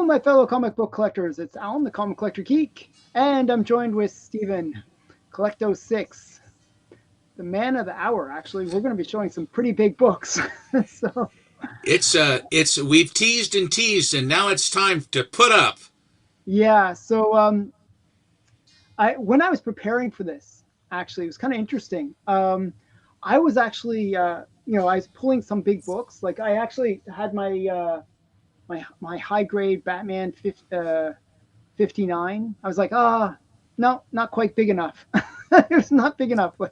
Hello, my fellow comic book collectors. It's Alan, the Comic Collector Geek, and I'm joined with Steven, Collecto6, the man of the hour. Actually, we're going to be showing some pretty big books. So, It's we've teased and teased, and now it's time to put up. yeah. So, when I was preparing for this, actually, it was kind of interesting. I was actually, I was pulling some big books. Like, I actually had my high grade Batman 59. I was like, no, not quite big enough. It was not big enough. So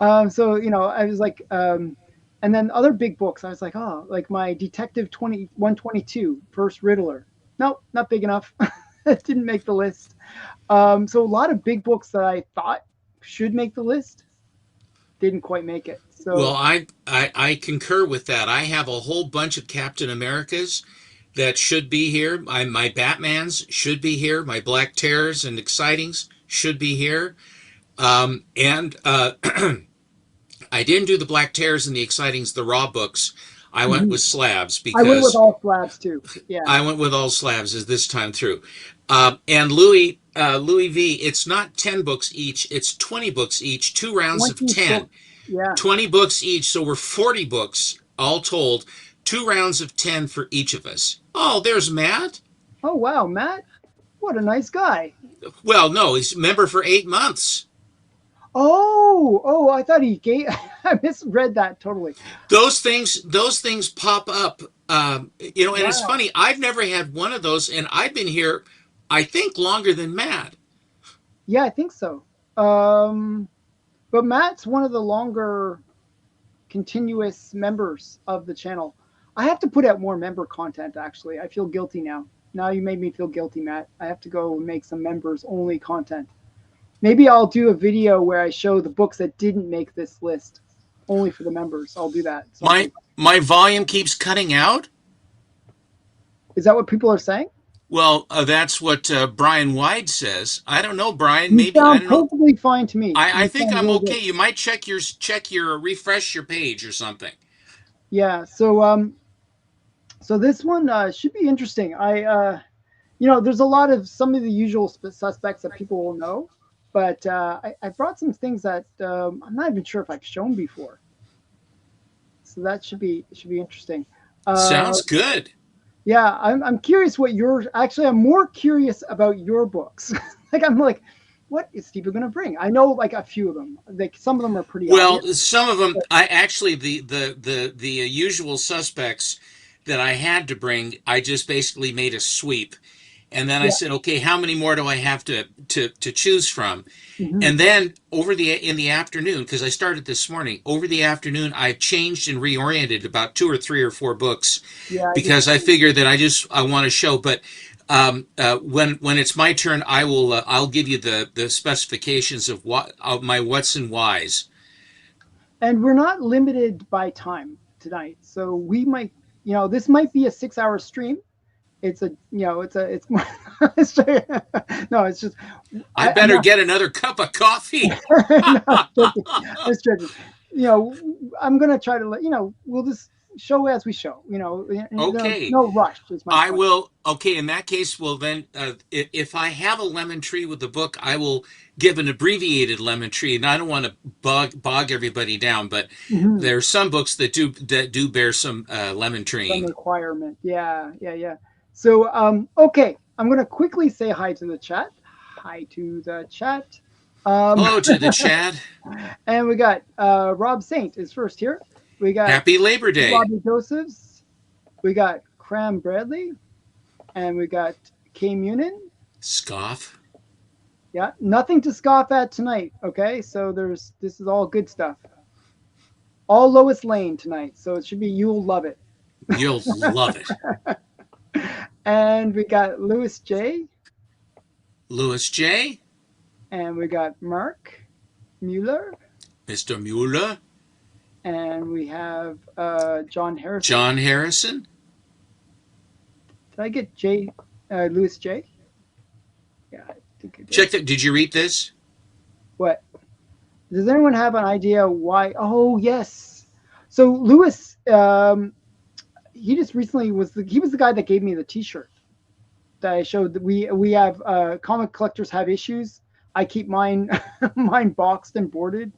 I was like, and then other big books. I was like, like my Detective 122 First Riddler. Nope, not big enough. It didn't make the list. So a lot of big books that I thought should make the list didn't quite make it. Well, So I concur with that. I have a whole bunch of Captain Americas that should be here. My Batmans should be here. My Black Terrors and Excitings should be here. And I didn't do the Black Terrors and the Excitings, the raw books. I went mhm. with slabs I went with because all slabs too. Yeah, I went with all slabs as this time through. And Louis V, it's not 10 books each, it's 20 books each, 2 rounds of 20 10. books. Yeah. 20 books each, so we're 40 books all told, 2 rounds of 10 for each of us. Oh, there's Matt. Oh wow, Matt, what a nice guy. Well, no, he's a member for 8 months. Oh, I thought he gave. I misread that totally. Those things pop up. And it's Wow. funny. I've never had one of those, and I've been here, I think, longer than Matt. Yeah, I think so. Um, but Matt's one of the longer continuous members of the channel. I have to put out more member content. Actually, I feel guilty now. Now you made me feel guilty, Matt. I have to go and make some members only content. Maybe I'll do a video where I show the books that didn't make this list only for the members. I'll do that at some My point. my volume keeps cutting out. Is that what people are saying? Well, that's what Brian Wide says. I don't know, Brian. You Maybe I sound don't know. perfectly fine to me. I You think sound I'm really okay. good. You might check your refresh your page or something. Yeah. So this one should be interesting. There's a lot of some of the usual suspects that people will know, but I brought some things that I'm not even sure if I've shown before. So that should be interesting. Uh, Sounds good. yeah, I'm curious what your actually I'm more curious about your books. I'm like, what is Steve going to bring? I know like a few of them. Like some of them are pretty Well, obvious. some of them, But I actually the usual suspects that I had to bring, I just basically made a sweep, and then I yeah. said, okay, how many more do I have to choose from? Hmm. And then in the afternoon, because I started this morning, over the afternoon, I've changed and reoriented about 2 or 3 or 4 books Yeah, I did the because I same. figured that I want to show. But when it's my turn, I'll give you the specifications of what of my what's and whys. And we're not limited by time tonight, so we might, this might be a 6 hour stream. It's a, it's more, no, it's just, I I'm better not, get another cup of coffee. no, I'm joking. I'm just joking. You know, I'm going to try to we'll just show as we show, Okay. no rush is my I point. will. Okay, in that case, well then, if I have a lemon tree with the book, I will give an abbreviated lemon tree, and I don't want to bog everybody down, but Hmm. there are some books that do bear some lemon Some treeing. requirement. Yeah, yeah, yeah. So, okay, I'm going to quickly say hi to the chat. Hi to the chat. Um, Hello to the Chad. And we got Rob Saint is first here. We got Happy Labor Day. Bobby Josephs. We got Cram Bradley. And we got Kay Munin. Scoff. Yeah, nothing to scoff at tonight. Okay, so this is all good stuff. All Lois Lane tonight. So it should be you'll love it. You'll love it. And we got Louis J. Louis J. And we got Mark Mueller. Mr. Mueller. And we have John Harrison. John Harrison. Did I get J? Louis J. Yeah, I think I did. Check that. Did you read this? What? Does anyone have an idea why? Oh, yes. So Lewis, he just recently he was the guy that gave me the T-shirt. that I showed that we have comic collectors have issues. I keep mine mine boxed and boarded.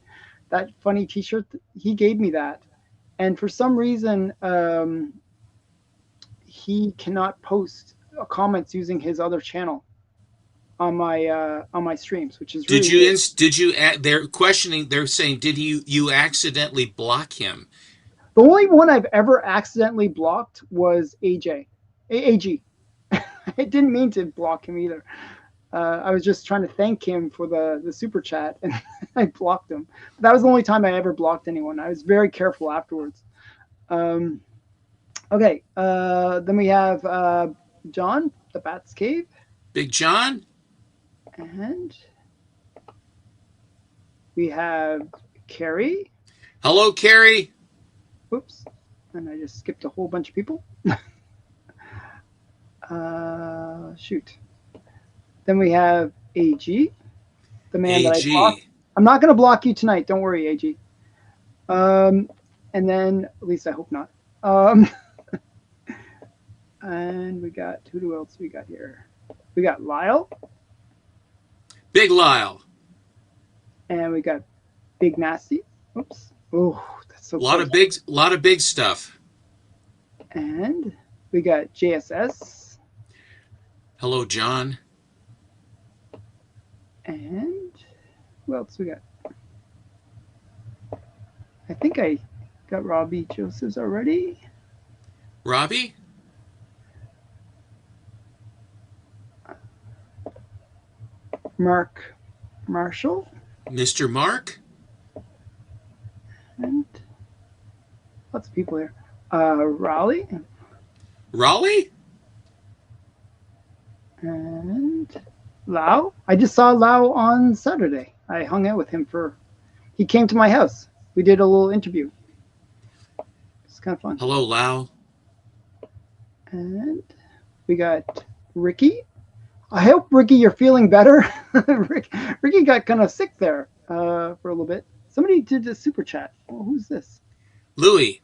That funny T-shirt, he gave me that, and for some reason he cannot post comments using his other channel on my streams, which is really weird. Did you they're questioning, they're saying, did you accidentally block him? The only one I've ever accidentally blocked was AG. I didn't mean to block him either. I was just trying to thank him for the super chat, and I blocked him. But that was the only time I ever blocked anyone. I was very careful afterwards. Um, okay, then we have John, the Bat's Cave, Big John? and we have Carrie. Hello, Carrie. Oops, and I just skipped a whole bunch of people. Shoot. Then we have AG, the man that I blocked. AG. I'm not going to block you tonight. Don't worry, AG. And then, at least I hope not. And we got, who else we got here? We got Lyle. Big Lyle. And we got Big Nasty. Oops. Oh, that's so A lot of big stuff. And we got JSS. Hello, John. And who else we got? I think I got Robbie Josephs already. Robbie? Mark Marshall. Mr. Mark? And lots of people here. Raleigh. Raleigh? And Lau. I just saw Lau on Saturday. I hung out with him he came to my house. We did a little interview. It's kind of fun. Hello, Lau. And we got Ricky. I hope, Ricky, you're feeling better. Ricky got kind of sick there for a little bit. Somebody did a super chat. Oh, who's this? Louis.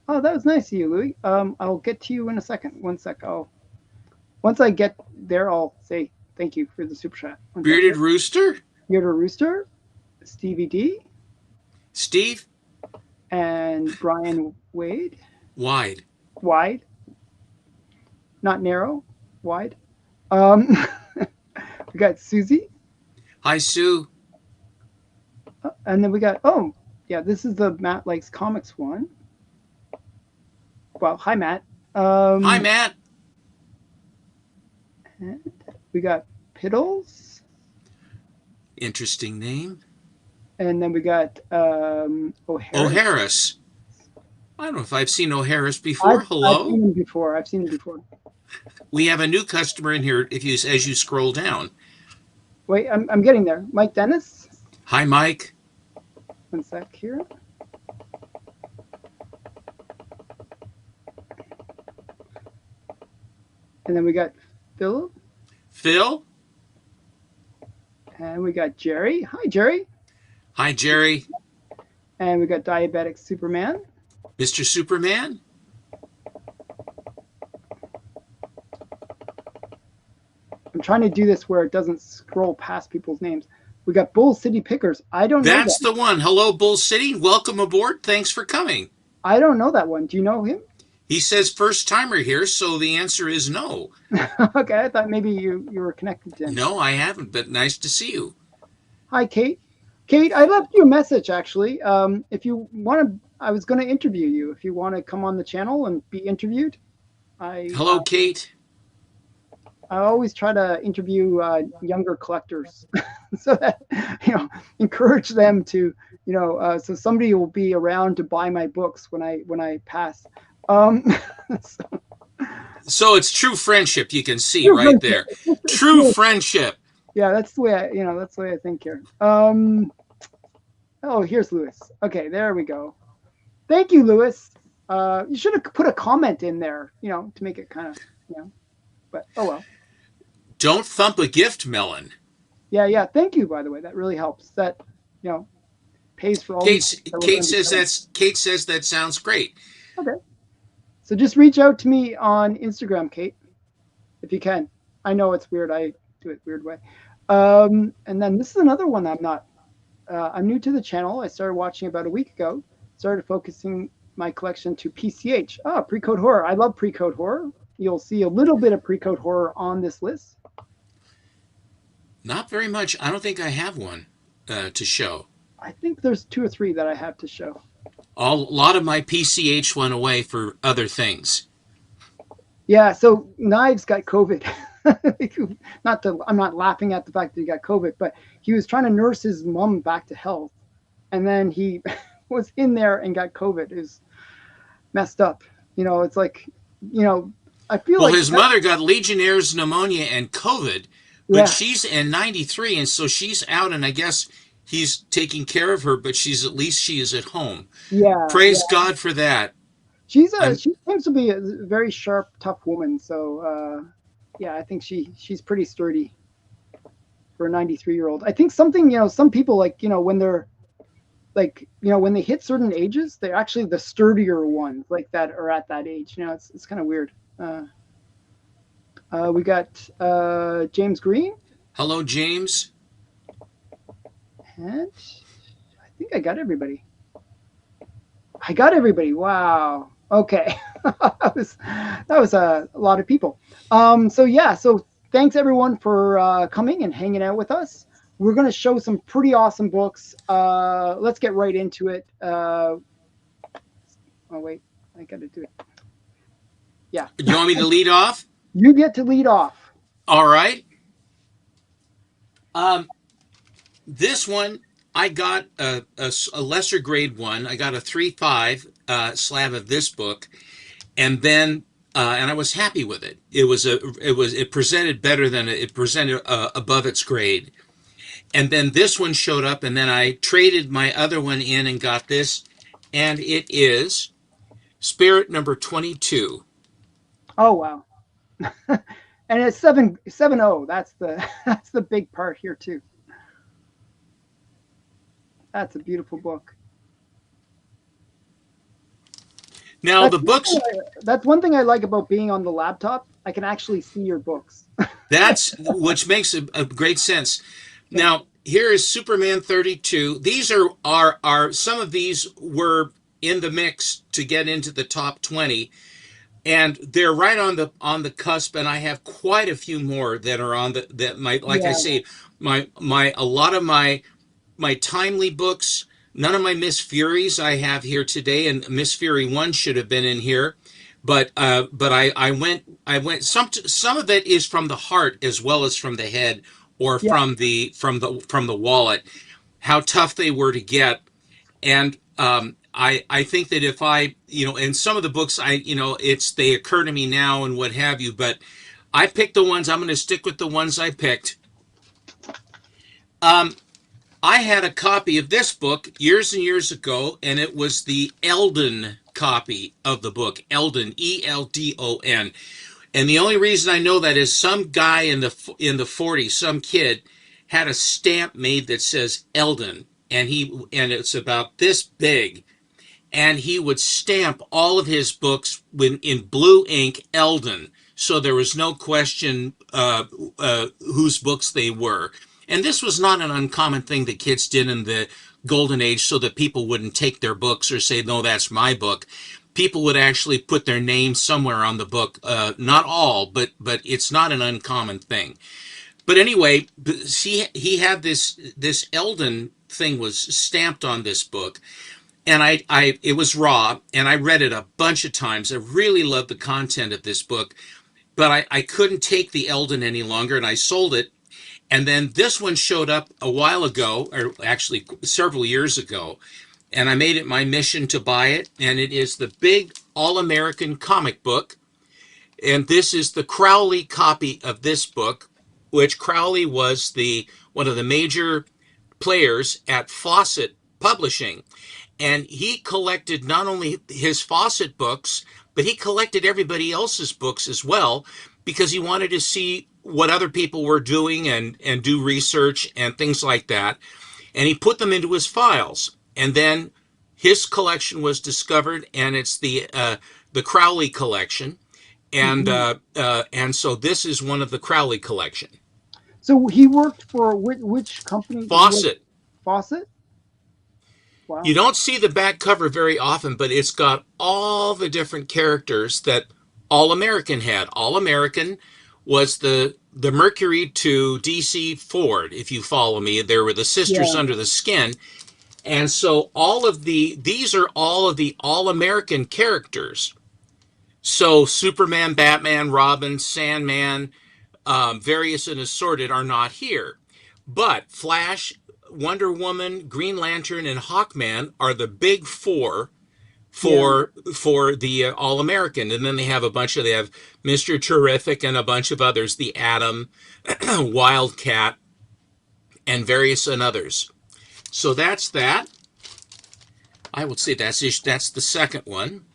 Oh, that was nice of you, Louis. I'll get to you in a second. One sec. Once I get there, I'll say thank you for the super chat. Bearded Rooster? Bearded Rooster. Stevie D. Steve? And Brian Wade. Wide. Not narrow. Wide. We got Susie. Hi, Sue. And then we got, this is the Matt Likes Comics one. Well, hi, Matt. Hi, Matt. And we got Piddles. Interesting name. And then we got O'Harris. O'Harris. I don't know if I've seen O'Harris before. Hello. I've seen him before. We have a new customer in here as you scroll down. Wait, I'm getting there. Mike Dennis. Hi, Mike. One sec here. And then we got Phil. And we got Jerry. Hi, Jerry. Hi, Jerry. And we got Diabetic Superman. Mr. Superman. I'm trying to do this where it doesn't scroll past people's names. We got Bull City Pickers. I don't know. That's the one. Hello, Bull City. Welcome aboard. Thanks for coming. I don't know that one. Do you know him? He says first timer here, so the answer is no. Okay, I thought maybe you were connected to him. No, I haven't, but nice to see you. Hi, Kate. Kate, I left you a message actually. If you want to, I was going to interview you. If you want to come on the channel and be interviewed, Hello, Kate. I always try to interview younger collectors, so that encourage them to so somebody will be around to buy my books when I pass. So it's true friendship. You can see right there. True friendship. Yeah, that's the way I think here. Here's Lewis. Okay, there we go. Thank you, Lewis. You should have put a comment in there, to make it kind of, but oh well. Don't thump a gift melon. Yeah. Thank you, by the way. That really helps. That, pays for all. Kate says that sounds great. Okay. So just reach out to me on Instagram, Kate. if you can. I know it's weird. I do it weird way. And then this is another one I'm not. I'm new to the channel. I started watching about a week ago. Started focusing my collection to PCH. Ah, pre-code horror. I love pre-code horror. You'll see a little bit of pre-code horror on this list. Not very much. I don't think I have one to show. I think there's two or three that I have to show. A lot of my PCH went away for other things. Yeah, so Knives got COVID. Not to, I'm not laughing at the fact that he got COVID, but he was trying to nurse his mom back to health, and then he was in there and got COVID. It was messed up. It's like, you know, I feel Well, like his mother got Legionnaire's pneumonia and COVID, but yeah, she's in 93, and so she's out, and I guess he's taking care of her, but at least she is at home. yeah, Praise yeah. God for that. She I'm seems to be a very sharp, tough woman. So yeah, I think she's pretty sturdy for a 93-year-old. I think something, some people like, when they're like, when they hit certain ages, they're actually the sturdier ones like that are at that age. It's kind of weird. We got James Green, Hello, James. and I think I got everybody. I got everybody. Wow. Okay. that was a lot of people. So yeah, so thanks everyone for coming and hanging out with us. We're going to show some pretty awesome books. Let's get right into it. Oh wait, I got to do it. Yeah. Do you want me to lead off? You get to lead off. All right. Um, this one, I got a lesser grade one. I got a 3.5 slab of this book, and then and I was happy with it. It presented better than it presented above its grade. And then this one showed up, and then I traded my other one in and got this, and it is Spirit number 22. Oh wow. And it's 7-0. That's the that's the big part here too. That's a beautiful book. Now That's the books, that's one thing I like about being on the laptop. I can actually see your books. that's which makes a great sense. Yeah. Now here is Superman 32. These are some of these were in the mix to get into the top 20, and they're right on the cusp. And I have quite a few more that are on the that might, like I Yeah. say, my a lot of my timely books. None of my Miss Furies I have here today, and Miss Fury 1 should have been in here, but I went some of it is from the heart as well as from the head, or Yeah. from the wallet. How tough they were to get, and I think that if I, in some of the books, they occur to me now and what have you, but I picked the ones. I'm going to stick with the ones I picked. Um, I had a copy of this book years and years ago, and it was the Eldon copy of the book. Eldon, Eldon. And the only reason I know that is some guy in the 40s, some kid, had a stamp made that says Eldon, and it's about this big, and he would stamp all of his books in blue ink Eldon, so there was no question whose books they were. And this was not an uncommon thing that kids did in the golden age, so that people wouldn't take their books or say, no, that's my book. People would actually put their name somewhere on the book. Not all, but it's not an uncommon thing. But anyway, he had this Eldon thing was stamped on this book, and it was raw, and I read it a bunch of times. I really loved the content of this book, but I couldn't take the Eldon any longer, and I sold it. And then this one showed up a while ago, or actually several years ago, and I made it my mission to buy it. And it is the big All-American comic book. And this is the Crowley copy of this book, which Crowley was one of the major players at Fawcett Publishing. And he collected not only his Fawcett books, but he collected everybody else's books as well, because he wanted to see what other people were doing and do research and things like that. And he put them into his files. And then his collection was discovered, and it's the Crowley collection. Mhm. And so this is one of the Crowley collection. So he worked for which company? He was Fawcett. Fawcett. You Wow. don't see the back cover very often, but it's got all the different characters that All American had. All American was the Mercury to DC Ford, if you follow me. There were the sisters Yeah. under the skin. And so all of these are all of the All American characters. So Superman, Batman, Robin, Sandman, various and assorted are not here. But Flash, Wonder Woman, Green Lantern, and Hawkman are the big four Yeah. for the All American, and then they have Mister Terrific and a bunch of others, the Atom, Wildcat, and various and others. So that's that. I would say that's the second one.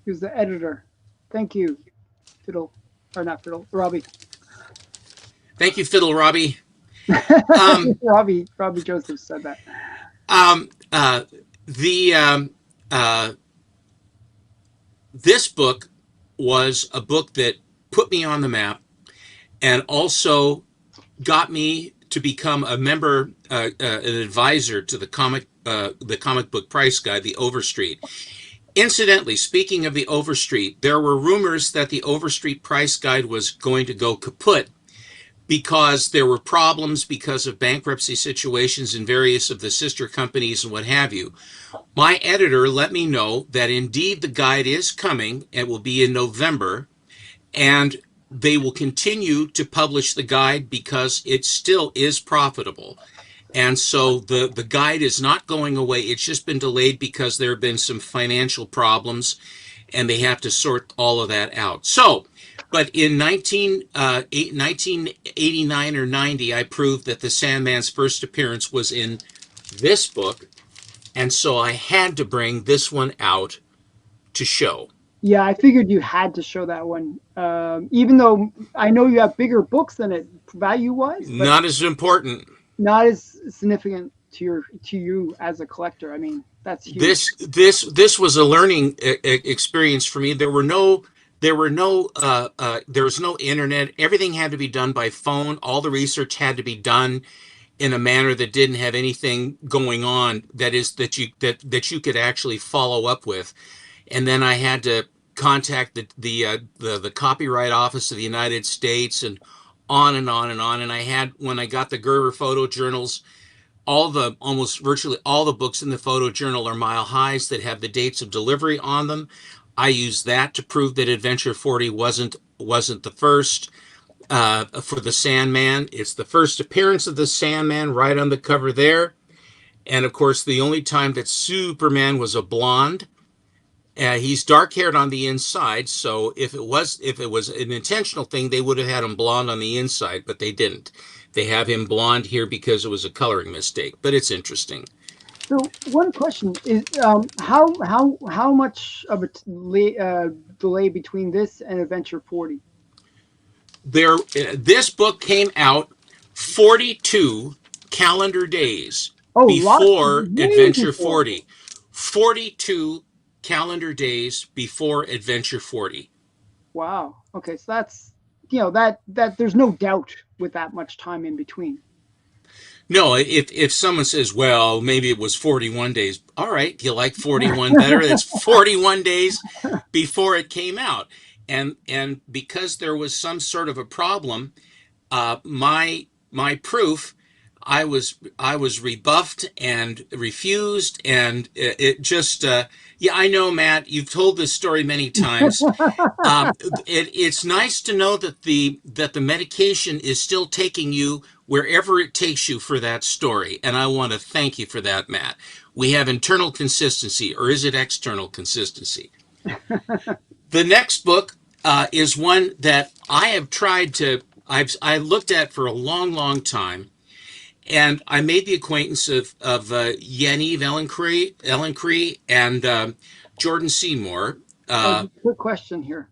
He was the editor. Thank you, Fiddle, or not Fiddle, Robbie. Thank you, Fiddle Robbie. Um, Robbie Joseph said that. um, uh, the uh, This book was a book that put me on the map and also got me to become a member, an advisor to the comic book price guide, the Overstreet. Incidentally, speaking of the Overstreet, there were rumors that the Overstreet price guide was going to go kaput because there were problems because of bankruptcy situations in various of the sister companies and what have you. My editor let me know that indeed the guide is coming. It will be in November, and they will continue to publish the guide because it still is profitable. And so the guide is not going away. It's just been delayed because there have been some financial problems and they have to sort all of that out. So, but in 1989 or 90, I proved that the Sandman's first appearance was in this book. And so I had to bring this one out to show. Yeah, I figured you had to show that one, even though I know you have bigger books than it value wise, but Not as important. not as significant to you as a collector. I mean, that's huge. This was a learning experience for me. There was no internet. Everything had to be done by phone. All the research had to be done in a manner that didn't have anything going on that you could actually follow up with. And then I had to contact the copyright office of the United States and on and on and on. And I had when I got the Gerber photo journals, almost virtually all the books in the photo journal are mile highs that have the dates of delivery on them. I used that to prove that Adventure 40 wasn't the first. For the Sandman, it's the first appearance of the Sandman right on the cover there, and of course the only time that Superman was a blonde. He's dark haired on the inside, so if it was an intentional thing, they would have had him blonde on the inside, but they didn't. They have him blonde here because it was a coloring mistake, but it's interesting. So one question is, how much of a delay between this and Adventure 40? This book came out 42 calendar days Oh, lot before way Adventure before. 40. 42 calendar days before Adventure 40. Wow. Okay, so that's that there's no doubt with that much time in between. No, if someone says, well, maybe it was 41 days, all right, you like 41 better? It's 41 days before it came out. And because there was some sort of a problem, my proof, I was rebuffed and refused, and it just yeah, I know, Matt, you've told this story many times. It's nice to know that the medication is still taking you wherever it takes you for that story, and I want to thank you for that, Matt. We have internal consistency, or is it external consistency? The next book is one that I have tried to I looked at for a long, long time, and I made the acquaintance of Yaniv Ellen and Jordan Seymour. Oh, Uh, quick question here.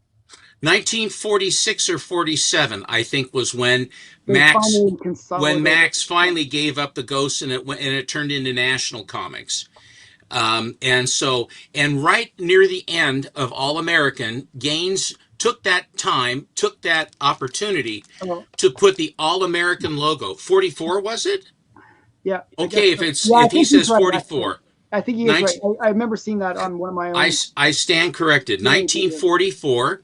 1946 or 47, I think, was They Max finally when consolidated. Max finally gave up the ghost and it turned into National Comics. And right near the end of All American, Gaines took that time, took that opportunity Oh, to put the All-American logo. 44 was it? yeah, I guess Okay, if so. it's Yeah, I if he think he's says right, actually. 44, I think he is right. 19, I remember seeing that on one of my own I stand corrected. really big ones. 1944.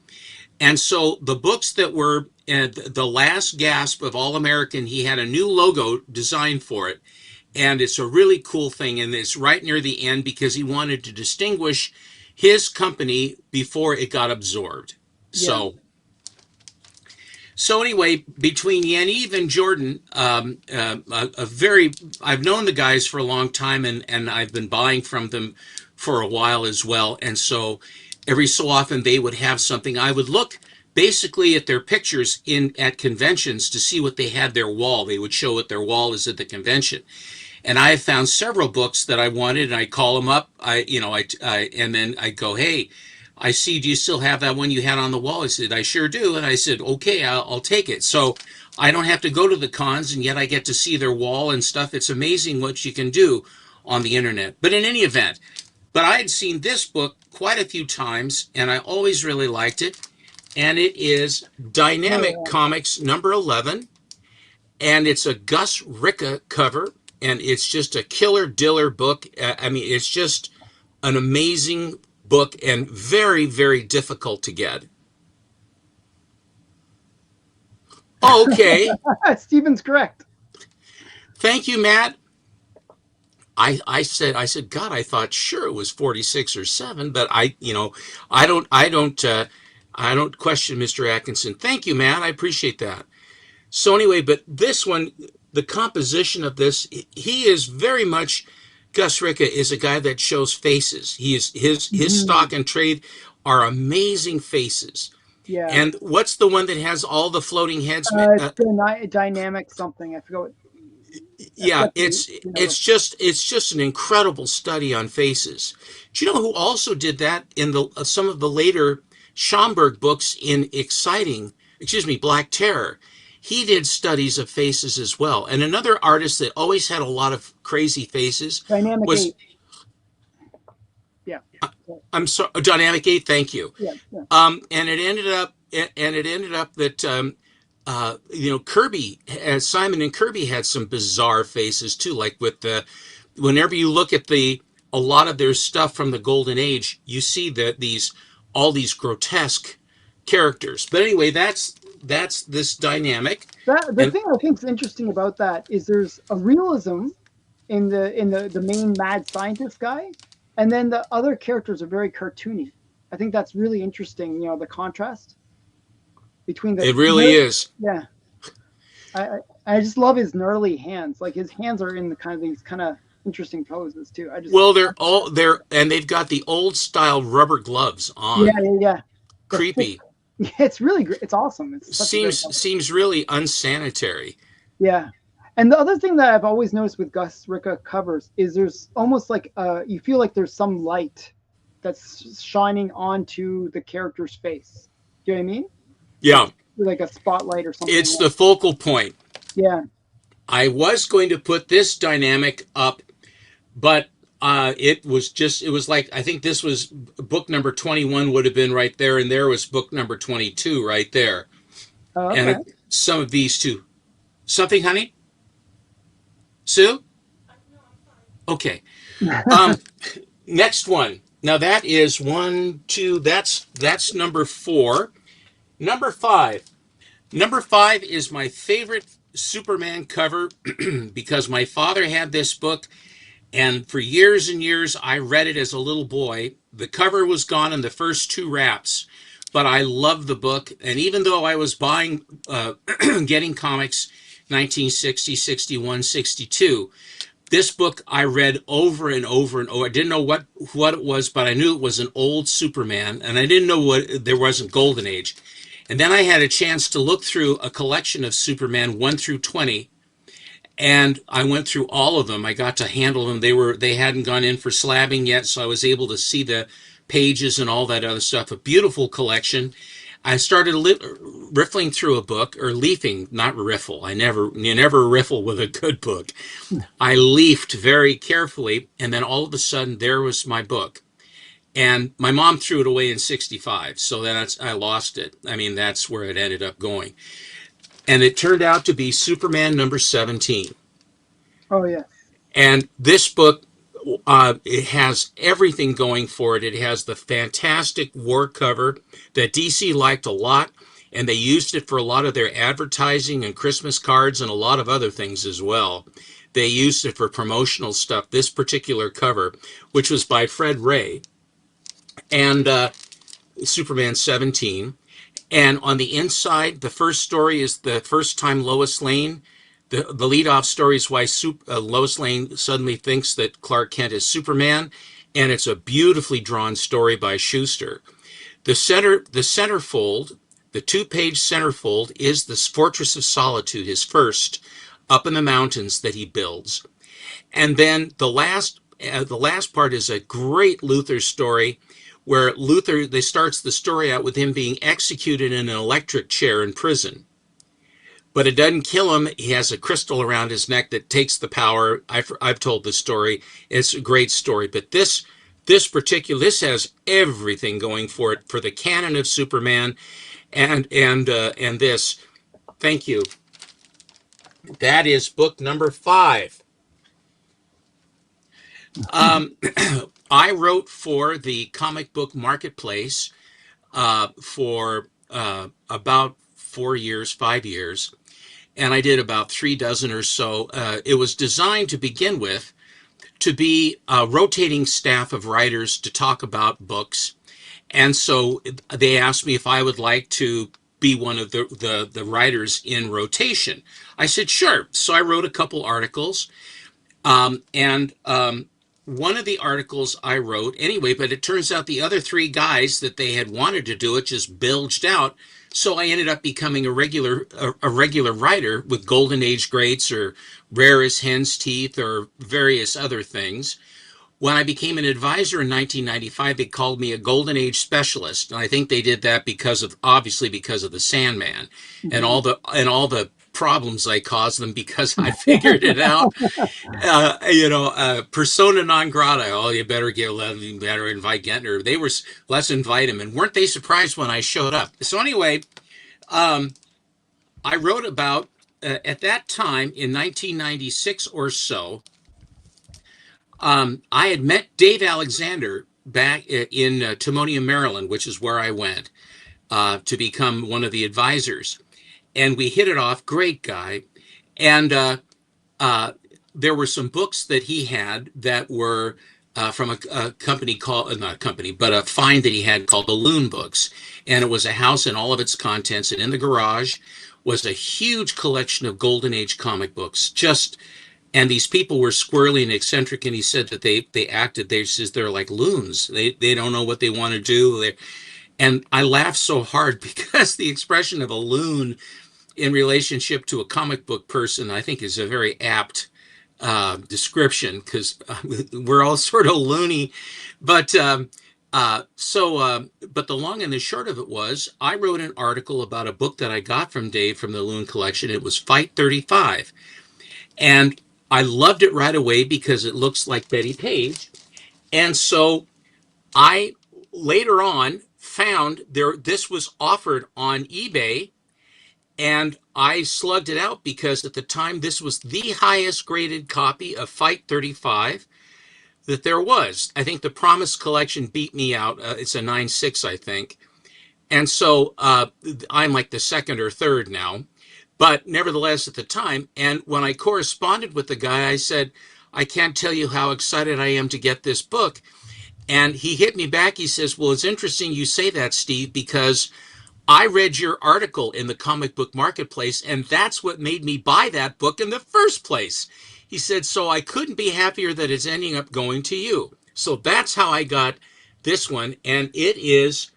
And so the books that were the last gasp of All American, he had a new logo designed for it. And it's a really cool thing. And it's right near the end because he wanted to distinguish his company before it got absorbed. Yeah. So anyway, between Yaniv and Jordan, a very I've known the guys for a long time, and I've been buying from them for a while as well. And so every so often they would have something. I would look basically at their pictures in at conventions to see what they had their wall. They would show what their wall is at the convention. And I have found several books that I wanted, and I call them up. And then I go, hey, I see. Do you still have that one you had on the wall? I said, I sure do. And I said, okay, I'll take it. So I don't have to go to the cons, and yet I get to see their wall and stuff. It's amazing what you can do on the internet. But in any event, but I had seen this book quite a few times, and I always really liked it. And it is Dynamic Oh, Comics number 11, and it's a Gus Ricka cover, and it's just a killer diller book. I mean, it's just an amazing book and very, very difficult to get. Oh, okay. yeah. Steven's correct. Thank you, Matt. I said, God, I thought sure it was 46 or 7, but I I don't question Mr. Atkinson. Thank you, Matt. I appreciate that. So anyway, but this one, the composition of this, he is very much, Gus Ricka is a guy that shows faces. He is his Hmm. stock and trade are amazing faces. Yeah. And what's the one that has all the floating heads? It's dynamic something. I forgot what. I Yeah, forgot the, the number. it's just an incredible study on faces. Do you know who also did that in the some of the later Schomburg books in Exciting, excuse me, Black Terror? He did studies of faces as well. And another artist that always had a lot of crazy faces Dynamic was eight. Yeah. I'm sorry, Dynamic Eight. Thank you. Yeah. Yeah. And it ended up that Kirby, Simon and Kirby had some bizarre faces too. Like with the, whenever you look at a lot of their stuff from the Golden Age, you see that all these grotesque characters. But anyway, that's this dynamic, The and thing I think is interesting about that is there's a realism in the main mad scientist guy, and then the other characters are very cartoony. I think that's really interesting. The contrast between the it really is. yeah. I just love his gnarly hands. Like his hands are in the kind of these kind of interesting poses too. I just Well, they're and they've got the old style rubber gloves yeah, on. yeah, yeah. The thick, Creepy. yeah, it's really great. It's awesome. It's such a great cover. Seems really unsanitary. Yeah. And the other thing that I've always noticed with Gus Ricka covers is there's almost like you feel like there's some light that's shining onto the character's face. Do you know what I mean? Like Yeah, like a spotlight or something. it's the focal point. Yeah. I was going to put this dynamic up, but it was like, I think this was book number 21 would have been right there, and there was book number 22 right there. And Okay. some of these two. Something, honey? Sue? Okay. Um, Next one. Now that is one, two, that's number 4. Number 5. Number 5 is my favorite Superman cover because my father had this book, and for years and years I read it as a little boy. The cover was gone in the first 2 wraps, but I loved the book. And even though I was buying, getting comics 1960, 61, 62, this book I read over and over and over. I didn't know what it was, but I knew it was an old Superman, and I didn't know what there wasn't Golden Age. And then I had a chance to look through a collection of Superman 1 through 20, and I went through all of them. I got to handle them. They hadn't gone in for slabbing yet, so I was able to see the pages and all that other stuff. A beautiful collection. I started riffling through a book, or leafing, not riffle. You never riffle with a good book. I leafed very carefully, and then all of a sudden there was my book. And my mom threw it away in 65. So I lost it. I mean, that's where it ended up going. And it turned out to be Superman number 17. Oh yes. And this book, it has everything going for it. It has the fantastic war cover that DC liked a lot, and they used it for a lot of their advertising and Christmas cards and a lot of other things as well. They used it for promotional stuff. This particular cover, which was by Fred Ray, and Superman 17. And on the inside, the first story is the first time Lois Lane. The lead-off story is why Lois Lane suddenly thinks that Clark Kent is Superman, and it's a beautifully drawn story by Schuster. The centerfold, the two-page centerfold, is the Fortress of Solitude, his first, up in the mountains that he builds. And then the last part is a great Luther story where Luther, they starts the story out with him being executed in an electric chair in prison. But it doesn't kill him. He has a crystal around his neck that takes the power. I've told this story. It's a great story. But this has everything going for it for the canon of Superman, and this. Thank you. That is book number 5. I wrote for the comic book marketplace for about 4 years, 5 years, and I did about 3 dozen or so. It was designed to begin with to be a rotating staff of writers to talk about books, and so they asked me if I would like to be one of the writers in rotation. I said sure. So I wrote a couple articles, and one of the articles I wrote anyway, but it turns out the other 3 guys that they had wanted to do it just bilged out. So I ended up becoming a regular writer with Golden Age Greats or Rare as Hen's Teeth or various other things. When I became an advisor in 1995, they called me a Golden Age specialist, and I think they did that obviously because of the Sandman and Mhm. all the problems I caused them because I figured it out. Persona non grata. Oh, you better invite Gentner. Let's invite him. And weren't they surprised when I showed up? So anyway, um, I wrote about, at that time in 1996 or so, I had met Dave Alexander back in Timonium, Maryland, which is where I went to become one of the advisors. And we hit it off. Great guy. And uh, there were some books that he had that were from a company called, not a company, but a find that he had called Balloon Books. And it was a house and all of its contents. And in the garage was a huge collection of Golden Age comic books. And these people were squirrely and eccentric. And he said that they're like loons. They don't know what they want to do. And I laughed so hard because the expression of a loon in relationship to a comic book person, I think, is a very apt description because we're all sort of loony. But but the long and the short of it was, I wrote an article about a book that I got from Dave from the Loon Collection. It was Fight 35, and I loved it right away because it looks like Betty Page. And so I later on found this was offered on eBay, and I slugged it out because at the time this was the highest graded copy of Fight 35 that there was. I think the Promise collection beat me out. It's a 9.6, I think. And so I'm like the second or third now. But nevertheless, at the time, and when I corresponded with the guy, I said, I can't tell you how excited I am to get this book. And he hit me back. He says, well, it's interesting you say that, Steve, because I read your article in the comic book marketplace, and that's what made me buy that book in the first place. He said, so I couldn't be happier that it's ending up going to you. So that's how I got this one. And it is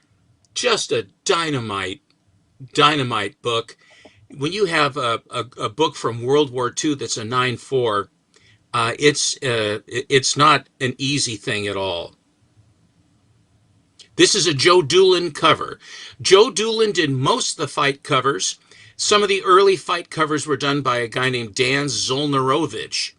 just a dynamite book. When you have a book from World War II that's a 9.4, it's not an easy thing at all. This is a Joe Doolin cover. Joe Doolin did most of the Fight covers. Some of the early Fight covers were done by a guy named Dan Zolnarovich.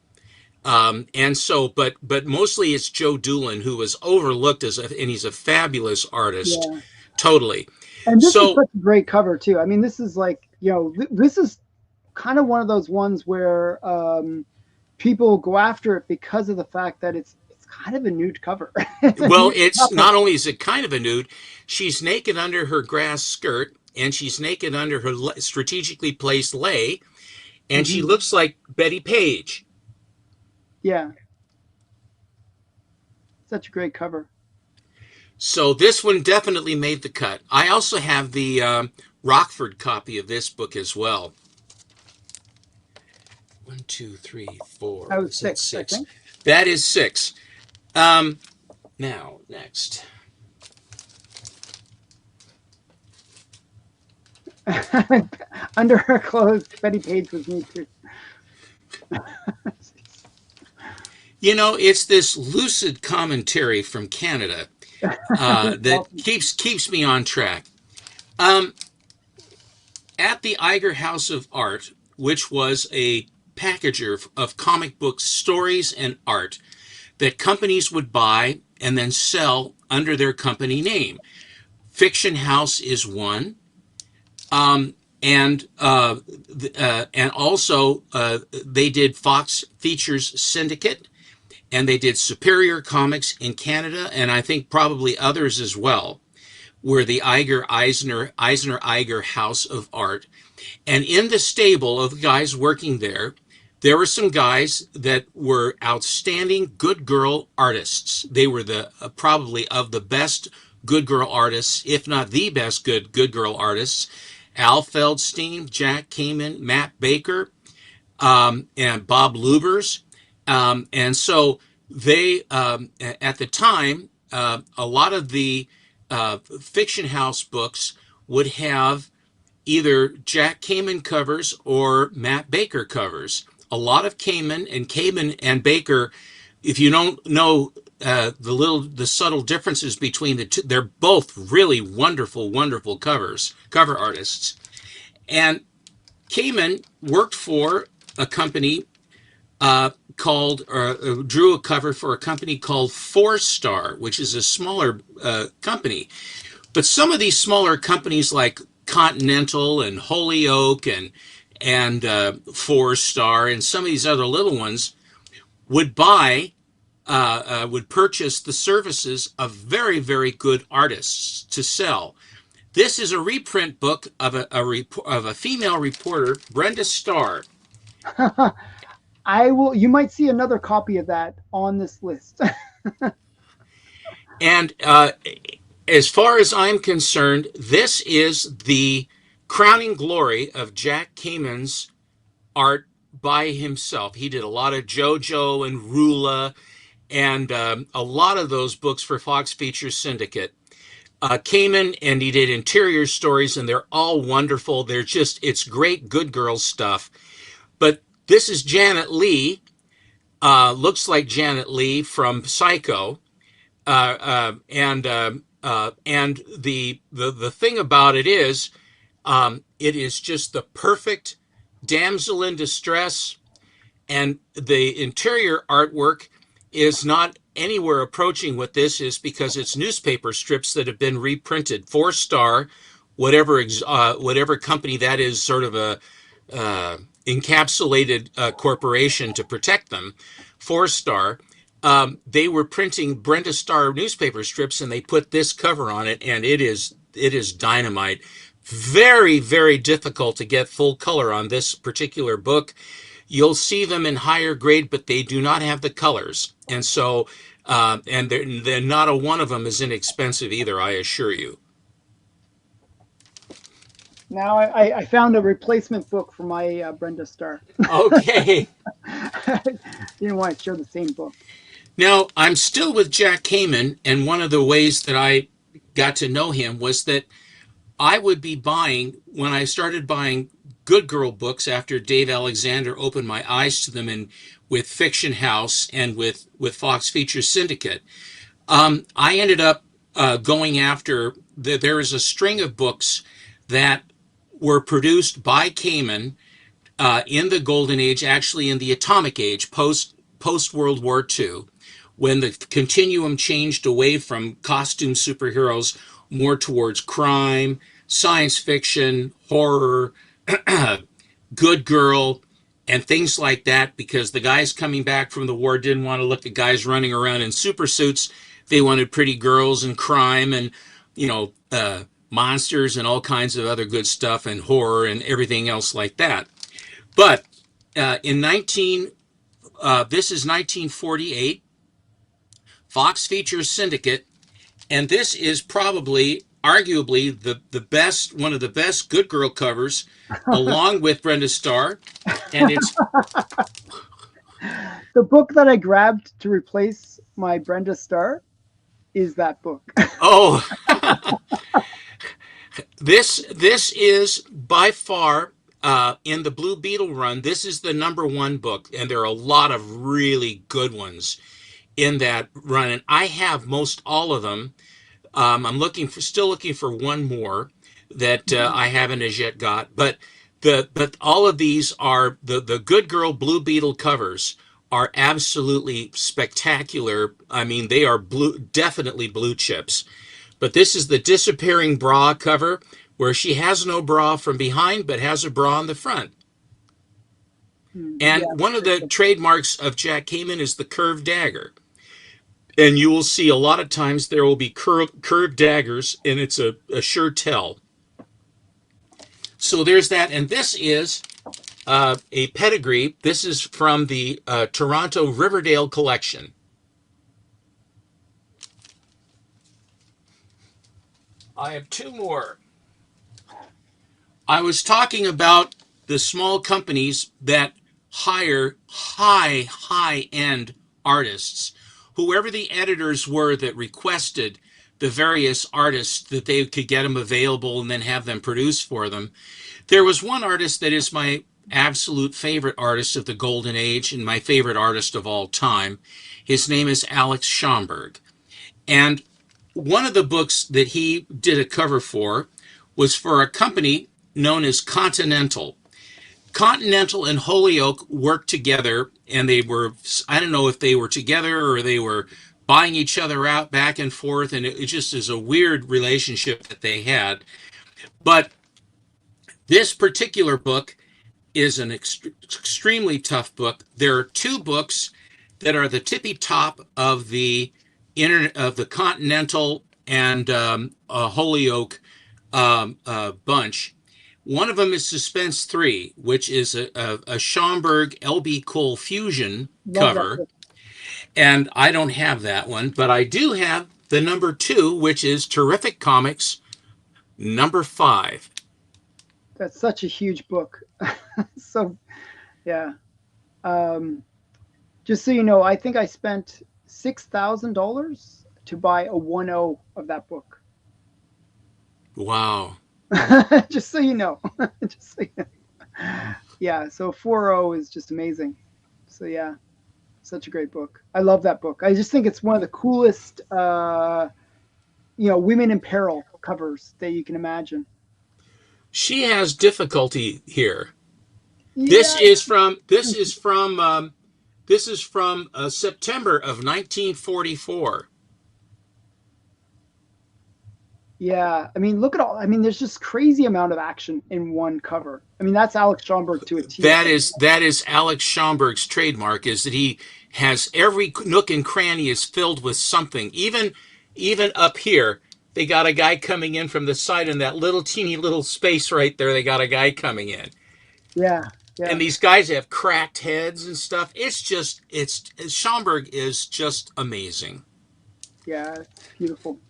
And so, but mostly it's Joe Doolin who was overlooked and he's a fabulous artist, Yeah. totally. And this is So, such a great cover too. I mean, this is like, this is kind of one of those ones where people go after it because of the fact that it's kind of a nude cover. It's a well, nude it's cover. not only is it kind of a nude, she's naked under her grass skirt and she's naked under her strategically placed lei, and she Hmm. looks like Betty Page. Yeah, such a great cover. So this one definitely made the cut. I also have the Rockford copy of this book as well. One, two, three, four. That was Is that six, I six? think. That is six. Um, Now, next. Under her clothes, Betty Page was me too. It's this lucid commentary from Canada That's that awesome. keeps me on track. Um, at the Iger House of Art, which was a packager of comic book stories and art that companies would buy and then sell under their company name. Fiction House is one, um, and also they did Fox Features Syndicate, and they did Superior Comics in Canada, and I think probably others as well. Were the Eisner Iger House of Art, and in the stable of the guys working there, there were some guys that were outstanding good girl artists. They were the probably of the best good girl artists, if not the best good girl artists. Al Feldstein, Jack Kamen, Matt Baker, and Bob Lubers. And so they, at the time, a lot of the fiction house books would have either Jack Kamen covers or Matt Baker covers. A lot of Kamen and Baker, if you don't know the subtle differences between the two, they're both really wonderful cover artists. And Kamen worked for a company drew a cover for a company called Four Star, which is a smaller company. But some of these smaller companies like Continental and Holyoke and Four Star and some of these other little ones would would purchase the services of very good artists to sell. This is a reprint book of of a female reporter, Brenda Starr. I will. You might see another copy of that on this list. And as far as I'm concerned, this is the crowning glory of Jack Kamen's art by himself. He did a lot of JoJo and Rula and a lot of those books for Fox Features Syndicate. Kamen, and he did interior stories, and they're all wonderful. It's great good girl stuff. But this is Janet Leigh, looks like Janet Leigh from Psycho. And the thing about it is just the perfect damsel in distress, and the interior artwork is not anywhere approaching what this is because it's newspaper strips that have been reprinted. Four Star, whatever company that is, sort of a encapsulated corporation to protect them. Four Star. They were printing Brenda Starr newspaper strips, and they put this cover on it, and it is dynamite. Very difficult to get full color on this particular book. You'll see them in higher grade, but they do not have the colors, and so and they're not a one of them is inexpensive either. I assure you. Now I found a replacement book for my Brenda Starr. Okay. Didn't want to share the same book. Now, I'm still with Jack Kamen, and one of the ways that I got to know him was that I would be buying, when I started buying good girl books after Dave Alexander opened my eyes to them and with Fiction House and with Fox Features Syndicate, I ended up going after, there is a string of books that were produced by Kamen in the Golden Age, actually in the Atomic Age, post-World War II, when the continuum changed away from costume superheroes more towards crime, science fiction, horror, good girl, and things like that, because the guys coming back from the war didn't want to look at guys running around in super suits. They wanted pretty girls and crime and, you know, monsters and all kinds of other good stuff and horror and everything else like that. But in 19, this is 1948, Fox Features Syndicate, and this is probably, arguably, the best, one of the best Good Girl covers, along with Brenda Starr, and it's The book that I grabbed to replace my Brenda Starr is that book. oh, this is by far in the Blue Beetle run. This is the number one book, and there are a lot of really good ones in that run, and I have most all of them. I'm still looking for one more that I haven't as yet got, but all of these are the Good Girl Blue Beetle covers are absolutely spectacular. I mean, they are definitely blue chips. But this is the disappearing bra cover where she has no bra from behind but has a bra on the front. Yeah. And one of the trademarks of Jack Kamen is the curved dagger. And you will see a lot of times there will be curved daggers, and it's a sure tell. So there's that. And this is a pedigree. This is from the Toronto Riverdale collection. I have two more. I was talking about the small companies that hire high end artists. Whoever the editors were that requested the various artists that they could get them available and then have them produce for them. There was one artist that is my absolute favorite artist of the Golden Age and my favorite artist of all time. His name is Alex Schomburg. And one of the books that he did a cover for was for a company known as Continental. Continental and Holyoke worked together, and they were, I don't know if they were together or they were buying each other out back and forth, and it just is a weird relationship that they had. But this particular book is an extremely tough book. There are two books that are the tippy top of the Continental and Holyoke bunch. One of them is Suspense 3, which is a Schomburg LB Cole fusion Love that cover. book. And I don't have that one, but I do have the number 2, which is Terrific Comics number 5. That's such a huge book. So, yeah. Um, just so you know, I think I spent $6,000 to buy a 1.0 of that book. Wow. Just so you know. Just so you know. Yeah, so 4.0 is just amazing. So yeah, such a great book. I love that book. I just think it's one of the coolest women in peril covers that you can imagine. She has difficulty here. Yeah, This is from September of 1944. yeah. I mean, look at all. I mean, there's just crazy amount of action in one cover. I mean, that's Alex Schomburg to a T. That is Alex Schomburg's trademark, is that he has every nook and cranny is filled with something. Even up here, they got a guy coming in from the side in that little teeny little space right there. They got a guy coming in, Yeah, yeah, and these guys have cracked heads and stuff. It's Schomburg is just amazing. yeah. It's beautiful.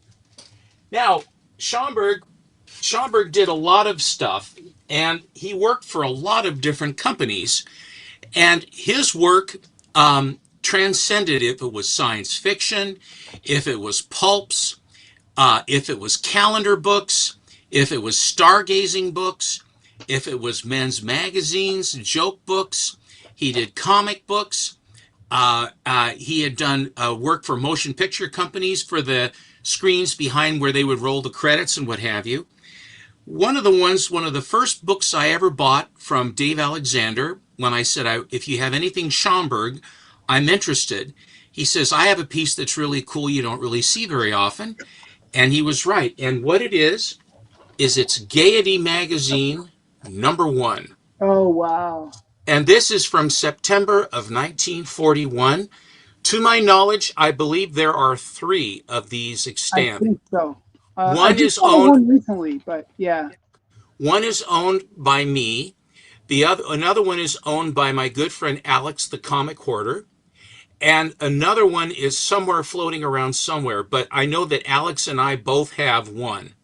Now, Schomburg did a lot of stuff, and he worked for a lot of different companies. And his work transcended if it was science fiction, if it was pulps, if it was calendar books, if it was stargazing books, if it was men's magazines, joke books. He did comic books. He had done work for motion picture companies for the screens behind where they would roll the credits and what have you. One of the first books I ever bought from Dave Alexander, when I said, if you have anything Schomburg, I'm interested. He says, I have a piece that's really cool you don't really see very often. And he was right. And what it is it's Gaiety Magazine #1. Oh wow. And this is from September of 1941. To my knowledge, I believe there are three of these I extant. think so. I One just is saw the owned one recently, but yeah. one is owned by me. The other Another one is owned by my good friend Alex, the comic hoarder, and another one is somewhere floating around somewhere. But I know that Alex and I both have one.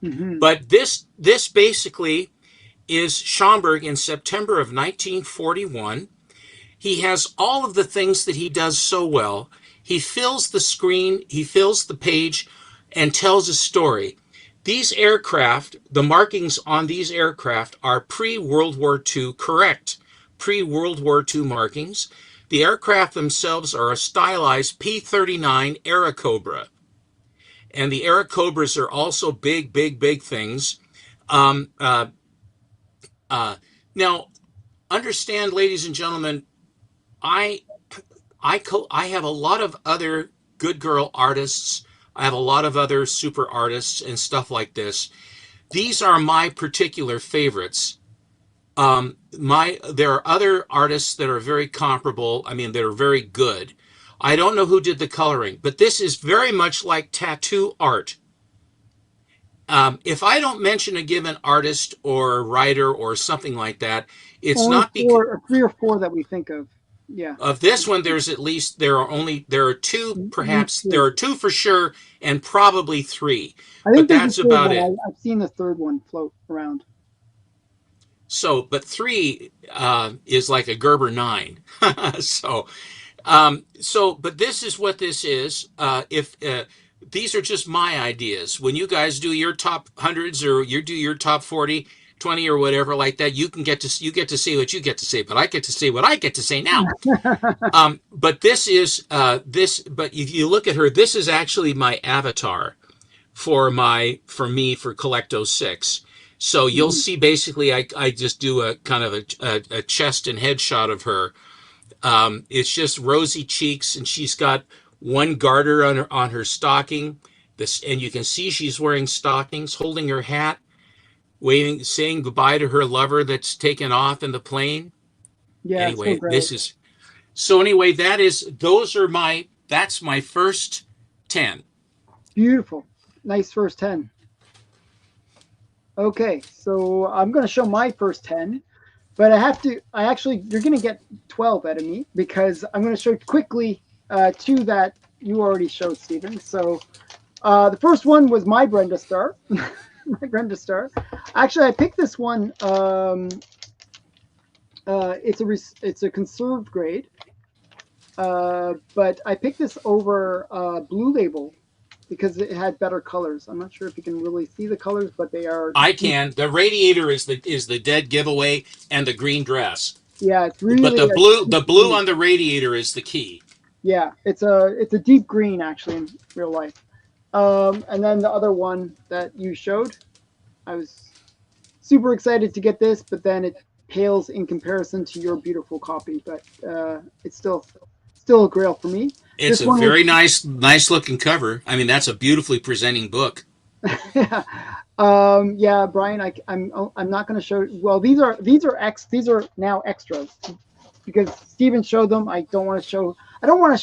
Hmm. But this basically is Schomburg in September of 1941. He has all of the things that he does so well. He fills the screen, he fills the page, and tells a story. These aircraft, the markings on these aircraft are pre World War II correct, pre World War II markings. The aircraft themselves are a stylized P-39 Airacobra. And the Airacobras are also big, big, big things. Um, uh, uh, Now, understand, ladies and gentlemen, I I have a lot of other good girl artists. I have a lot of other super artists and stuff like this. These are my particular favorites. My There are other artists that are very comparable. I mean, that are very good. I don't know who did the coloring, but this is very much like tattoo art. If I don't mention a given artist or writer or something like that, it's Only not because four or three or four that we think of. Yeah. of this one. There's at least there are two, At least perhaps there three. are two for sure, and probably three, I but think there's a that's third about one. it. I've seen the third one float around. So, but three is like a Gerber 9. So, but this is what this is. If These are just my ideas. When you guys do your top hundreds or you do your top 40, 20 or whatever like that, you get to say what you get to say, but I get to say what I get to say now. But this is this. But if you look at her, this is actually my avatar for me for Collecto 6. So you'll Mhm. see basically I just do a kind of a chest and head shot of her. It's just rosy cheeks, and she's got one garter on her stocking. And you can see she's wearing stockings, holding her hat, waving, saying goodbye to her lover that's taken off in the plane. Yeah, it's so Anyway, great. that's my first 10. Beautiful. Nice first 10. Okay, so I'm going to show my first 10, but you're going to get 12 out of me because I'm going to show quickly two that you already showed, Stephen. So the first one was my Brenda Star. My Brenda Star. Actually, I picked this one. It's a conserved grade, but I picked this over Blue Label because it had better colors. I'm not sure if you can really see the colors, but they are. I can. The radiator is the dead giveaway, and the green dress. Yeah, it's But really a the deep blue green. on the radiator is the key. Yeah, it's a deep green actually in real life. And then the other one that you showed, I was super excited to get this, but then it pales in comparison to your beautiful copy. But it's still a grail for me. It's This a one was very nice looking cover. I mean, that's a beautifully presenting book. yeah. Yeah, Brian, I'm not going to show. Well, these are now extras because Steven showed them. I don't want to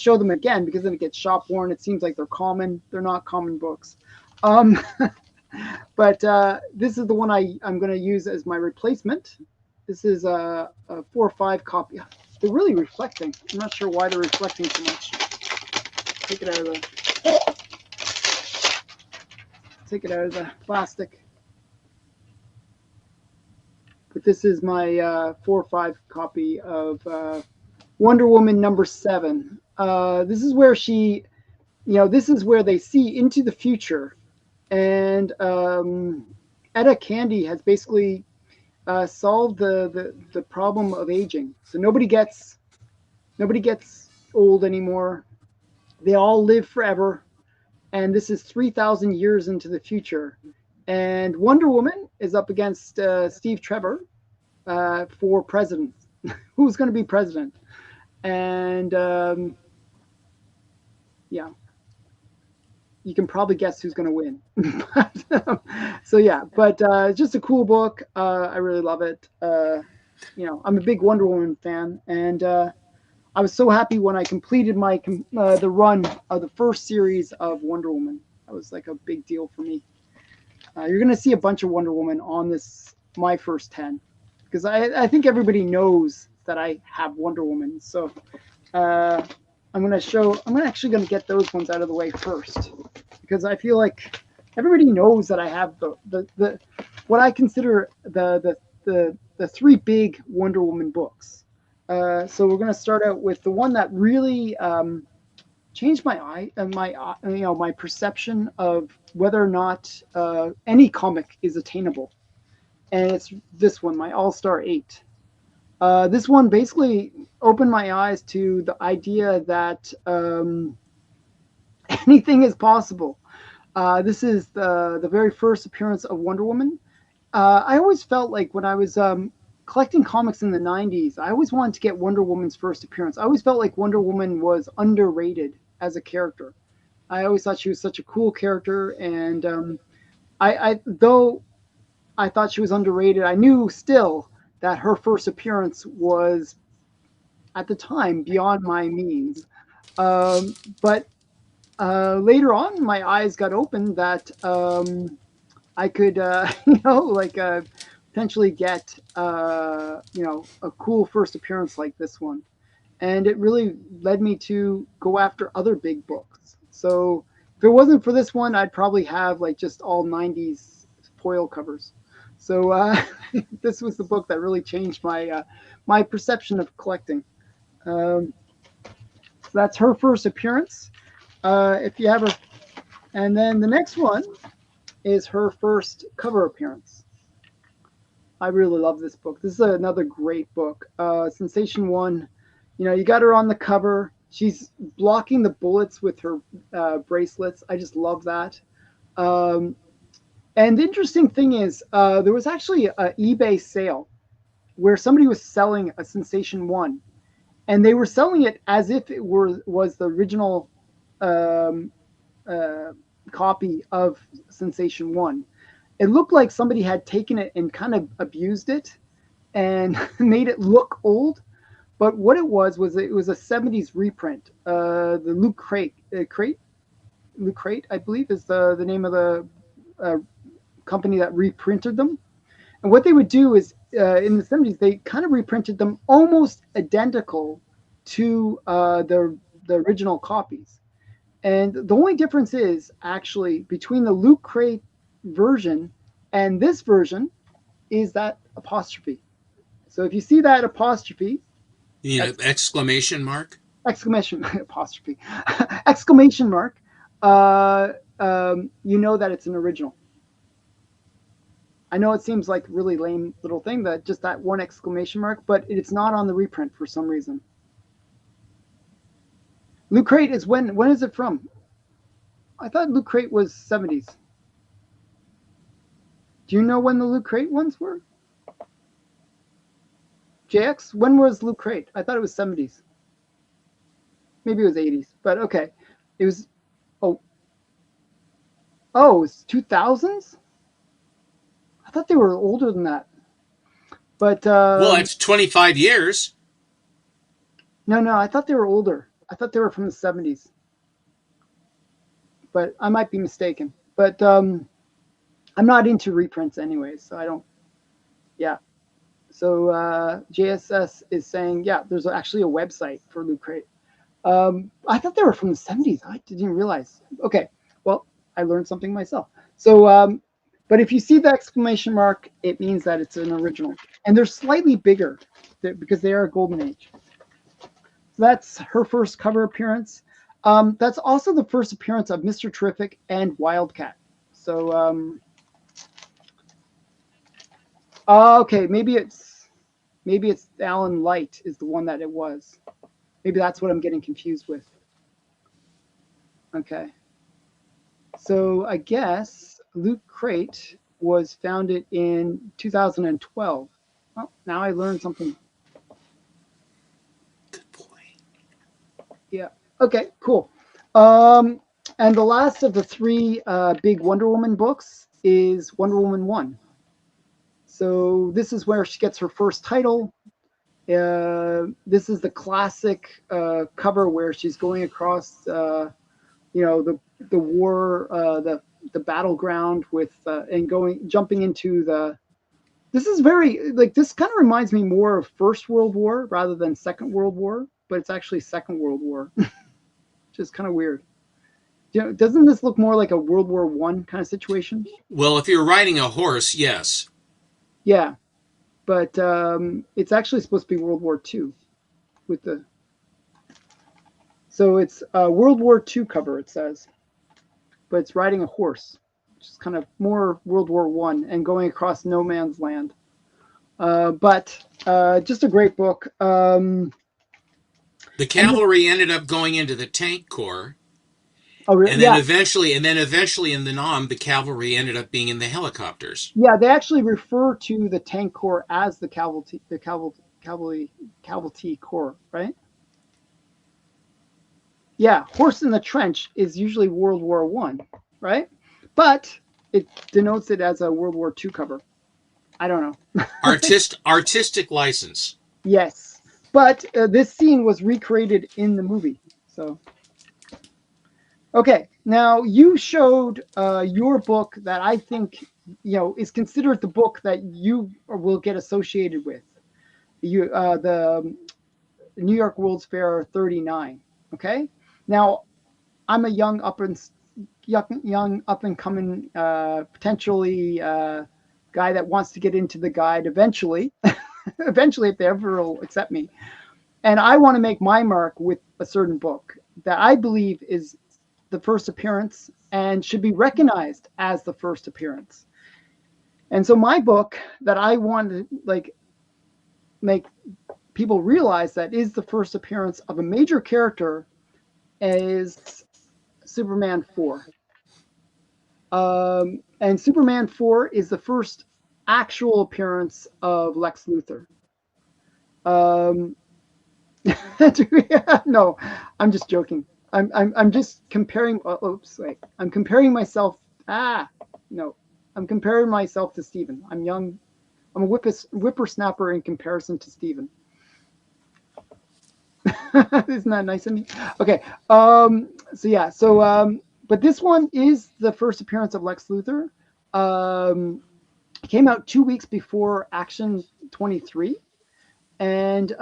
show them again because then it gets shop worn. It seems like they're common. They're not common books. Um, but this is the one I'm going to use as my replacement. This is a 4 or 5 copy. They're really reflecting. I'm not sure why they're reflecting so much. Take it out of the take it out of the plastic. But this is my 4 or 5 copy of Wonder Woman #7. This is where this is where they see into the future, and Etta Candy has basically solved the problem of aging. So nobody gets old anymore. They all live forever, and this is 3,000 years into the future. And Wonder Woman is up against Steve Trevor for president. Who's going to be president? and yeah, you can probably guess who's going to win. So yeah, but just a cool book. I really love it. I'm a big Wonder Woman fan, and I was so happy when I completed the run of the first series of Wonder Woman. That was like a big deal for me. You're going to see a bunch of Wonder Woman on this my first 10 because I think everybody knows that I have Wonder Woman. So uh, I'm actually going to get those ones out of the way first because I feel like everybody knows that I have the what I consider the three big Wonder Woman books. So we're going to start out with the one that really changed my perception of whether or not any comic is attainable, and it's this one, my All Star Eight. This one basically opened my eyes to the idea that anything is possible. This is the very first appearance of Wonder Woman. I always felt like when I was collecting comics in the 90s, I always wanted to get Wonder Woman's first appearance. I always felt like Wonder Woman was underrated as a character. I always thought she was such a cool character, and though I thought she was underrated, I knew still that her first appearance was at the time beyond my means. But later on, my eyes got opened that I could, potentially get, a cool first appearance like this one. And it really led me to go after other big books. So if it wasn't for this one, I'd probably have like just all 90s foil covers. So this was the book that really changed my perception of collecting. Um, so that's her first appearance. If you have her, and then the next one is her first cover appearance. I really love this book. This is another great book. Sensation One. You got her on the cover. She's blocking the bullets with her bracelets. I just love that. Um, and the interesting thing is, there was actually an eBay sale where somebody was selling a Sensation One, and they were selling it as if it was the original um, uh, copy of Sensation One. It looked like somebody had taken it and kind of abused it and made it look old. But what was it was a 70s reprint. The Luke Crate, I believe, is the name of the uh, company that reprinted them. And what they would do is in the 70s, they kind of reprinted them almost identical to the original copies. And the only difference is actually between the Luke Crate version and this version is that apostrophe. So if you see that apostrophe, ex- Exclamation mark. exclamation apostrophe, exclamation mark, you know that it's an original. I know it seems like really lame little thing that just that one exclamation mark, but it's not on the reprint for some reason. Loot Crate is when is it from? I thought Loot Crate was 70s. Do you know when the Loot Crate ones were? JX, when was Loot Crate? I thought it was 70s. Maybe it was 80s, but okay. It was oh it's 2000s? I thought they were older than that. But Well, that's 25 years. no, I thought they were older. I thought they were from the 70s, but I might be mistaken. But I'm not into reprints anyways, so I don't. Yeah. So JSS is saying, yeah, there's actually a website for Loot Crate. I thought they were from the 70s. I didn't realize. Okay, well, I learned something myself. So, but if you see the exclamation mark, it means that it's an original, and they're slightly bigger because they are a golden age. So that's her first cover appearance. That's also the first appearance of Mr. Terrific and Wildcat. So, okay, maybe it's Alan Light is the one that it was. Maybe that's what I'm getting confused with. Okay. So I guess Loot Crate was founded in 2012. Well, now I learned something. Good boy. Yeah. Okay. Cool. Um, and the last of the three big Wonder Woman books is Wonder Woman 1. So this is where she gets her first title. This is the classic cover where she's going across, the war, the battleground with and going jumping into the. This is very like this kind of reminds me more of First World War rather than Second World War, but it's actually Second World War, which is kind of weird. Doesn't this look more like a World War I kind of situation? Well, if you're riding a horse, yes. Yeah, but it's actually supposed to be World War II with the. So it's a World War II cover. It says, but it's riding a horse, which is kind of more World War I and going across no man's land. But just a great book. The And cavalry ended up going into the tank corps, yeah, and then eventually in the Nam, the cavalry ended up being in the helicopters. yeah, they actually refer to the tank corps as the cavalry corps, right? Yeah, horse in the trench is usually World War I, right? But it denotes it as a World War II cover. I don't know. Artistic license. Yes, but this scene was recreated in the movie. So okay, now you showed your book that I think is considered the book that you will get associated with. The New York World's Fair 39. Okay, now I'm a young up and coming potentially guy that wants to get into the guide eventually. Eventually, if they ever will accept me, and I want to make my mark with a certain book that I believe is the first appearance and should be recognized as the first appearance. And so my book that I want to make people realize that is the first appearance of a major character is Superman 4. And Superman 4 is the first actual appearance of Lex Luthor. Um, no, I'm just joking. I'm just comparing. Oops, wait. I'm comparing myself. No, I'm comparing myself to Steven. I'm young. I'm a whippersnapper in comparison to Steven. Isn't that nice of me? Okay. So yeah. But this one is the first appearance of Lex Luthor. It came out 2 weeks before Action 23, and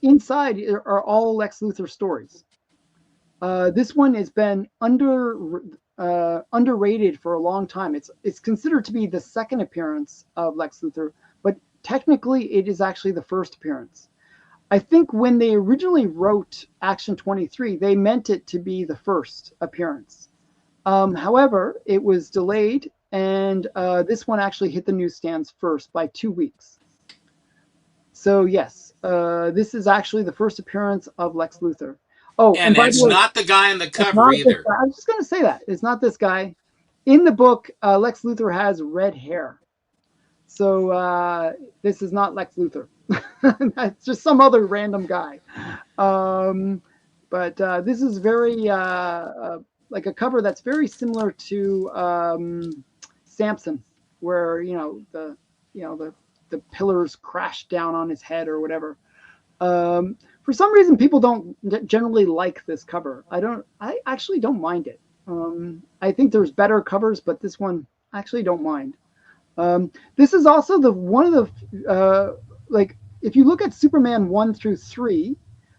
inside are all Lex Luthor stories. This one has been underrated for a long time. It's considered to be the second appearance of Lex Luthor, but technically it is actually the first appearance. I think when they originally wrote Action 23, they meant it to be the first appearance. However, it was delayed, and this one actually hit the newsstands first by 2 weeks. So yes, this is actually the first appearance of Lex Luthor. Oh, and And by the it's way, not the guy on the it's cover not this either. guy. I was just going to say that. It's not this guy. In the book, Lex Luthor has red hair. So this is not Lex Luthor. That's just some other random guy. Um, but this is very like a cover that's very similar to Samson, where the pillars crash down on his head or whatever. For some reason, people don't generally like this cover. I actually don't mind it. I think there's better covers, but this one I actually don't mind. This is also the one of the like if you look at Superman 1 through 3,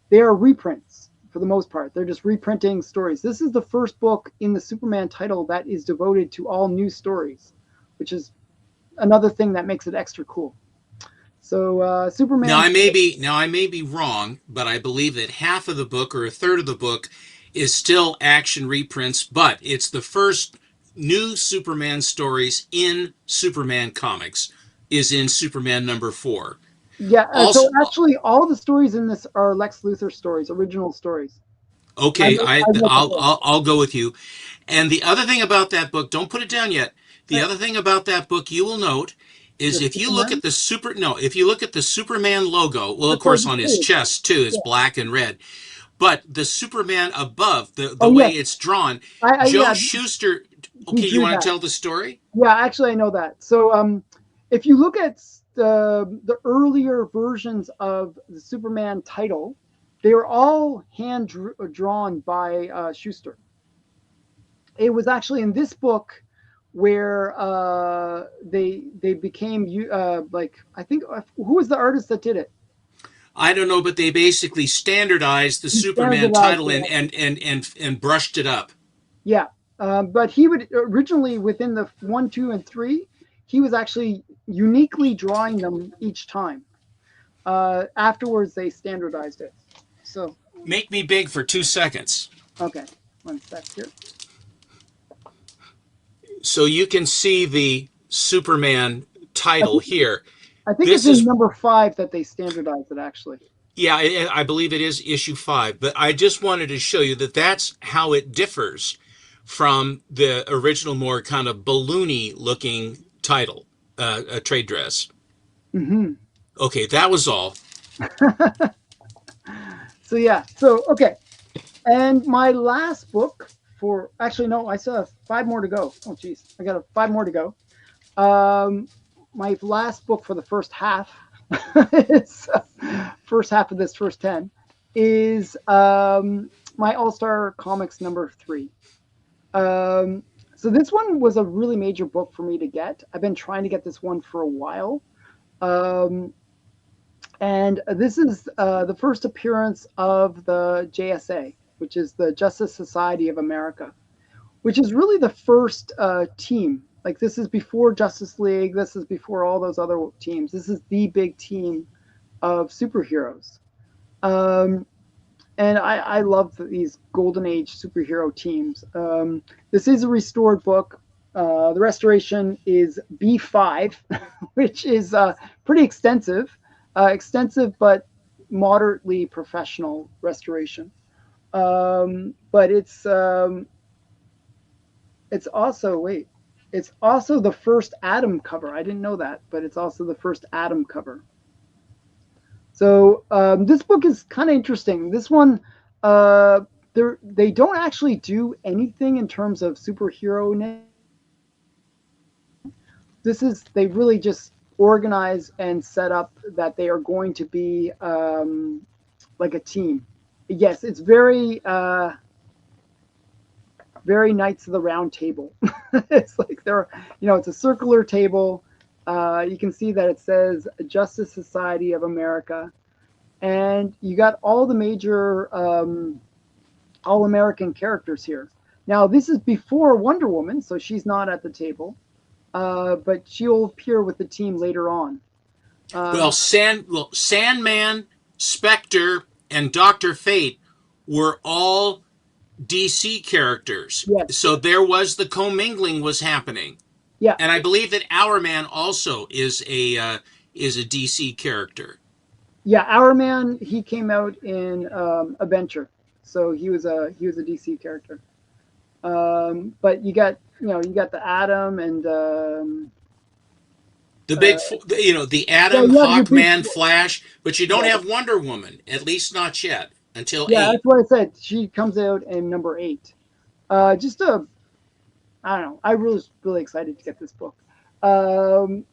they are reprints for the most part. They're just reprinting stories. This is the first book in the Superman title that is devoted to all new stories, which is another thing that makes it extra cool. So Superman. Now I may be wrong, but I believe that half of the book or a third of the book is still action reprints, but it's the first new Superman stories in Superman comics is in Superman number 4. Yeah, so Also, actually, all the stories in this are Lex Luthor stories, original stories. okay, I read the whole. I'll go with you. And the other thing about that book, don't put it down yet. The Right. other thing about that book you will note is The if you look Superman. at the if you look at the Superman logo, well, of That's what I course just on his said. chest too, it's Yeah. black and red. But the Superman above, the Oh way yes, it's drawn, yeah, Joe Shuster. he Okay, you drew want to that. tell the story? Yeah, actually, I know that. So, if you look at the earlier versions of the Superman title, they were all drawn by Schuster. It was actually in this book where they became like, I think, who was the artist that did it? I don't know, but they basically standardized the He Superman standardized title it. and brushed it up. Yeah, but he would originally, within the one, two, and three, he was actually uniquely drawing them each time. Afterwards, they standardized it. So, Make me big for 2 seconds. okay, one sec here. So you can see the Superman I title think here. I think it's This in is, number five that they standardized it. Actually, yeah, I believe it is issue 5, but I just wanted to show you that that's how it differs from the original, more kind of balloony looking title, a trade dress. hmm Okay, that was all. so yeah. So okay, and my last book for, actually no, I still have five more to go. Oh geez, I got five more to go. Um, my last book for the first half, it's first half of this first 10, is my All Star Comics number 3. Um, so this one was a really major book for me to get. I've been trying to get this one for a while. Um, and this is the first appearance of the JSA, which is the Justice Society of America, which is really the first team. Like, this is before Justice League. This is before all those other teams. This is the big team of superheroes. Um, and I love these golden age superhero teams. This is a restored book. The restoration is B5, which is pretty extensive but moderately professional restoration. But it's also, wait, it's also the first Atom cover. I didn't know that, but it's also the first Atom cover. So this book is kind of interesting. This one, uh, they don't actually do anything in terms of superhero ness. This is, they really just organize and set up that they are going to be like a team. Yes, it's very Knights of the Round Table. It's like they're, it's a circular table. You can see that it says Justice Society of America, and you got all the major all American characters here. Now, this is before Wonder Woman, so she's not at the table, but she'll appear with the team later on. Well, Um, Sandman, Spectre, and Doctor Fate were all DC characters. yes, So there was the commingling was happening, yeah, and I believe that Our Man also is a DC character. yeah. Our Man, he came out in Adventure, so he was a DC character. But you got the Atom and The uh, big, the yeah, Atom, you have your big, Hawkman, Flash, but you don't yeah, have Wonder Woman, at least not yet, until yeah. That's 8. what I said. She comes out in number 8. Just a, I don't know. I was really excited to get this book. Um,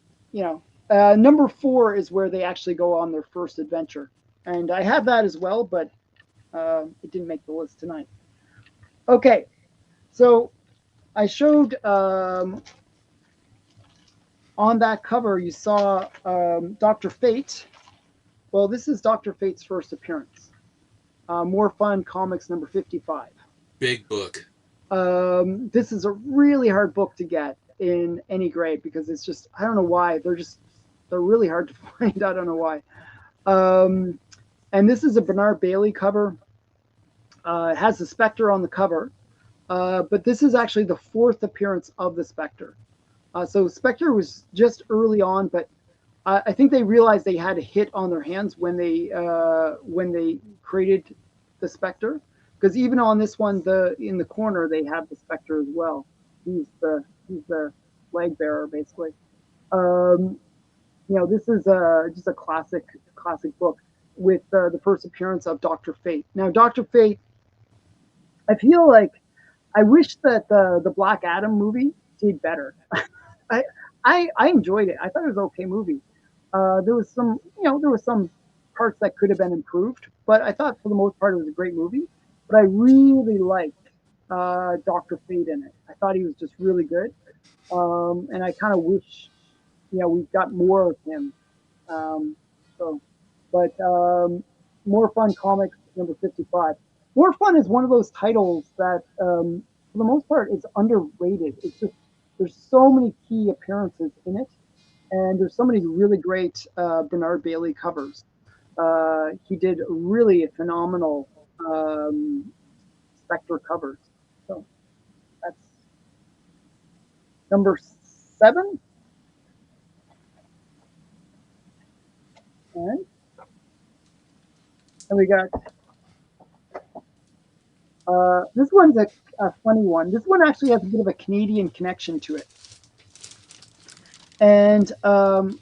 Number 4 is where they actually go on their first adventure, and I have that as well, but it didn't make the list tonight. Okay, so I showed on that cover you saw Doctor Fate. Well, this is Doctor Fate's first appearance. More Fun Comics number 55. Big book. This is a really hard book to get in any grade because it's just, I don't know why, they're really hard to find. I don't know why. Um, and this is a Bernard Bailey cover. It has the Spectre on the cover, but this is actually the fourth appearance of the Spectre. So Spectre was just early on, but I think they realized they had a hit on their hands when they created the Spectre, because even on this one, the in the corner they have the Spectre as well. He's the flag bearer basically. This is just a classic book. with the first appearance of Doctor Fate. Now, Doctor Fate, I feel like I wish that the Black Adam movie did better. I, I enjoyed it. I thought it was an okay movie. There was some, there were some parts that could have been improved, but I thought for the most part it was a great movie. But I really liked Doctor Fate in it. I thought he was just really good, and I kind of wish, we got more of him. Um, so, but More Fun Comics number 55. More Fun is one of those titles that, for the most part, is underrated. It's just there's so many key appearances in it, and there's so many really great Bernard Bailey covers. He did really phenomenal Spectre covers. So that's number 7, and we got this one's a funny one. This one actually has a bit of a Canadian connection to it. And I'm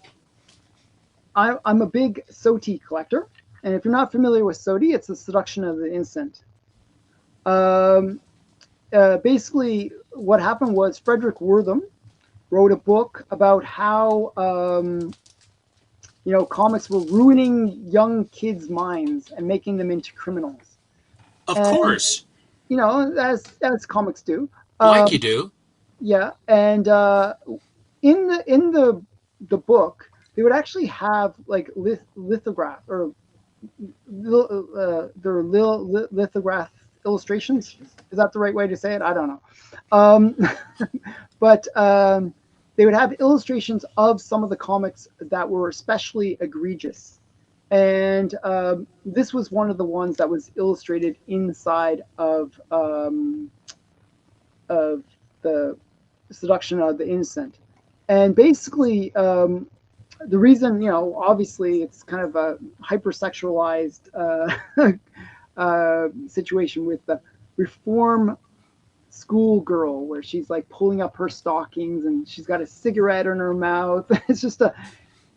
a big Soti collector. And if you're not familiar with Soti, it's the seduction of the instant. Um, Basically, what happened was Frederick Wortham wrote a book about how comics were ruining young kids' minds and making them into criminals. Of And course, as comics do. like you Um, do. yeah, and in the book, they would actually have like lithograph or lithograph illustrations. Is that the right way to say it? I don't know. Um, but they would have illustrations of some of the comics that were especially egregious. And this was one of the ones that was illustrated inside of the seduction of the innocent. And basically, the reason, obviously it's kind of a hypersexualized situation with the reform schoolgirl where she's like pulling up her stockings and she's got a cigarette in her mouth.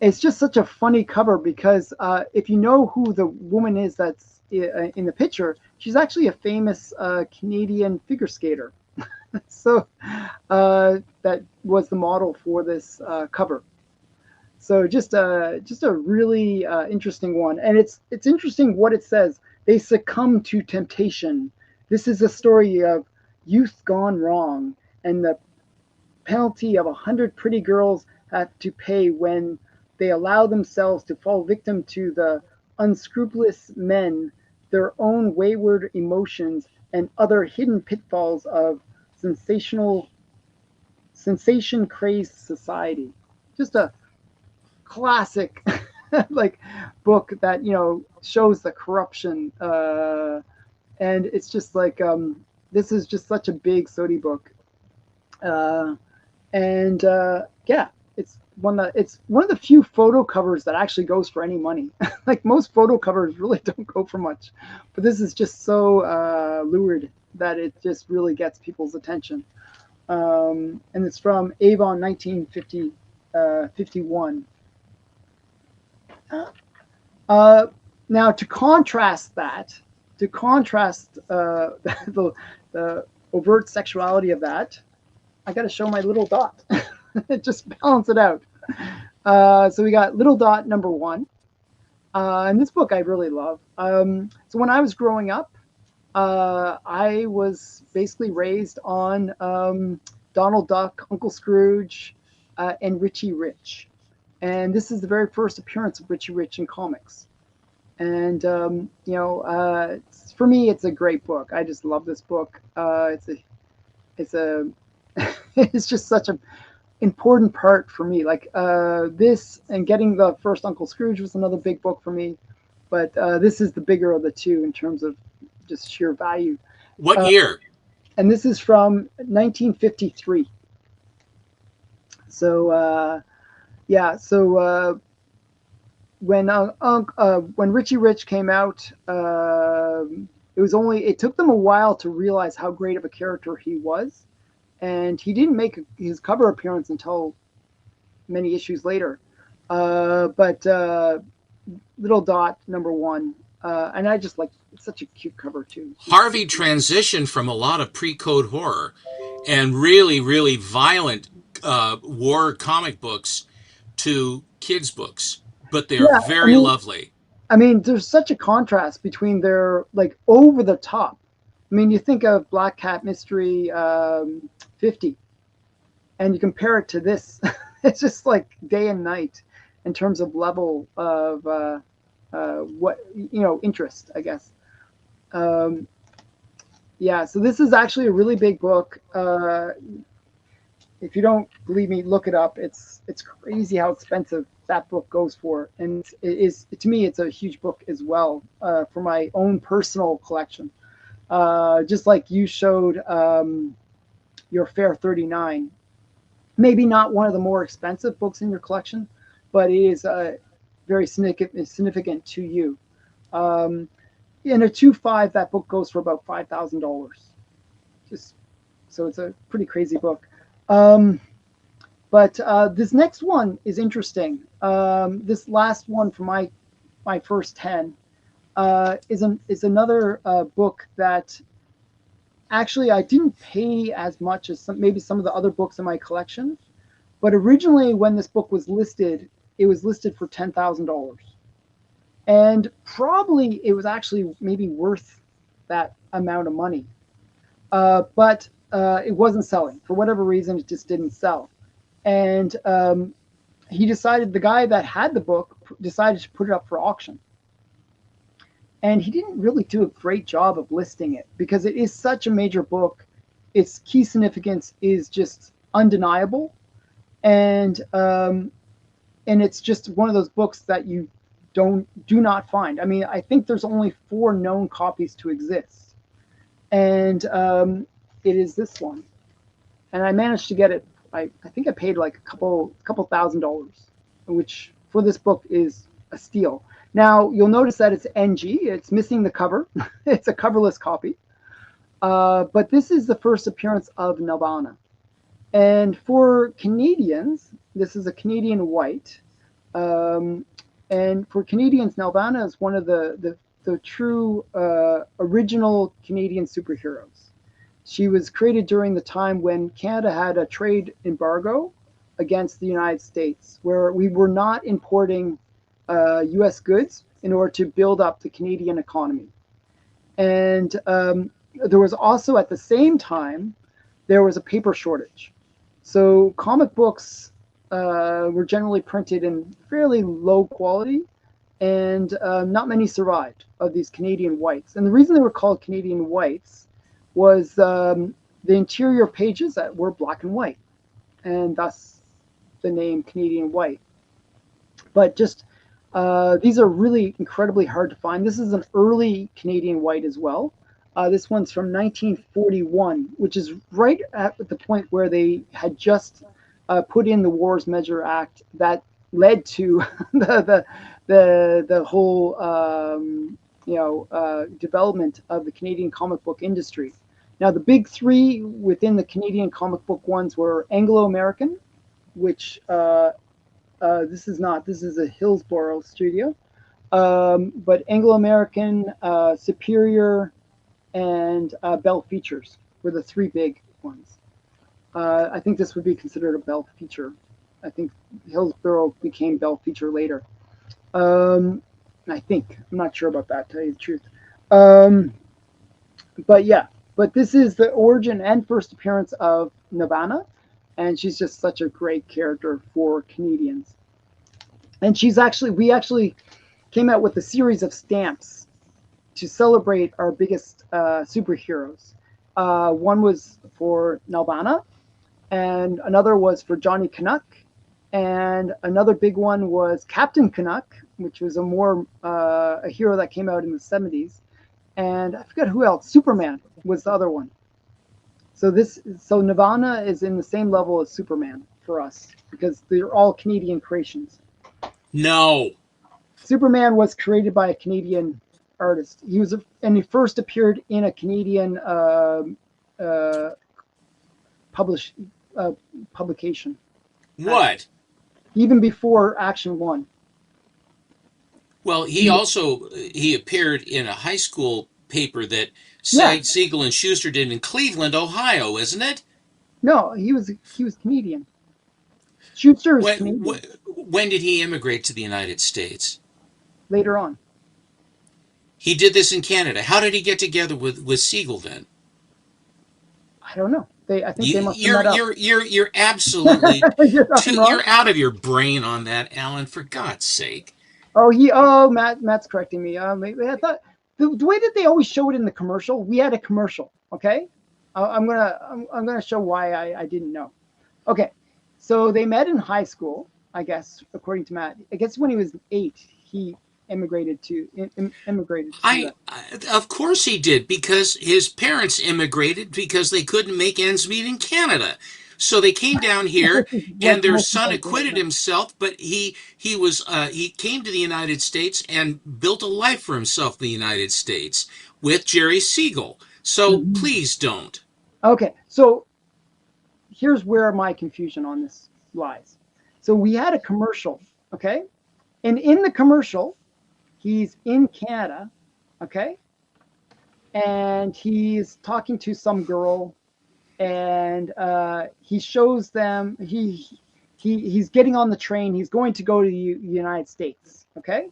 It's just such a funny cover because if you know who the woman is that's in the picture, she's actually a famous Canadian figure skater. So that was the model for this cover. So just a really interesting one, and it's interesting what it says. They succumb to temptation. This is a story of youth gone wrong, and the penalty of 100 pretty girls have to pay when they allow themselves to fall victim to the unscrupulous men, their own wayward emotions, and other hidden pitfalls of sensational sensation crazed society. Just a classic like book that shows the corruption, and it's just like this is just such a big Sodi book, uh, and yeah, it's one of the few photo covers that actually goes for any money. Like most photo covers really don't go for much, but this is just so lurid that it just really gets people's attention. And it's from Avon 1950 51. Uh, Now, to contrast the overt sexuality of that, I got to show my little dot. Just balance it out. So we got little dot number 1. And this book I really love. So when I was growing up, I was basically raised on Donald Duck, Uncle Scrooge, and Richie Rich. And this is the very first appearance of Richie Rich in comics. And for me, it's a great book. I just love this book. It's a, it's just such a important part for me. Like this and getting the first Uncle Scrooge was another big book for me, but this is the bigger of the two in terms of just sheer value. What Uh, year? and this is from 1953. So yeah, so when Richie Rich came out, it took them a while to realize how great of a character he was, and he didn't make his cover appearance until many issues later. But Little Dot #1, and I just like it's such a cute cover too. She's Harvey transitioned from a lot of pre-code horror and really, really violent war comic books to kids' books, but they're yeah. I very mean, lovely. there's such a contrast between their like over the top. I mean, you think of Black Cat Mystery 50, and you compare it to this. It's just like day and night in terms of level of what interest, I guess. Um, yeah, so this is actually a really big book. If you don't believe me, look it up. It's crazy how expensive that book goes for, and it is to me it's a huge book as well for my own personal collection. Just like you showed your Fair 39, maybe not one of the more expensive books in your collection, but it is very significant to you. Um, in a 2.5, that book goes for about $5,000. Just so it's a pretty crazy book. Um, but this next one is interesting. This last one for my first 10 is another book that actually I didn't pay as much as maybe some of the other books in my collection. But originally, when this book was listed, it was listed for $10,000, and probably it was actually maybe worth that amount of money. But it wasn't selling for whatever reason. It just didn't sell, and he decided the guy that had the book decided to put it up for auction, and he didn't really do a great job of listing it because it is such a major book. Its key significance is just undeniable, and and it's just one of those books that you do not find. I mean, I think there's only 4 known copies to exist, and it is this one. And I managed to get it. I think I paid like a couple $1,000s, which for this book is a steal. Now you'll notice that it's NG. It's missing the cover. It's a coverless copy. But this is the first appearance of Nirvana. And for Canadians, this is a Canadian white. Um, and for Canadians, Nelvana is one of the true original Canadian superheroes. She was created during the time when Canada had a trade embargo against the United States, where we were not importing U.S. goods in order to build up the Canadian economy. And there was also at the same time there was a paper shortage. So comic books were generally printed in fairly low quality, and not many survived of these Canadian whites. And the reason they were called Canadian whites was the interior pages that were black and white, and thus the name Canadian white. But just these are really incredibly hard to find. This is an early Canadian white as well. This one's from 1941, which is right at the point where they had just put in the Wars Measure Act that led to the whole development of the Canadian comic book industry. Now, the big 3 within the Canadian comic book ones were Anglo-American, which this is not. This is a Hillsborough studio. But Anglo-American, Superior, and Bell Features were the 3 big ones. I think this would be considered a Bell Feature. I think Hillsborough became Bell Feature later. I think. I'm not sure about that, to tell you the truth. Um, but yeah, but this is the origin and first appearance of Nirvana, and she's just such a great character for Canadians. And we actually came out with a series of stamps to celebrate our biggest superheroes. One was for Nelvana, and another was for Johnny Canuck, and another big one was Captain Canuck, which was a hero that came out in the 70s, and I forget who else. Superman was the other one. So Nirvana is in the same level as Superman for us because they're all Canadian creations. No. Superman was created by a Canadian artist. And he first appeared in a Canadian uh, publish publication, actually, What? even before Action One. Well, he appeared in a high school paper that Yeah, Siegel and Schuster did in Cleveland, Ohio, isn't it? no, he was Canadian. Schuster is When Canadian. when did he immigrate to the United States? Later on, He did this in Canada. How did he get together with Siegel then? I don't know. I think You, they must have met up. you're absolutely I'm wrong. you're out of your brain on that, Alan. For God's sake. Matt's correcting me. I thought the way that they always show it in the commercial, we had a commercial. Okay, I'm gonna show why I didn't know. Okay, so they met in high school, I guess, according to Matt. I guess when he was 8, he immigrated to the U.S. Of course he did, because his parents immigrated because they couldn't make ends meet in Canada. So they came down here, Which is and what their most son Americans acquitted know. himself, but he came to the United States and built a life for himself in the United States with Jerry Siegel. So Mhm. please don't. Okay, so here's where my confusion on this lies. So we had a commercial, okay, and in the commercial, he's in Canada, okay, and he's talking to some girl, and he shows them he's getting on the train. He's going to go to the United States, okay,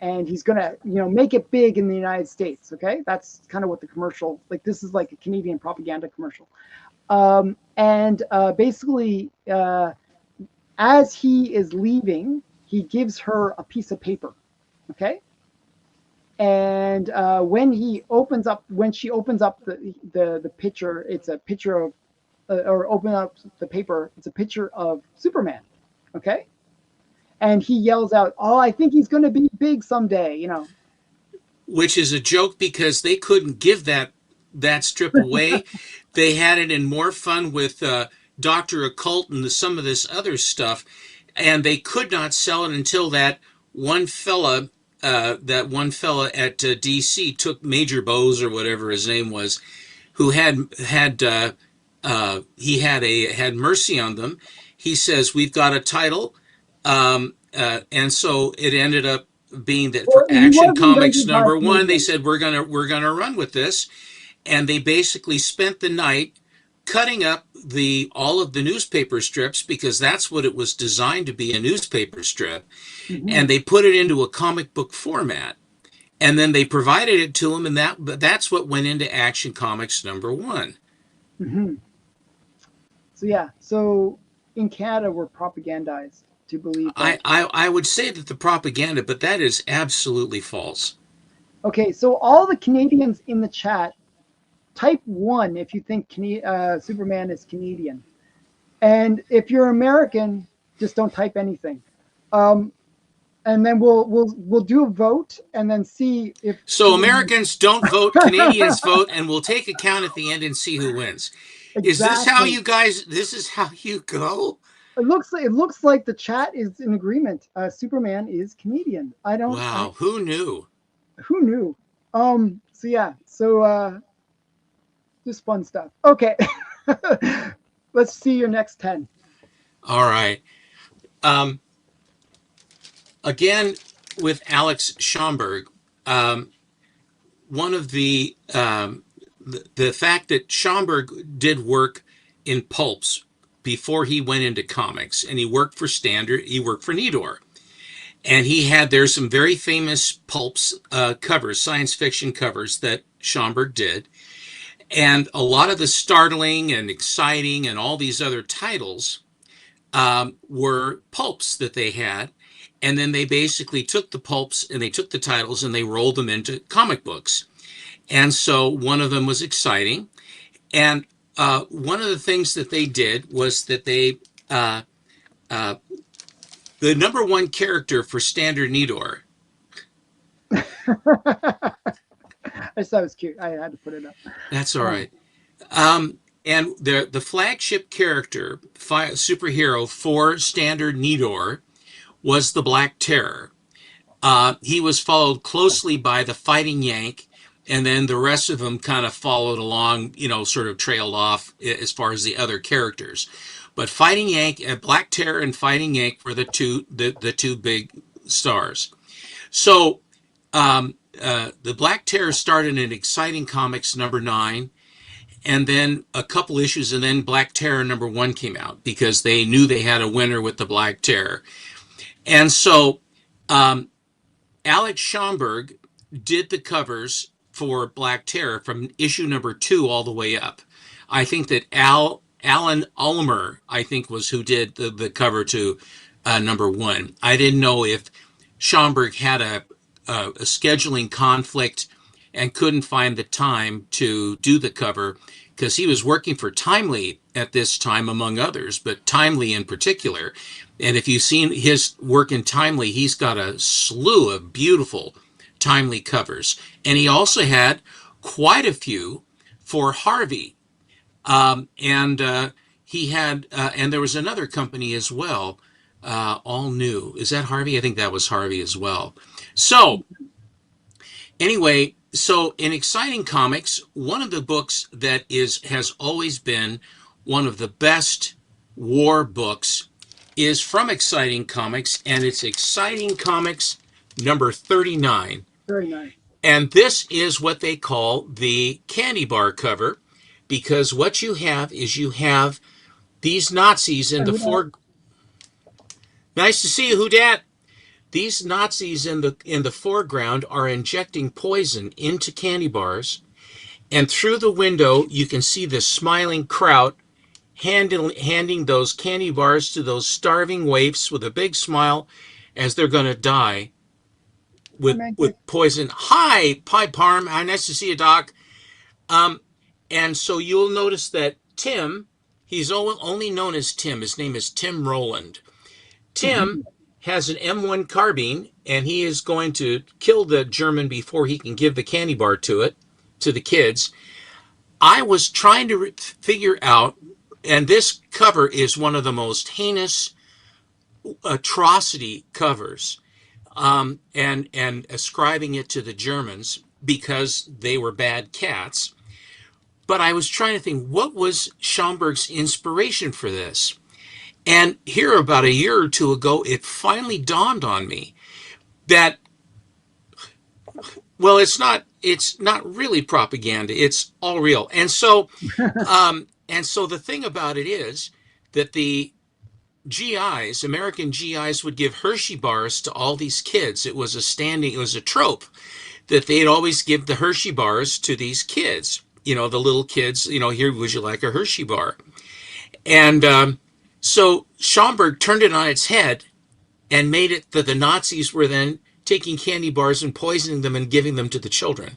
and he's gonna make it big in the United States, okay. That's kind of what the commercial, like, this is like a Canadian propaganda commercial. And basically, as he is leaving, he gives her a piece of paper, okay. And when she opens up the picture, it's a picture of, or open up the paper, it's a picture of Superman, okay. And he yells out, "Oh, I think he's going to be big someday." Which is a joke because they couldn't give that strip away. They had it in More Fun with Doctor Occult and some of this other stuff, and they could not sell it until one fella that one fella at DC took Major Bose or whatever his name was, who had mercy on them. He says we've got a title, and so it ended up being that Well, for he Action was Comics invented by a #1, they Canadian. said we're gonna run with this, and they basically spent the night cutting up the all of the newspaper strips because that's what it was designed to be, a newspaper strip, Hmm. and they put it into a comic book format, and then they provided it to them, and that's what went into Action Comics #1. Hmm. So yeah, so in Canada, we're propagandized to believe I, that. I I would say that the propaganda, but that is absolutely false. Okay, so all the Canadians in the chat, type one if you think Superman is Canadian, and if you're American, just don't type anything. Um, and then we'll do a vote and then see if So Superman. Americans don't vote, Canadians vote, and we'll take a count at the end and see who wins. Is this how Exactly. you guys? This is how you go? It looks like the chat is in agreement. Superman is Canadian. I don't. I Wow, who knew? Who knew? So yeah. So just fun stuff. Okay. Let's see your next 10. All right. Um, again, with Alex Schomburg, um, one of the fact that Schomburg did work in pulps before he went into comics, and he worked for Standard, he worked for Nidor, and there's some very famous pulps covers, science fiction covers that Schomburg did, and a lot of the startling and exciting and all these other titles were pulps that they had. And then they basically took the pulps and they took the titles and they rolled them into comic books. And so one of them was exciting. And one of the things that they did was that uh, uh, the #1 character for Standard Nidor. I just thought it was cute. I had to put it up. That's all Um, right. And the flagship character, superhero for Standard Nidor, was the Black Terror. He was followed closely by the Fighting Yank, and then the rest of them kind of followed along, sort of trailed off as far as the other characters. But Fighting Yank, Black Terror, and Fighting Yank were the two big stars. So the Black Terror started in Exciting Comics number 9, and then a couple issues, and then Black Terror number 1 came out because they knew they had a winner with the Black Terror. And so Alex Schomburg did the covers for Black Terror from issue number 2 all the way up. I think that Alan Ulmer, I think, was who did the cover to number 1. I didn't know if Schomburg had a scheduling conflict and couldn't find the time to do the cover because he was working for Timely at this time, among others, but Timely in particular. And if you've seen his work in Timely, he's got a slew of beautiful Timely covers. And he also had quite a few for Harvey. And he had, and there was another company as well, All New. Is that Harvey? I think that was Harvey as well. So, anyway, so in Exciting Comics, one of the books that has always been one of the best war books is from Exciting Comics, and it's Exciting Comics number 39. Very nice. And this is what they call the candy bar cover, because what you have is you have these Nazis in the fore. Nice to see you, Houdat. These Nazis in the foreground are injecting poison into candy bars, and through the window you can see the smiling crowd handing those candy bars to those starving waifs with a big smile as they're going to die with poison. Hi, Parm. Hi, nice to see you, Doc. And so you'll notice that Tim, he's only known as Tim. His name is Tim Rowland. Tim has an M1 carbine, and he is going to kill the German before he can give the candy bar to the kids. I was trying to figure out, and this cover is one of the most heinous atrocity covers, and ascribing it to the Germans because they were bad cats. But I was trying to think, what was Schomburg's inspiration for this? And here, about a year or two ago, it finally dawned on me that, well, it's not really propaganda. It's all real. And so the thing about it is that the GIs, American GIs, would give Hershey bars to all these kids. It was a trope that they'd always give the Hershey bars to these kids. You know, the little kids, here, would you like a Hershey bar? And so Schomburg turned it on its head and made it that the Nazis were then taking candy bars and poisoning them and giving them to the children.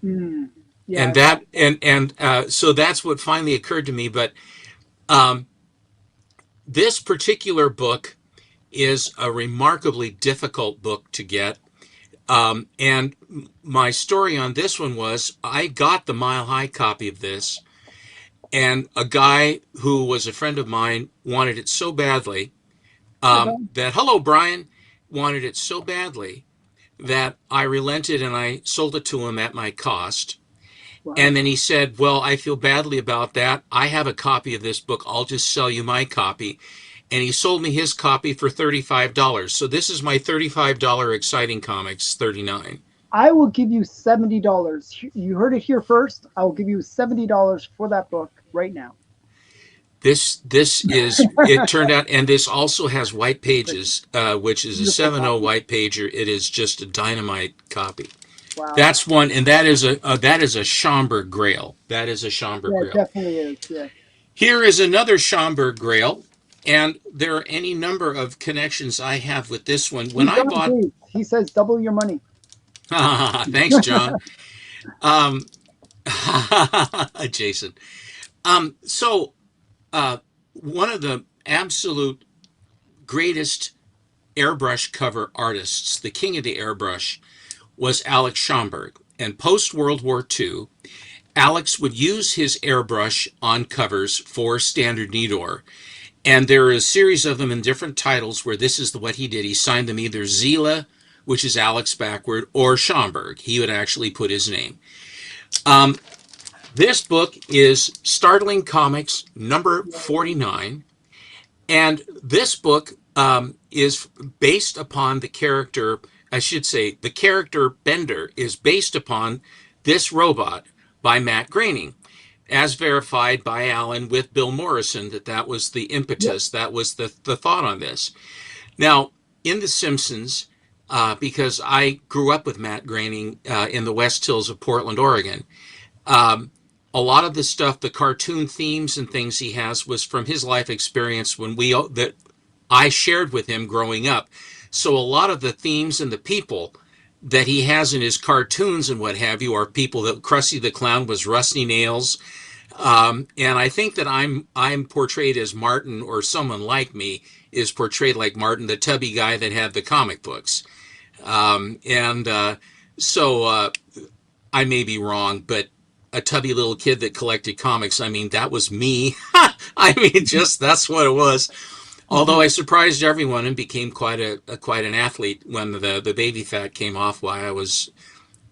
Yeah, and so that's what finally occurred to me. But this particular book is a remarkably difficult book to get. And my story on this one was I got the Mile High copy of this, and a guy who was a friend of mine wanted it so badly hello, Brian, wanted it so badly that I relented and I sold it to him at my cost. Wow. And then he said, well, I feel badly about that. I have a copy of this book. I'll just sell you my copy. And he sold me his copy for $35. So this is my $35 Exciting Comics 39. I will give you $70. You heard it here first. I will give you $70 for that book right now. This is, it turned out, and this also has white pages, which is a 7.0 white pager. It is just a dynamite copy. Wow. That's one, and that is a Schomburg Grail. That is a Schomburg Grail. It definitely is, yeah. Here is another Schomburg Grail, and there are any number of connections I have with this one. When I bought... He says double your money. Thanks, John. Jason. So one of the absolute greatest airbrush cover artists, the king of the airbrush, was Alex Schomburg. And post-World War II, Alex would use his airbrush on covers for Standard Nidor. And there are a series of them in different titles where this is what he did. He signed them either Zila, which is Alex backward, or Schomburg. He would actually put his name. This book is Startling Comics number 49. And this book is based upon the character I should say, the character Bender is based upon this robot by Matt Groening, as verified by Alan with Bill Morrison, that was the Yep. impetus, that was the thought on this. Now, in The Simpsons, because I grew up with Matt Groening in the West Hills of Portland, Oregon, um, a lot of the stuff, the cartoon themes and things he has, was from his life experience when that I shared with him growing up. So a lot of the themes and the people that he has in his cartoons and what have you are people that Krusty the Clown was Rusty Nails, and I think that I'm portrayed as Martin, or someone like me is portrayed like Martin, the tubby guy that had the comic books. And so I may be wrong, but a tubby little kid that collected comics, I mean, that was me. I mean, just that's what it was. Although I surprised everyone and became quite an athlete when the baby fat came off, while I was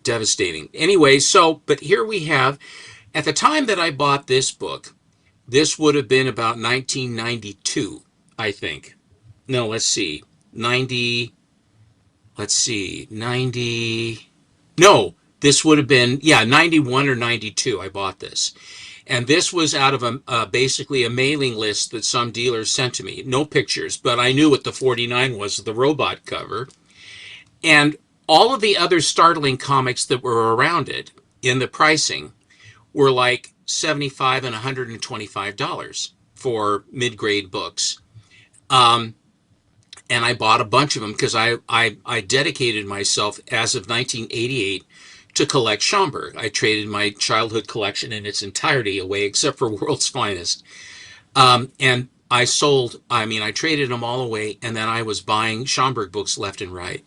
devastating. Anyway, so but here we have, at the time that I bought this book, this would have been about 1992, I think. No, let's see. 90, let's see. 90, no, this would have been, yeah, 91 or 92 I bought this. And this was out of basically a mailing list that some dealers sent to me. No pictures, but I knew what the 49 was, the robot cover. And all of the other startling comics that were around it in the pricing were like $75 and $125 for mid-grade books. Um, and I bought a bunch of them because I dedicated myself as of 1988 to collect Schomburg. I traded my childhood collection in its entirety away, except for World's Finest. And I traded them all away, and then I was buying Schomburg books left and right.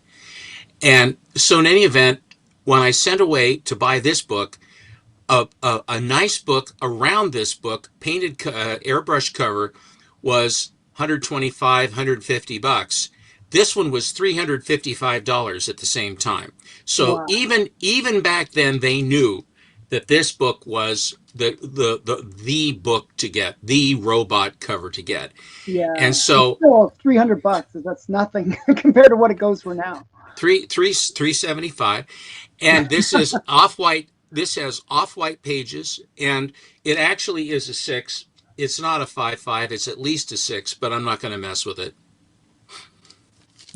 And so, in any event, when I sent away to buy this book, a nice book around this book, painted airbrush cover, was 125, 150 bucks. This one was $355 at the same time. So Wow. even back then, they knew that this book was the book to get, the robot cover to get. Yeah. And And so still $300. That's nothing compared to what it goes for now. 375, and this is off white. This has off white pages, and it actually is a 6. It's not a 5.5. It's at least a 6, but I'm not going to mess with it.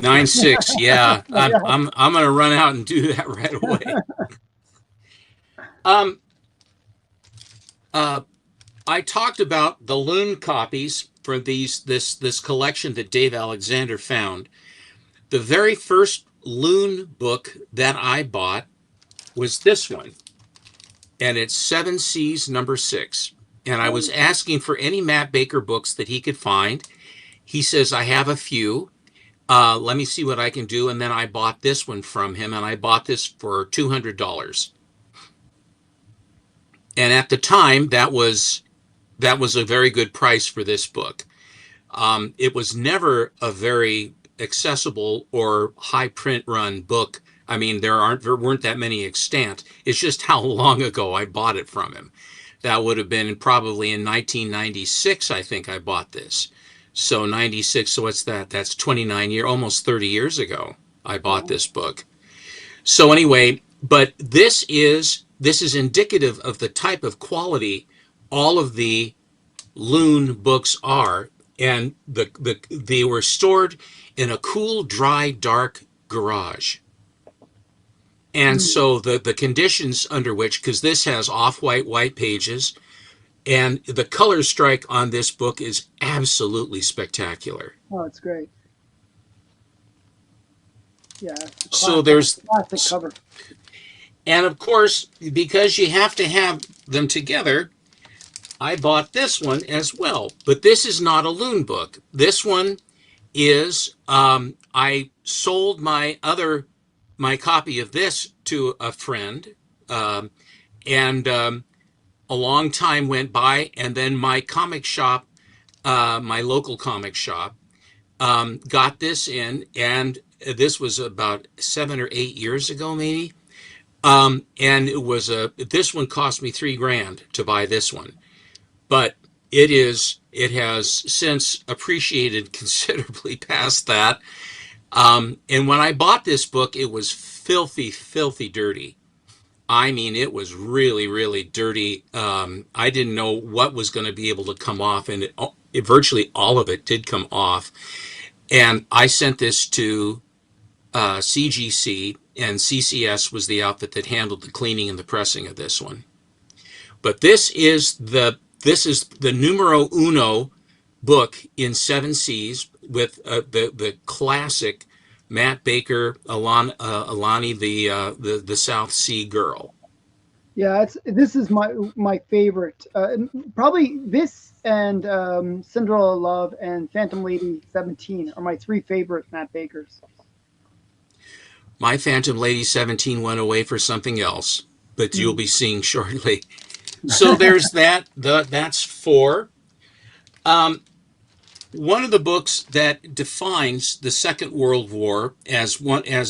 9.6. Yeah, I'm Yeah. I'm I'm going to run out and do that right away. Um, uh, I talked about the Loon copies for this collection that Dave Alexander found. The very first Loon book that I bought was this one, and it's Seven Seas number 6. And I was Oh, asking for any Matt Baker books that he could find. He says, I have a few. Let me see what I can do. And then I bought this one from him, and I bought this for $200. And at the time, that was a very good price for this book. It was never a very accessible or high print run book. I mean, there weren't that many extant. It's just how long ago I bought it from him. That would have been probably in 1996. I think I bought this. So 96. So what's that? That's 29 years, almost 30 years ago. I bought wow. this book. So anyway, but this is indicative of the type of quality all of the Loon books are, and they were stored in a cool, dry, dark garage. And Mm. so the conditions under which, because this has white pages, and the color strike on this book is absolutely spectacular. Oh, it's great. Yeah, it's a So classic, there's, classic cover. and of course, because you have to have them together, I bought this one as well. But this is not a Loon book. This one is, I sold my copy of this to a friend, um, and a long time went by, and then my comic shop, my local comic shop, got this in, and this was about 7 or 8 years ago, maybe. And this one cost me $3,000 to buy this one, but it has since appreciated considerably past that. And when I bought this book, it was filthy, filthy dirty. I mean, it was really, really dirty. I didn't know what was going to be able to come off, and virtually all of it did come off. And I sent this to CGC, and CCS was the outfit that handled the cleaning and the pressing of this one. But this is the numero uno book in Seven Seas with the classic Matt Baker, Alani, the South Sea Girl. Yeah, this is my favorite. Probably this and Cinderella Love and Phantom Lady 17 are my three favorite Matt Bakers. My Phantom Lady 17 went away for something else, but you'll Mm. be seeing shortly. So there's that. That's four. One of the books that defines the Second World War as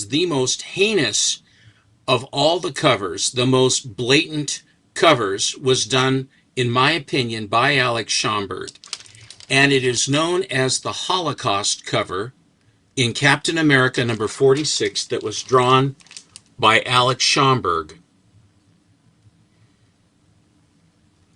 the most heinous of all the covers, the most blatant covers, was done, in my opinion, by Alex Schomburg. And it is known as the Holocaust cover in Captain America number 46 that was drawn by Alex Schomburg.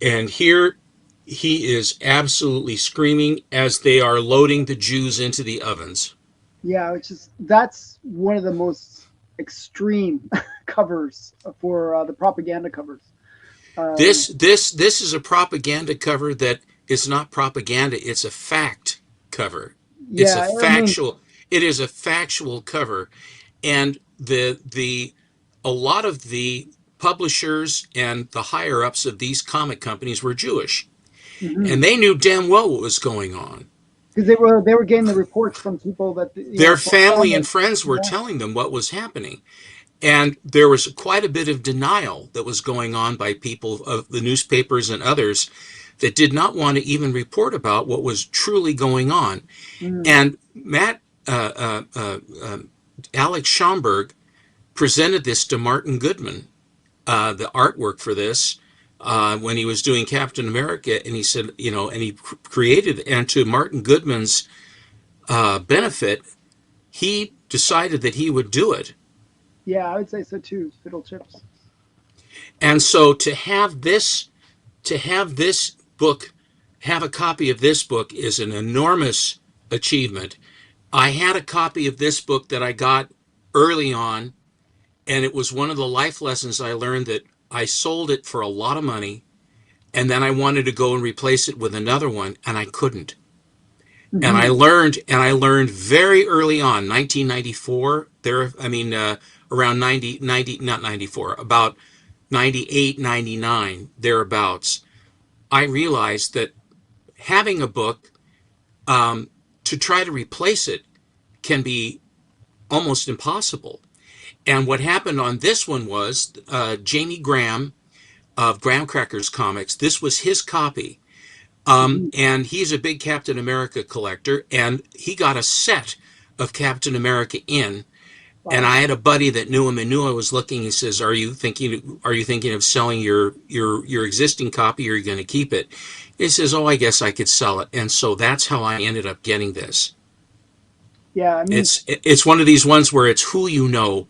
And here he is absolutely screaming as they are loading the Jews into the ovens. Yeah, that's one of the most extreme covers for the propaganda covers. Um, This is a propaganda cover that is not propaganda, it's a fact cover. It's a yeah, I mean, factual it is a factual cover. And the a lot of the publishers and the higher ups of these comic companies were Jewish. because And they knew damn well what was going on. they were getting the reports from people that Their from family and family. friends were Yeah. telling them what was happening. And there was quite a bit of denial that was going on by people of the newspapers and others that did not want to even report about what was truly going on. Mm. And Alex Schomburg presented this to Martin Goodman, the artwork for this, when he was doing Captain America, and he said, and he created, and to Martin Goodman's benefit, he decided that he would do it. Yeah, I would say so too. Fiddle chips. And so to have this book, have a copy of this book is an enormous achievement. I had a copy of this book that I got early on, and it was one of the life lessons I learned that I sold it for a lot of money, and then I wanted to go and replace it with another one, and I couldn't. And I Hmm. learned, and I learned very early on, 1994. Around 90, not 94, about 98, 99, thereabouts. I realized that having a book to try to replace it can be almost impossible. And what happened on this one was Jamie Graham of Graham Crackers Comics. This was his copy. Hmm. And he's a big Captain America collector, and he got a set of Captain America in. And Wow. I had a buddy that knew him and knew I was looking. He says, "Are you thinking of selling your existing copy, or are you going to keep it?" He says, "Oh, I guess I could sell it." And so that's how I ended up getting this. Yeah, I mean, It's one of these ones where it's who you know.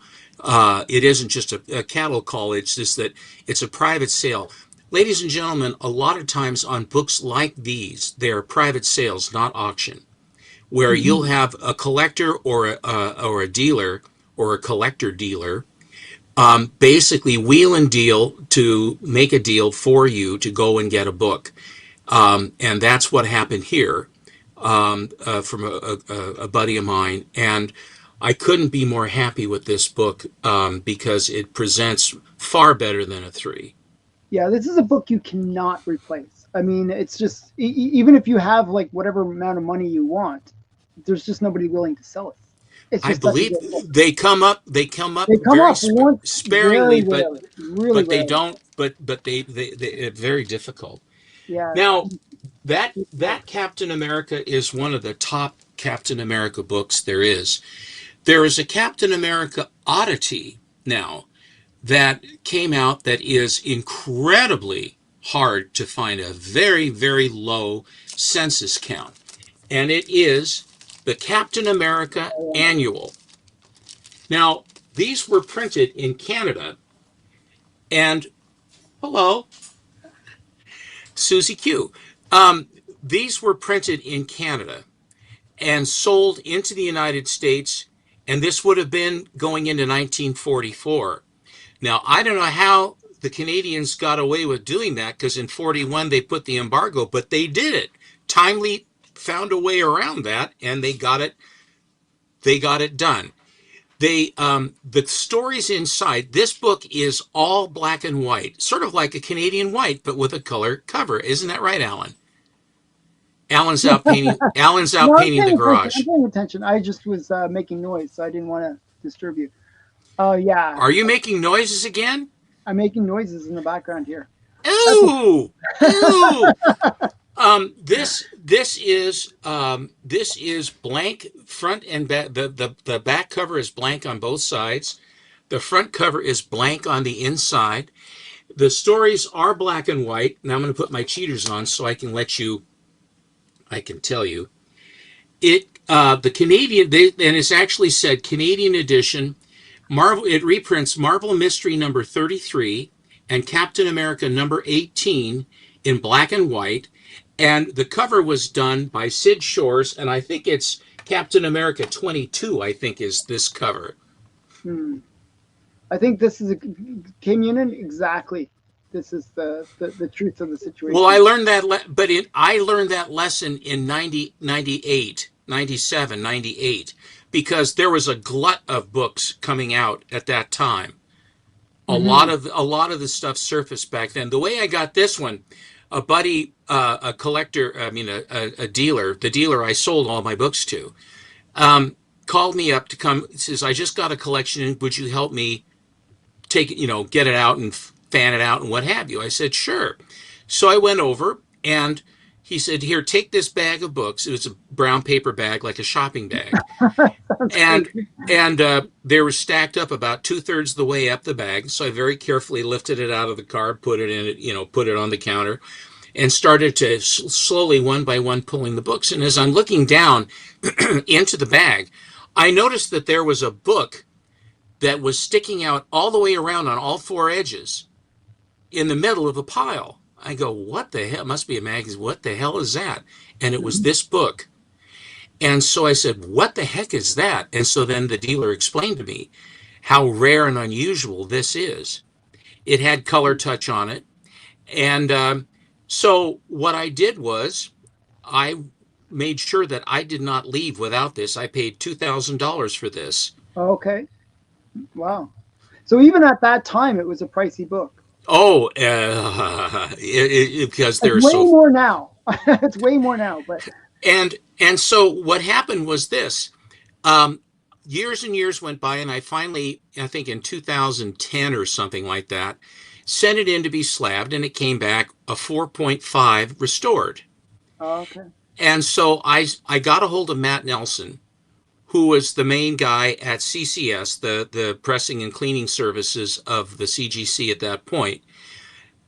It isn't just a cattle call. It's just that it's a private sale. Ladies and gentlemen, a lot of times on books like these, they are private sales, not auction, where you'll mhm. have a collector or a dealer or a collector dealer basically wheel and deal to make a deal for you to go and get a book. And that's what happened here from a buddy of mine. And I couldn't be more happy with this book because it presents far better than a three. Yeah, this is a book you cannot replace. I mean, it's just even if you have like whatever amount of money you want, there's just nobody willing to sell it. It's I just such a believe good book. they come up They come very up once, very sparingly, but rarely, really but they rarely. don't. But they very difficult. Yeah. Now that Captain America is one of the top Captain America books there is. There is a Captain America oddity now that came out that is incredibly hard to find a very, very low census count. And it is the Captain America Oh, Annual. Now, these were printed in Canada, and hello, Susie Q. Um, these were printed in Canada and sold into the United States, and this would have been going into 1944. Now, I don't know how the Canadians got away with doing that because in 41 they put the embargo, but they did it. Timely found a way around that and they got it done. The stories inside this book is all black and white, sort of like a Canadian white, but with a color cover. Isn't that right, Alan? Alan's out no, I'm painting the paying attention. I'm garage. paying attention. I just was making noise, so I didn't want to disturb you. Oh yeah, Are you making noises again? I'm making noises in the background here. That's Ooh, ooh. This is blank front and back. The back cover is blank on both sides. The front cover is blank on the inside. The stories are black and white. Now I'm going to put my cheaters on so I can tell you it. The Canadian, and it's actually said Canadian edition. Marvel. It reprints Marvel Mystery number 33 and Captain America number 18 in black and white. And the cover was done by Sid Shores, and I think it's Captain America 22. I think is this cover. hmm. I think this is a communion exactly. This is the truth of the Well, situation. I learned that, I learned that lesson in 90, 98, 97, 98, because there was a glut of books coming out at that time. Hmm. A lot of the stuff surfaced back then. The way I got this one, a buddy, a collector, I mean, a dealer, the dealer I sold all my books to, called me up to come. Says, I just got a collection. Would you help me take it, get it out and fan it out and what have you? I said, sure. So I went over and he said, here, take this bag of books. It was a brown paper bag, like a shopping bag. Sounds And crazy. they were stacked up about two-thirds of the way up the bag. So I very carefully lifted it out of the car, put it in it, put it on the counter, and started to slowly, one by one, pulling the books. And as I'm looking down into the bag, I noticed that there was a book that was sticking out all the way around on all four edges in the middle of a pile. I go, what the hell? It must be a magazine. What the hell is that? And it was Mhm. this book. And so I said, what the heck is that? And so then the dealer explained to me how rare and unusual this is. It had color touch on it. And so what I did was I made sure that I did not leave without this. I paid $2,000 for this. Okay. Wow. So even at that time, it was a pricey book. Oh, because It's they're way so. more now. It's way more now. But And so what happened was this. Um, Years and years went by, and I finally, I think in 2010 or something like that, sent it in to be slabbed, and it came back a 4.5 restored. okay. And so I got a hold of Matt Nelson, who was the main guy at CCS, the pressing and cleaning services of the CGC at that point.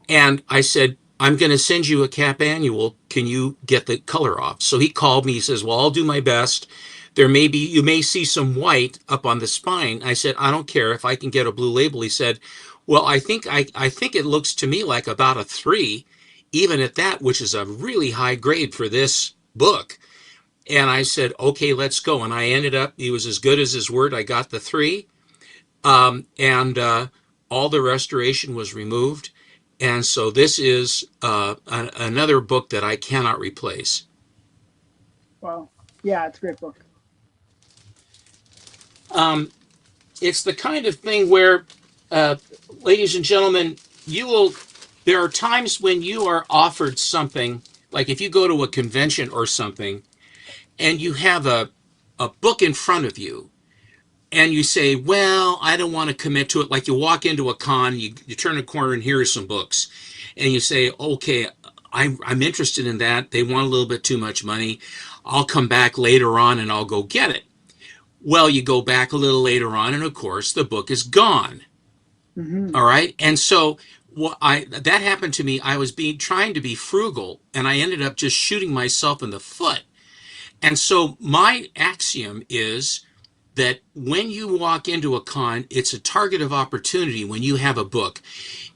And I said, I'm going to send you a cap annual. Can you get the color off? So he called me. He says, well, I'll do my best. You may see some white up on the spine. I said, I don't care if I can get a blue label. He said, well, I think it looks to me like about a 3, even at that, which is a really high grade for this book. And I said, okay, let's go. And I ended up, he was as good as his word. I got the 3. And all the restoration was removed. And so this is another book that I cannot replace. Wow. Yeah, it's a great book. Um, it's the kind of thing where, uh, ladies and gentlemen, you will. There are times when you are offered something, like if you go to a convention or something, and you have a book in front of you, and you say, well, I don't want to commit to it. Like you walk into a con, you turn a corner and here are some books. And you say, okay, I'm interested in that. They want a little bit too much money. I'll come back later on and I'll go get it. Well, you go back a little later on, and of course, the book is gone. Hmm. All right. And so that happened to me. I was trying to be frugal, and I ended up just shooting myself in the foot. And so my axiom is that when you walk into a con, it's a target of opportunity when you have a book.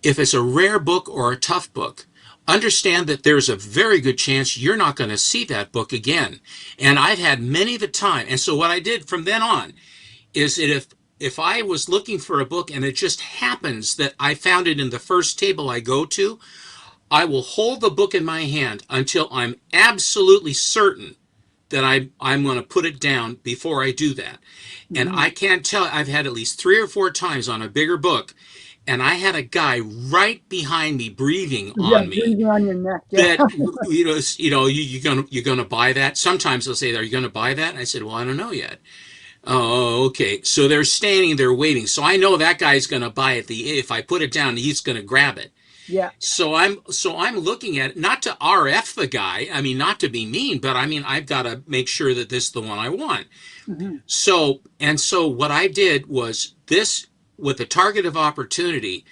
If it's a rare book or a tough book, understand that there's a very good chance you're not going to see that book again. And I've had many the time. And so what I did from then on is that if I was looking for a book and it just happens that I found it in the first table I go to, I will hold the book in my hand until I'm absolutely certain that I'm going to put it down before I do that. And Hmm. I can't tell, I've had at least 3 or 4 times on a bigger book, and I had a guy right behind me breathing Yeah, on me breathing on your neck. Yeah. that you're gonna buy that. Sometimes they'll say, "Are you gonna buy that?" And I said, "Well, I don't know yet." Oh, okay. So they're standing there waiting. So I know that guy's gonna buy it. If I put it down, he's gonna grab it. Yeah. So I'm looking at it, not to RF the guy. I mean, not to be mean, but I mean I've got to make sure that this is the one I want. Hmm. So what I did was this with the target of opportunity.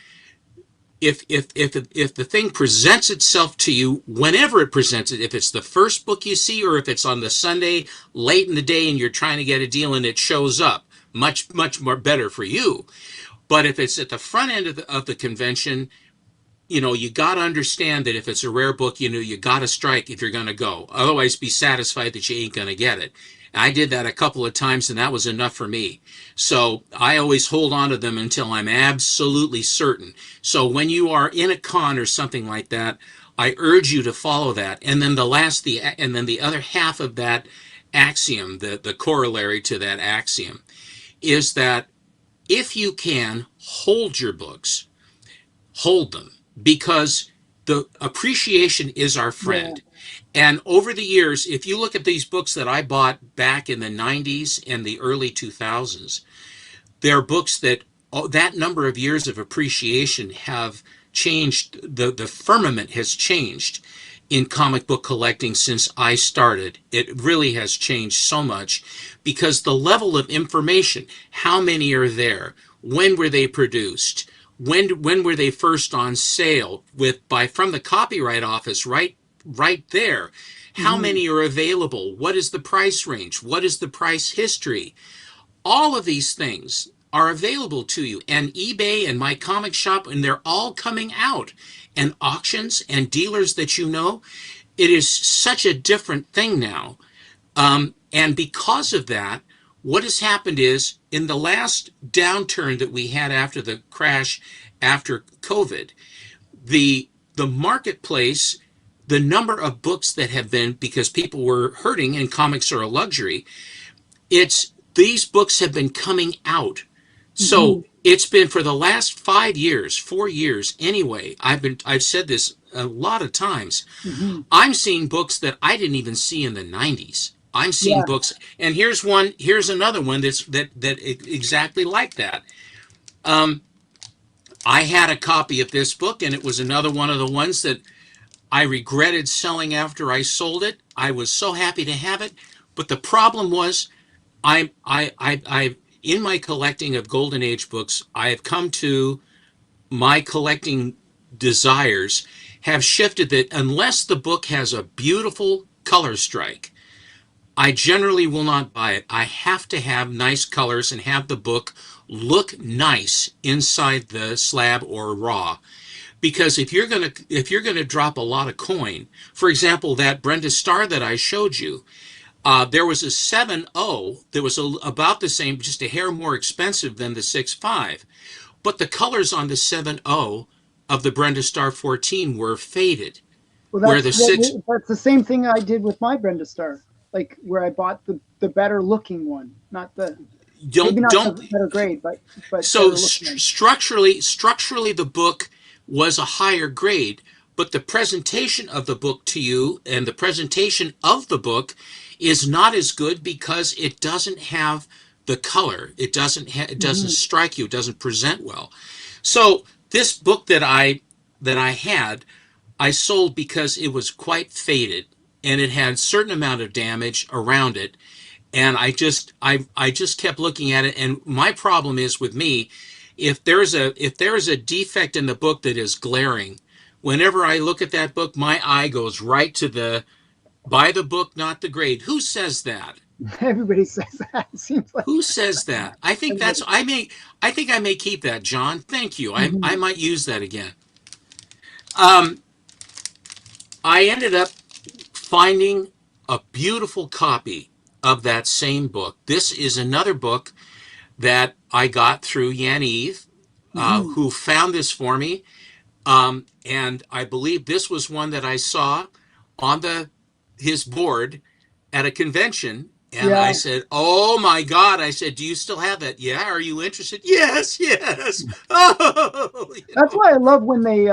If the thing presents itself to you whenever it presents it, if it's the first book you see or if it's on the Sunday late in the day and you're trying to get a deal and it shows up, much more better for you. But if it's at the front end of the convention, you got to understand that if it's a rare book, you got to strike if you're going to go. Otherwise, be satisfied that you ain't going to get it. I did that a couple of times, and that was enough for me. So I always hold on to them until I'm absolutely certain. So when you are in a con or something like that, I urge you to follow that. And then the other half of that axiom, the corollary to that axiom, is that if you can hold your books, hold them, because the appreciation is our Yeah. friend. And over the years, if you look at these books that I bought back in the 90s and the early 2000s, they're books that that number of years of appreciation have changed. The firmament has changed in comic book collecting since I started. It really has changed so much because the level of information, how many are there, when were they produced, when were they first on sale with by from the copyright office, right there. How Hmm. many are available? What is the price range? What is the price history? All of these things are available to you, and eBay and my comic shop, and they're all coming out, and auctions and dealers that it is such a different thing now. And because of that, what has happened is in the last downturn that we had after the crash after COVID, the marketplace, the number of books that have been, because people were hurting and comics are a luxury, it's these books have been coming out. Hmm. So it's been for the last 5 years, 4 years anyway. I've said this a lot of times. Hmm. I'm seeing books that I didn't even see in the 90s. I'm seeing Yeah. books, and here's another one that exactly like that. I had a copy of this book, and it was another one of the ones that I regretted selling after I sold it. I was so happy to have it, but the problem was I in my collecting of Golden Age books, I have come to my collecting desires have shifted that unless the book has a beautiful color strike, I generally will not buy it. I have to have nice colors and have the book look nice inside the slab or raw. Because if you're gonna drop a lot of coin, for example, that Brenda Starr that I showed you, there was a 7.0 that was about the same, just a hair more expensive than the 6.5. But the colors on the 7.0 of the Brenda Star 14 were faded, Well, where the 6 that's the same thing I did with my Brenda Star, like where I bought the better looking one, not the maybe not the don't. better grade, but So better looking one. structurally, the book was a higher grade, but the presentation of the book to you and the presentation of the book is not as good because it doesn't have the color. It doesn't Hmm. strike you. It doesn't present well. So this book that I had, I sold because it was quite faded and it had a certain amount of damage around it, and I just kept looking at it. And my problem is with me, if there is a defect in the book that is glaring, whenever I look at that book, my eye goes right to Buy the book, not the grade. Who says that? Everybody says that. It seems like Who says that? I think everybody. that's I think I may keep that, John. Thank you. I Mhm. might use that again. Um, I ended up finding a beautiful copy of that same book. This is another book that I got through Yaniv, Mhm. who found this for me. And I believe this was one that I saw on the his board at a convention. And I Yeah, said, "Oh my God!" I said, "Do you still have that? Yeah. Are you interested?" Yes, yes. Oh, you that's know. why I love when they,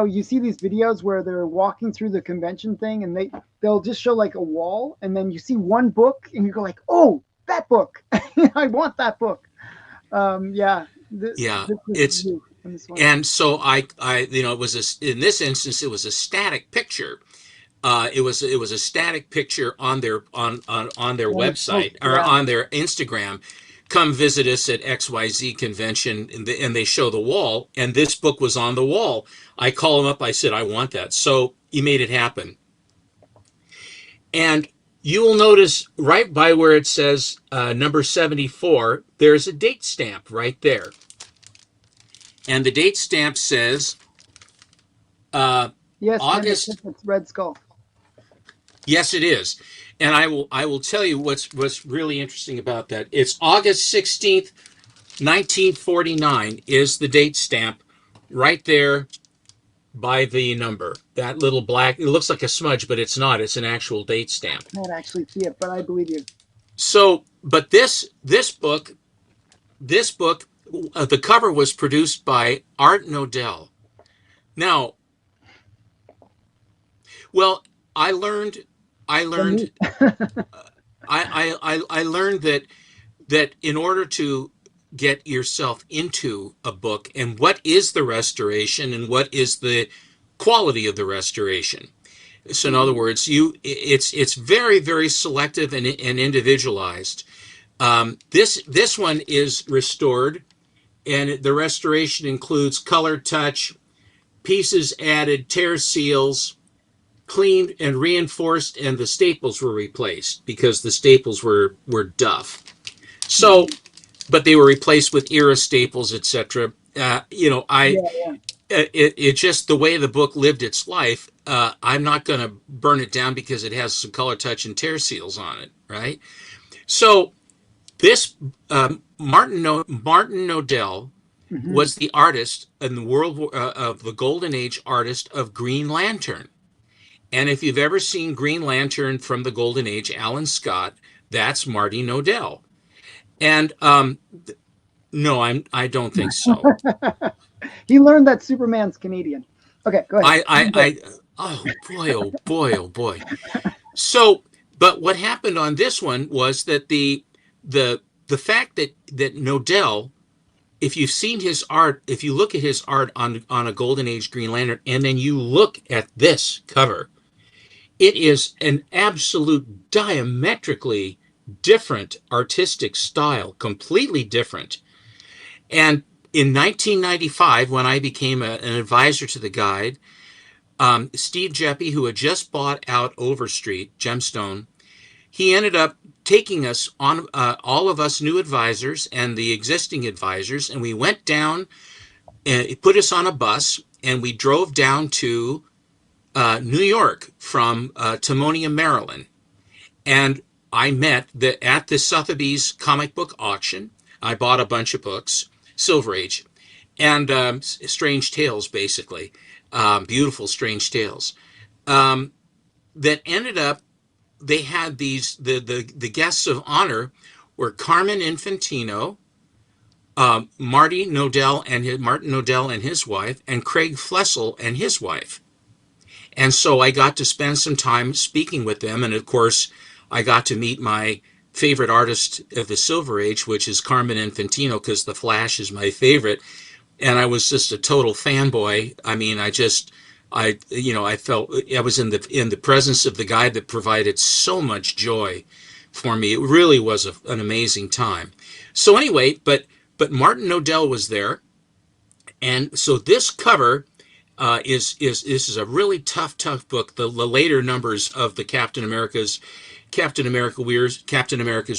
you see these videos where they're walking through the convention thing, and they'll just show like a wall, and then you see one book, and you go like, "Oh, that book! I want that book." Yeah, Yeah. this was It's you on this one. and so it was in this instance, it was a static picture. It was a static picture on their And it's post, website or yeah. on their Instagram. Come visit us at XYZ convention, and they show the wall, and this book was on the wall. I call him up. I said, I want that. So he made it happen. And you will notice right by where it says number 74, there's a date stamp right there. And the date stamp says uh, Yes, Candace, August. it's Red Skull. Yes, it is. And I will tell you what's really interesting about that. It's August 16th, 1949 is the date stamp right there by the number. That little black, it looks like a smudge, but it's not. It's an actual date stamp. Can't actually see it, but I believe you. So, but this book, the cover was produced by Art Nodell. Now, well, I learned, I From learned, me. I learned that in order to get yourself into a book and what is the restoration and what is the quality of the restoration. So in other Mhm. words, it's very very selective and individualized. This one is restored, and the restoration includes color touch, pieces added, tear seals, cleaned and reinforced, and the staples were replaced because the staples were duff. So, Mhm. but they were replaced with era staples, etc. I Yeah, yeah. it just the way the book lived its life. I'm not going to burn it down because it has some color touch and tear seals on it, right? So this Martin Nodell Hmm. was the artist in the world of the golden age artist of Green Lantern. And if you've ever seen Green Lantern from the golden age, Alan Scott, that's Marty Nodell. And no, I don't think so. He learned that Superman's Canadian. Okay, go ahead. I oh boy, oh boy, oh boy. So, but what happened on this one was that the fact that Nodell, if you've seen his art, if you look at his art on a Golden Age Green Lantern, and then you look at this cover, it is an absolute diametrically different artistic style, completely different. And in 1995, when I became an advisor to the guide, Steve Jeppy, who had just bought out Overstreet Gemstone, he ended up taking us on, all of us new advisors and the existing advisors, and we went down and he put us on a bus and we drove down to New York from Timonium, Maryland. And I met at the Sotheby's comic book auction. I bought a bunch of books, Silver Age, and strange tales, basically, beautiful strange tales. Um, that ended up they had the guests of honor were Carmen Infantino, Martin Nodell and his wife, and Craig Flessel and his wife. And so I got to spend some time speaking with them, and of course, I got to meet my favorite artist of the Silver Age, which is Carmen Infantino, because The Flash is my favorite, and I was just a total fanboy. I mean, I felt I was in the presence of the guy that provided so much joy for me. It really was an amazing time. So anyway, but Martin Nodell was there, and so this cover is this is a really tough book. The later numbers of the Captain America's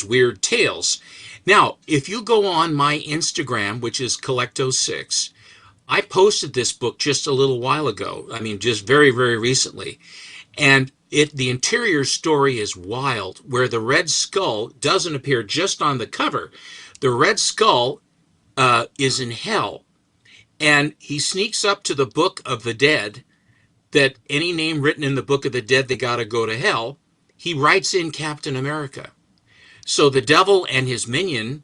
Weird Tales. Now, if you go on my Instagram, which is Collecto6, I posted this book just a little while ago. I mean, just very recently, and the interior story is wild. Where the Red Skull doesn't appear just on the cover, the Red Skull is in hell, and he sneaks up to the Book of the Dead. That any name written in the Book of the Dead, they got to go to hell. He writes in Captain America. So the devil and his minion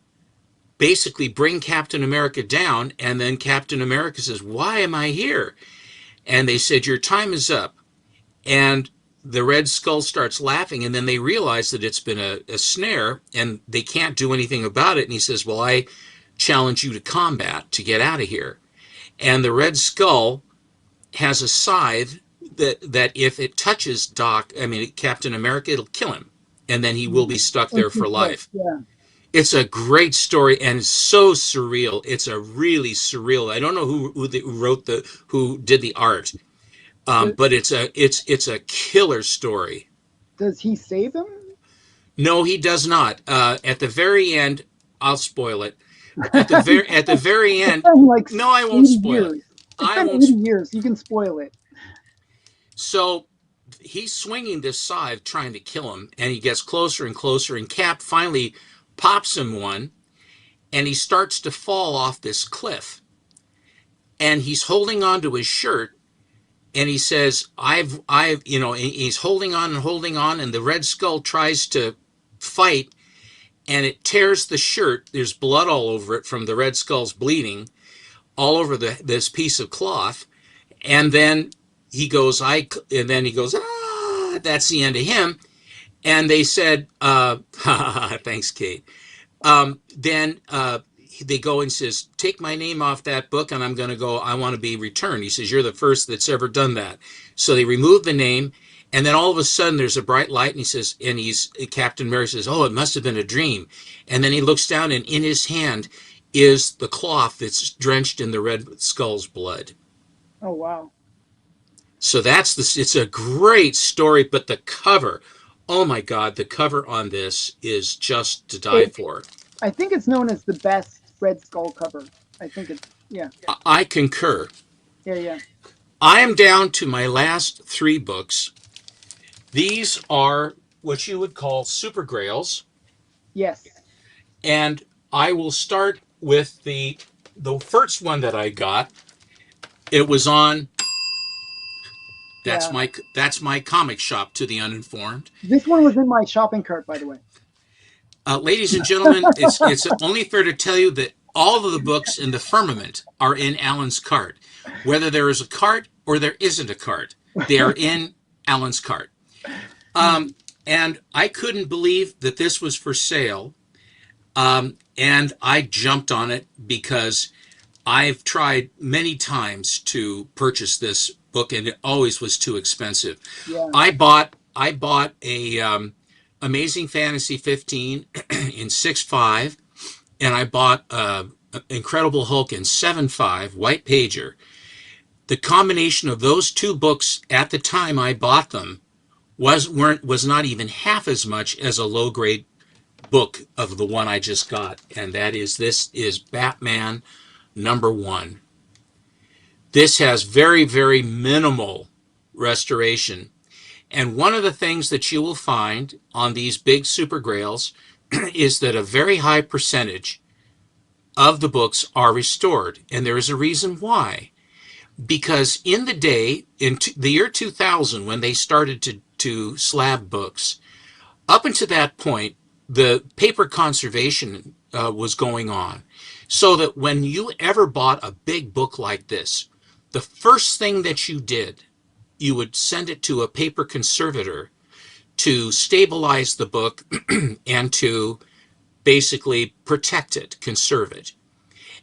basically bring Captain America down, and then Captain America says, "Why am I here?" And they said, "Your time is up." And the Red Skull starts laughing, and then they realize that it's been a snare, and they can't do anything about it. And he says, "Well, I challenge you to combat to get out of here." And the Red Skull has a scythe that if it touches Captain America, it'll kill him, and then he will be stuck there for life. Yeah. It's a great story and so surreal. It's a really surreal. I don't know who did the art, Does, but it's a killer story. does he save him? No, he does not. At the very end, I'll spoil it. At the very It's end, been like no, I won't 80 spoil it. years. It's I been won't. 80 years. You can spoil it. So he's swinging this scythe trying to kill him, and he gets closer and closer, and Cap finally pops him one, and he starts to fall off this cliff. And he's holding on to his shirt, and he says, he's holding on, and the Red Skull tries to fight, and it tears the shirt. There's blood all over it from the Red Skull's bleeding, all over this piece of cloth. And then he goes, that's the end of him. And they said, thanks, Kate. Then they go and says, "Take my name off that book, and I'm going to go. I want to be returned." He says, "You're the first that's ever done that." So they remove the name, and then all of a sudden there's a bright light, and he says, and Captain America says, "Oh, it must have been a dream." And then he looks down, and in his hand is the cloth that's drenched in the Red Skull's blood. Oh, wow. So it's a great story, but the cover, oh my God, the cover on this is just to die It, for. I think it's known as the best Red Skull cover. I think it's, yeah. I concur. Yeah, yeah. I am down to my last three books. These are what you would call super grails, Yes. and I will start with the first one that I got. It was on Yeah. that's my comic shop to the uninformed. This one was in my shopping cart, by the way. Ladies and gentlemen, it's only fair to tell you that all of the books in the firmament are in Alan's cart. Whether there is a cart or there isn't a cart, they are in Alan's cart. And I couldn't believe that this was for sale. And I jumped on it because I've tried many times to purchase this book, and it always was too expensive. Yeah. I bought a Amazing Fantasy 15 in 6.5, and I bought Incredible Hulk in 7.5 white pager. The combination of those two books at the time I bought them was not even half as much as a low grade book of the one I just got, and this is Batman #1. This has very minimal restoration. And one of the things that you will find on these big super grails is that a very high percentage of the books are restored. And there is a reason why. Because in the day, the year 2000, when they started to slab books, up until that point, the paper conservation was going on. So that when you ever bought a big book like this, the first thing that you did, you would send it to a paper conservator to stabilize the book and to basically protect it, conserve it.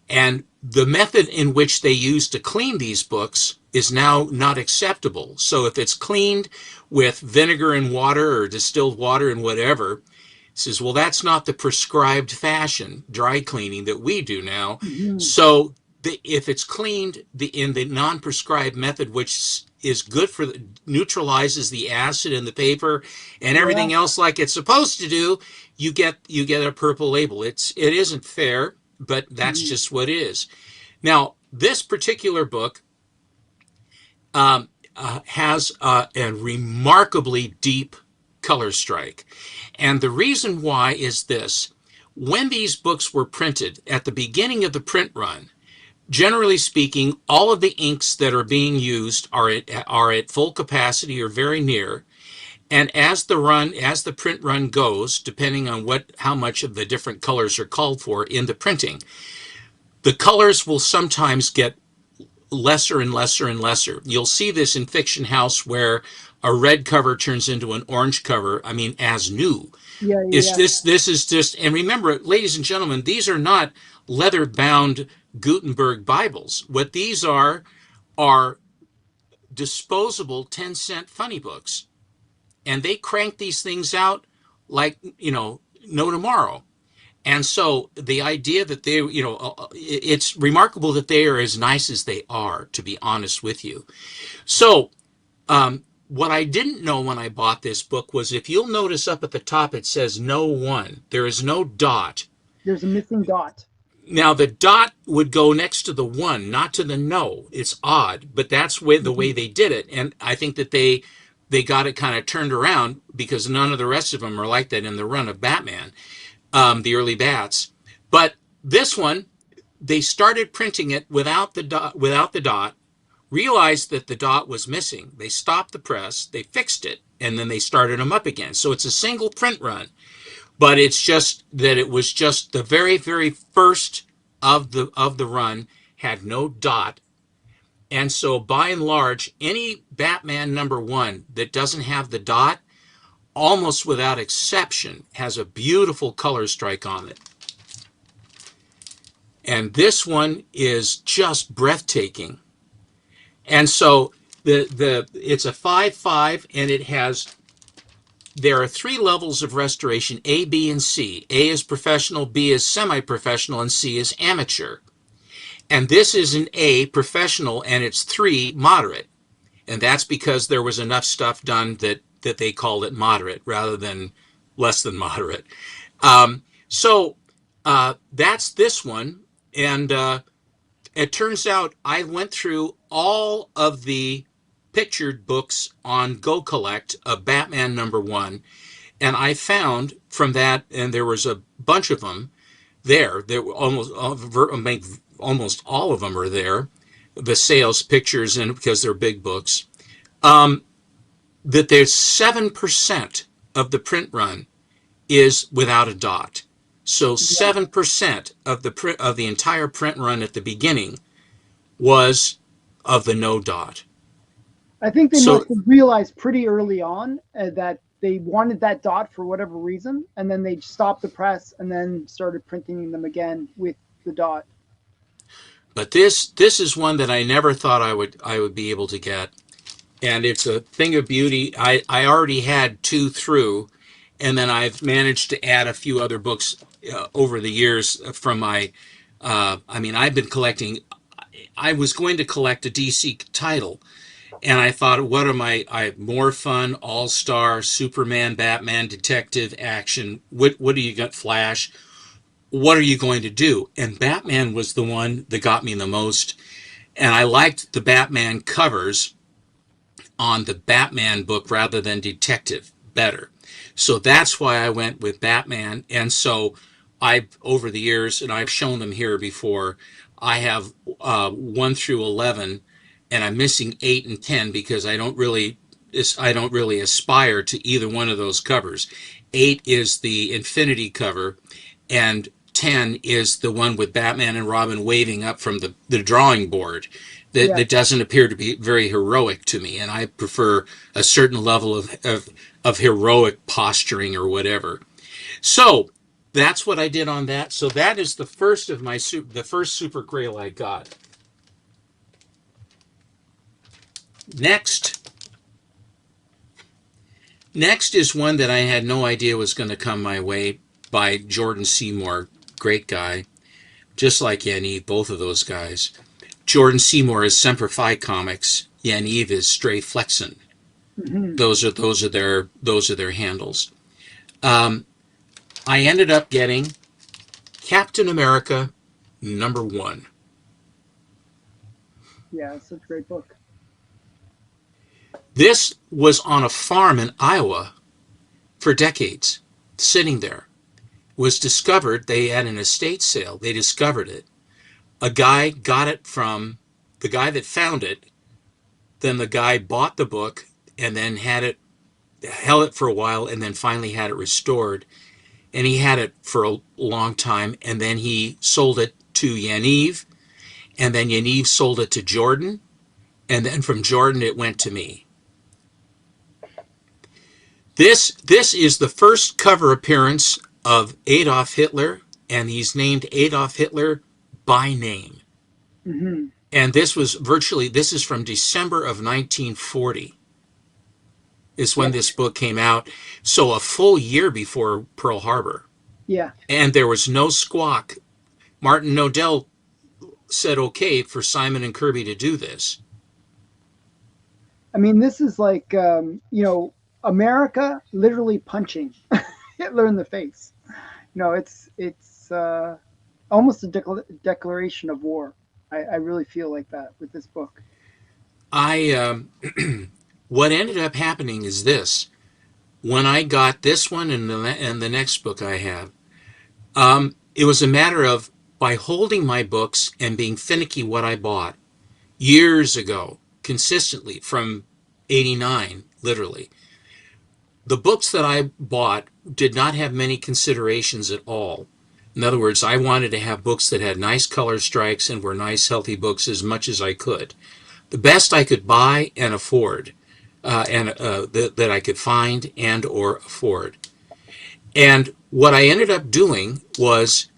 And the method in which they use to clean these books is now not acceptable. So if it's cleaned with vinegar and water or distilled water and whatever, it says, well, that's not the prescribed fashion, dry cleaning that we do now. Mhm. So if it's cleaned in the non-prescribed method, which is good for neutralizes the acid in the paper and Yeah. everything else like it's supposed to do, you get a purple label. It isn't fair, but that's Mhm. just what it is. Now, this particular book has a remarkably deep color strike. And the reason why is this. When these books were printed at the beginning of the print run, generally speaking, all of the inks that are being used are at full capacity or very near. And as the print run goes, depending on how much of the different colors are called for in the printing, the colors will sometimes get lesser and lesser and lesser. You'll see this in Fiction House where a red cover turns into an orange cover. I mean, as new. Yeah, yeah, It's yeah. this. This is just. And remember, ladies and gentlemen, these are not leather-bound Gutenberg Bibles. What these are disposable 10-cent funny books, and they crank these things out like no tomorrow. And so the idea that it's remarkable that they are as nice as they are, to be honest with you. So, what I didn't know when I bought this book was if you'll notice up at the top, it says no one. There is no dot. There's a missing dot. Now, the dot would go next to the one, not to the no. It's odd, but that's the way Mhm. they did it. And I think that they got it kind of turned around because none of the rest of them are like that in the run of Batman, the early bats. But this one, they started printing it without the dot, realized that the dot was missing. They stopped the press, they fixed it, and then they started them up again. So it's a single print run, but it's just that it was just the very, very first of the run had no dot. And so by and large, any Batman #1 that doesn't have the dot, almost without exception, has a beautiful color strike on it. And this one is just breathtaking. And so it's a 5.5, and there are 3 levels of restoration: A, B, and C. A is professional, B is semi-professional, and C is amateur. And this is an A, professional, and it's 3, moderate. And that's because there was enough stuff done that they called it moderate rather than less than moderate. So that's this one. And it turns out I went through all of the pictured books on Go Collect of Batman #1, and I found from that, and there was a bunch of them there. There were almost all of them are there. The sales pictures, and because they're big books, that there's 7% of the print run is without a dot. So Yeah. 7% of the entire print run at the beginning was of the no dot. I think they So, must have realized pretty early on that they wanted that dot for whatever reason, and then they stopped the press and then started printing them again with the dot. but this is one that I never thought I would be able to get, and it's a thing of beauty. I already had 2 through, and then I've managed to add a few other books over the years from my. I mean, I've been collecting. I was going to collect a DC title, and I thought, what am I more fun, All Star, Superman, Batman, Detective, Action. What do you got? Flash. What are you going to do? And Batman was the one that got me the most. And I liked the Batman covers on the Batman book rather than Detective better. So that's why I went with Batman. And so I've, over the years, and I've shown them here before, I have 1 through 11, and I'm missing 8 and 10 because I don't really aspire to either one of those covers. 8 is the Infinity cover, and 10 is the one with Batman and Robin waving up from the drawing board. That, Yeah. that doesn't appear to be very heroic to me, and I prefer a certain level of heroic posturing or whatever. So that's what I did on that. So that is the first Super Grail I got. Next, next is one that I had no idea was going to come my way by Jordan Seymour, great guy. just like Yaniv, both of those guys. Jordan Seymour is Semper Fi Comics. Yaniv is Stray Flexen. Hmm. Those are their handles. Um, I ended up getting Captain America #1. Yeah, it's such a great book. This was on a farm in Iowa for decades, sitting there. Was discovered. They had an estate sale. They discovered it. A guy got it from the guy that found it. Then the guy bought the book and then held it for a while, and then finally had it restored. And he had it for a long time, and then he sold it to Yaniv, and then Yaniv sold it to Jordan, and then from Jordan it went to me. This is the first cover appearance of Adolf Hitler, and he's named Adolf Hitler by name. Hmm. And this is from December of 1940 is when Yeah, this book came out. So a full year before Pearl Harbor. yeah. And there was no squawk. Martin Nodell said okay for Simon and Kirby to do this. I mean, this is like America literally punching Hitler in the face. It's almost a declaration of war. I really feel like that with this book. I What ended up happening is this: when I got this one and the next book I have, it was a matter of by holding my books and being finicky what I bought years ago, consistently from '89, literally. The books that I bought did not have many considerations at all. In other words, I wanted to have books that had nice color strikes and were nice, healthy books as much as I could. The best I could buy and afford, that I could find and or afford. And what I ended up doing was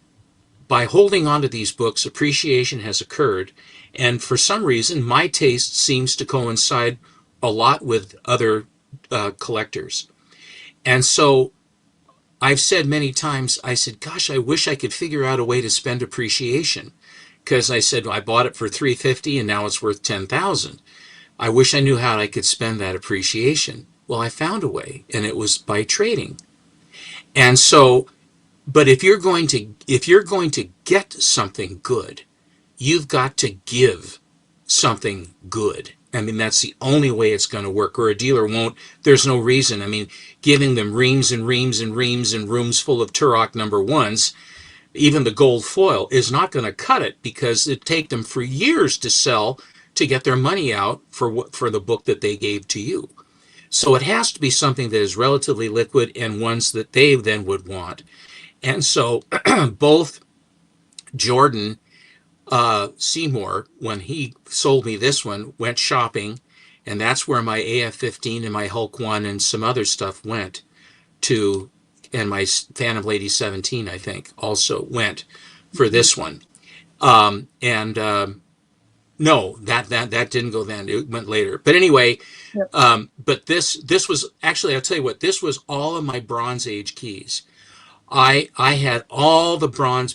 by holding on to these books, appreciation has occurred. And for some reason, my taste seems to coincide a lot with other collectors. And so I've said many times, I said, gosh, I wish I could figure out a way to spend appreciation. Because I said, I bought it for $350 and now it's worth $10,000. I wish I knew how I could spend that appreciation. Well, I found a way, and it was by trading. And so, but if you're going to get something good, you've got to give something good. I mean, that's the only way it's going to work, or a dealer won't. There's no reason. I mean, giving them reams and reams and reams and rooms full of Turok #1s, even the gold foil, is not going to cut it because it take them for years to sell to get their money out for the book that they gave to you. So it has to be something that is relatively liquid and ones that they then would want. And so both Jordan Seymour, when he sold me this one, went shopping, and that's where my AF-15 and my Hulk 1 and some other stuff went to, and my Phantom Lady 17, I think, also went for Hmm. this one. And No, that didn't go then. It went later. But anyway, Yep. but this was actually, I'll tell you what, this was all of my Bronze Age keys. I had all the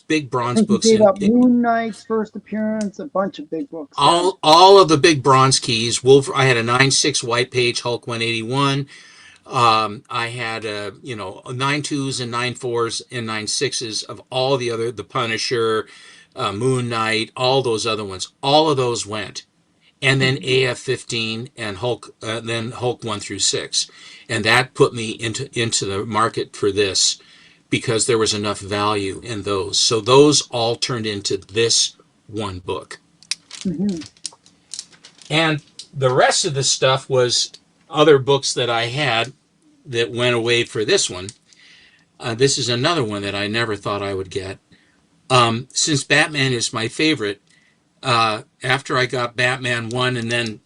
big I bronze think you books gave in up Moon Knight's first appearance, a bunch of big books. Yeah. all of the big bronze keys. I had a 9.6 white page Hulk 181. I had nine twos and 9.4s and 9.6s of all the Punisher, Moon Knight, all those other ones. All of those went, and then Hmm. AF-15 and then Hulk 1 through 6, and that put me into the market for this because there was enough value in those. So those all turned into this one book. Hmm. And the rest of the stuff was other books that I had that went away for this one. This is another one that I never thought I would get. Since Batman is my favorite, after I got Batman 1 and then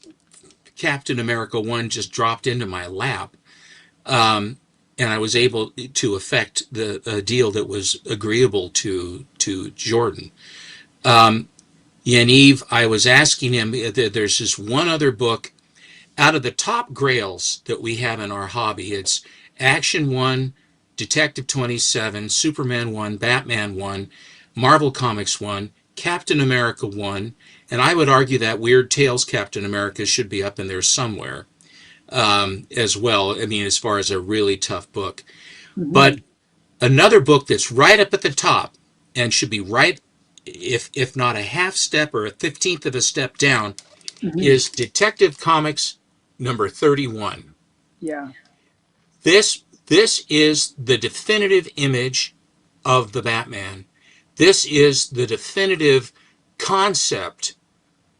Captain America 1 just dropped into my lap, and I was able to effect the deal that was agreeable to Jordan. Yaniv, I was asking him, there's this one other book out of the top grails that we have in our hobby. It's Action 1, Detective 27, Superman 1, Batman 1, Marvel Comics 1, Captain America 1, and I would argue that Weird Tales Captain America should be up in there somewhere as well. I mean, as far as a really tough book. Hmm. But another book that's right up at the top and should be right, if not a half step or a 15th of a step down, Hmm. is Detective Comics number 31. Yeah. This is the definitive image of the Batman. This is the definitive concept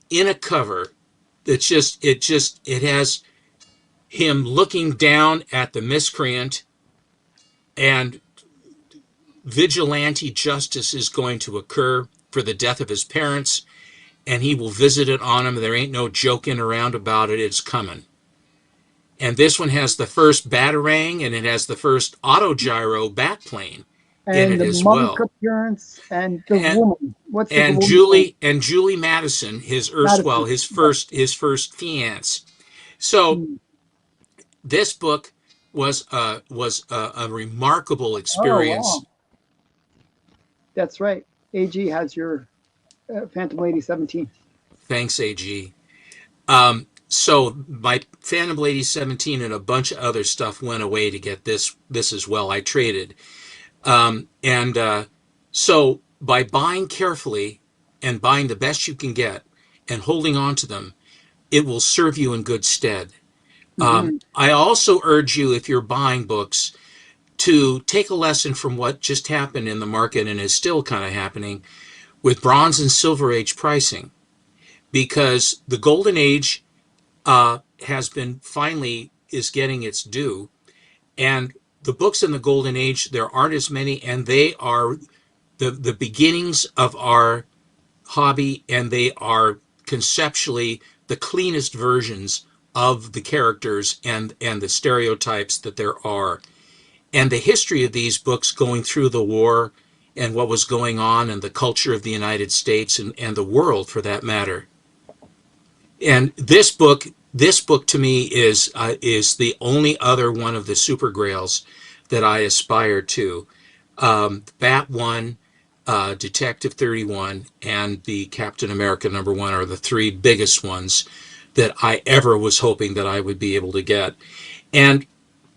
in a cover that's it has him looking down at the miscreant, and vigilante justice is going to occur for the death of his parents, and he will visit it on him. There ain't no joking around about it. It's coming. And this one has the first Batarang, and it has the first autogyro bat plane in And it the as monk well. appearance and the And woman. What's the and woman's name? Julie Madison, his erstwhile, Madison. Yeah. his first fiance. So Mm. this book was a remarkable Oh experience. wow, that's right. AG has your Phantom Lady 17. Thanks, AG. So my Phantom Lady 17 and a bunch of other stuff went away to get this as well. I traded, and so by buying carefully and buying the best you can get and holding on to them, it will serve you in good stead. Hmm. I also urge you, if you're buying books, to take a lesson from what just happened in the market and is still kind of happening with Bronze and Silver Age pricing, because the Golden Age has been finally is getting its due, and the books in the Golden Age there aren't as many, and they are the beginnings of our hobby, and they are conceptually the cleanest versions of the characters and the stereotypes that there are, and the history of these books going through the war and what was going on and the culture of the United States and the world for that matter. And this book to me is the only other one of the super grails that I aspire to. Bat One, Detective 31, and the Captain America number one are the three biggest ones that I ever was hoping that I would be able to get. And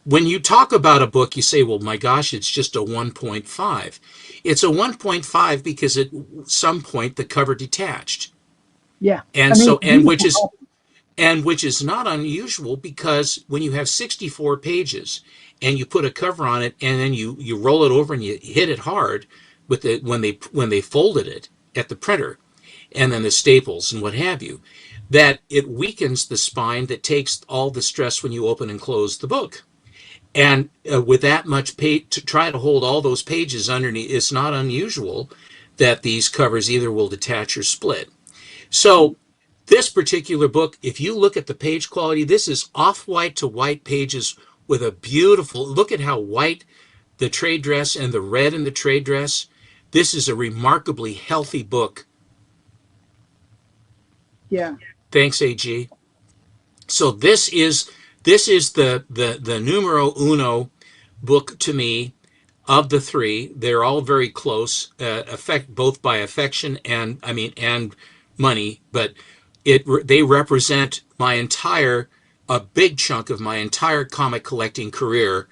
when you talk about a book, you say, well, my gosh, it's just a 1.5. It's a 1.5 because at some point the cover detached. Yeah, I And mean, so, it's a beautiful copy. and which is not unusual, because when you have 64 pages and you put a cover on it and then you roll it over and you hit it hard with the when they folded it at the printer, and then the staples and what have you, that it weakens the spine that takes all the stress when you open and close the book. And with that much page to try to hold all those pages underneath, it's not unusual that these covers either will detach or split. So this particular book, if you look at the page quality, this is off-white to white pages with a beautiful, look at how white the trade dress and the red in the trade dress. This is a remarkably healthy book. Yeah, Thanks, AG. So this is the numero uno book to me of the three. They're all very close, affect both by affection and and money, but it they represent my entire a big chunk of my entire comic collecting career,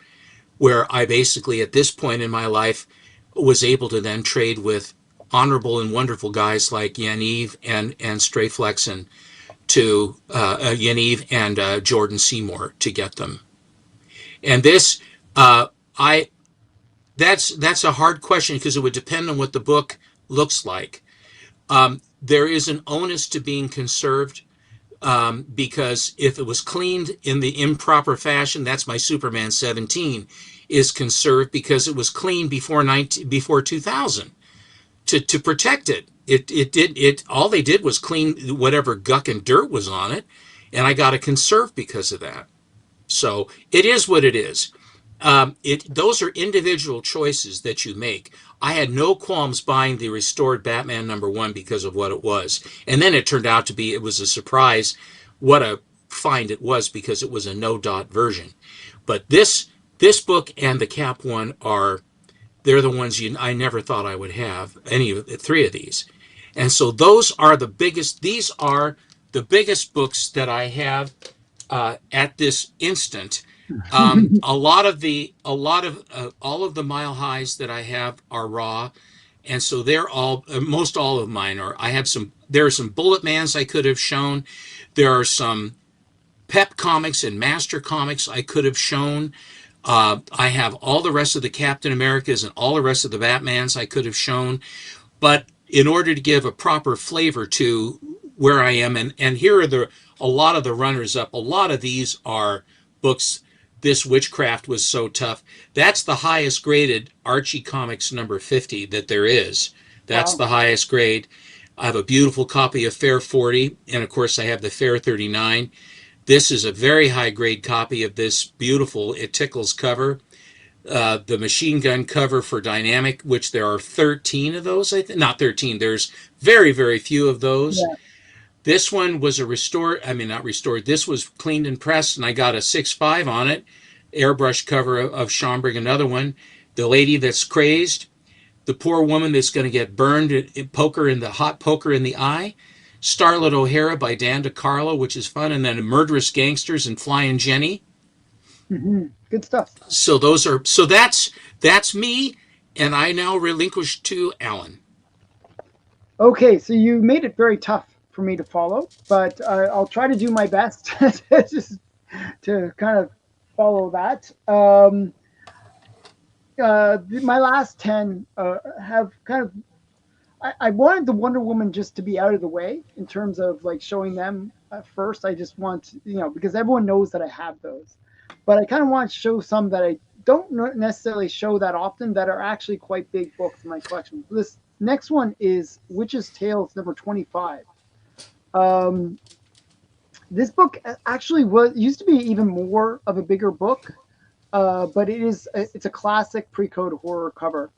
where I basically at this point in my life was able to then trade with honorable and wonderful guys like Yaniv and Stray Flexen to Yaniv and Jordan Seymour to get them. And this I that's a hard question because it would depend on what the book looks like. There is an onus to being conserved, because if it was cleaned in the improper fashion, that's my Superman 17 is conserved because it was cleaned before 2000 to protect it. It all they did was clean whatever guck and dirt was on it, and I got a conserve because of that. So it is what it is. Those are individual choices that you make. I had no qualms buying the restored Batman number one because of what it was, and then it turned out to be it was a surprise what a find it was because it was a no dot version. But this book and the Cap one are they're the ones I never thought I would have, any of the three of these. And so those are the biggest, these are the biggest books that I have at this instant. All of the mile highs that I have are raw, and so they're all most all of mine are. I have some. There are some Bullet Mans I could have shown. There are some Pep comics and Master comics I could have shown. I have all the rest of the Captain Americas and all the rest of the Batmans I could have shown. But in order to give a proper flavor to where I am, and here are a lot of the runners up. A lot of these are books. This Witchcraft was so tough. That's the highest graded Archie Comics number 50 that there is. That's Wow. the highest grade. I have a beautiful copy of Fair 40, and of course I have the Fair 39. This is a very high grade copy of this beautiful It Tickles cover. The machine gun cover for Dynamic, which there are 13 of those, I think. Not 13, there's very, very few of those. Yeah. This one was a restored, I mean, not restored, this was cleaned and pressed, and I got a 6.5 on it. Airbrush cover of Schomburg, another one. The Lady That's Crazed, the poor woman that's going to get burned, hot poker in the eye. Starlet O'Hara by Dan DeCarlo, which is fun, and then Murderous Gangsters and Flying Jenny. Good stuff. So that's me, and I now relinquish to Alan. Okay, so you made it very tough for me to follow, but I'll try to do my best just to kind of follow that. My last 10 have kind of. I wanted the Wonder Woman just to be out of the way in terms of like showing them first. I just want, because everyone knows that I have those, but I kind of want to show some that I don't necessarily show that often that are actually quite big books in my collection. This next one is Witch's Tales number 25. Um, this book actually used to be even more of a bigger book, but it's a classic pre-code horror cover.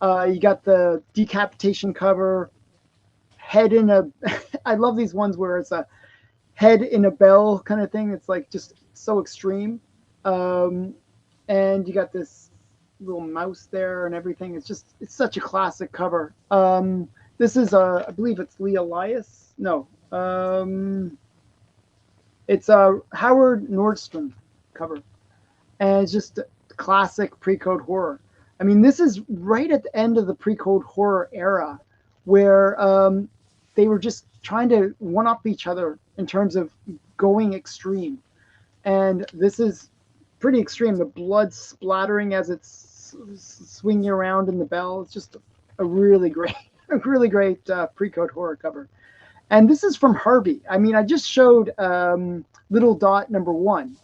You got the decapitation cover, head in a. I love these ones where it's a head in a bell kind of thing. It's like just so extreme. Um, and you got this little mouse there and everything. It's such a classic cover. This is I believe it's Lee Elias. No, it's a Howard Nordstrom cover, and it's just classic pre-code horror. I mean, this is right at the end of the pre-code horror era, where they were just trying to one-up each other in terms of going extreme, and this is pretty extreme. The blood splattering as it's swinging around in the bell. It's just a really great, a really great pre-code horror cover. And this is from Harvey. I mean, I just showed Little Dot number 1,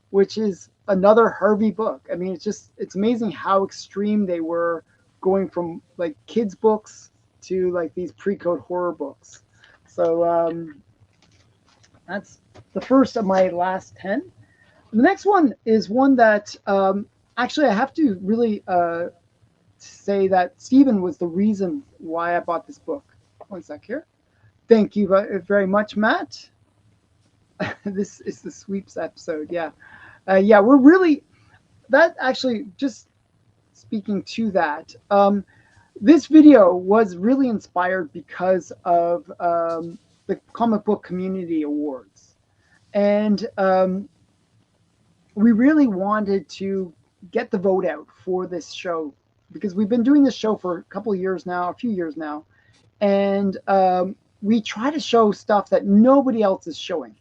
which is another Harvey book. I mean, it's amazing how extreme they were, going from like kids books to like these pre-code horror books. So that's the first of my last 10. The next one is one that actually I have to really say that Stephen was the reason why I bought this book. One sec here. Thank you very much, Matt. This is the sweeps episode. Yeah. Yeah, we're really, that actually, just speaking to that, this video was really inspired because of the Comic Book Community Awards. And we really wanted to get the vote out for this show, because we've been doing this show for a few years now. And we try to show stuff that nobody else is showing.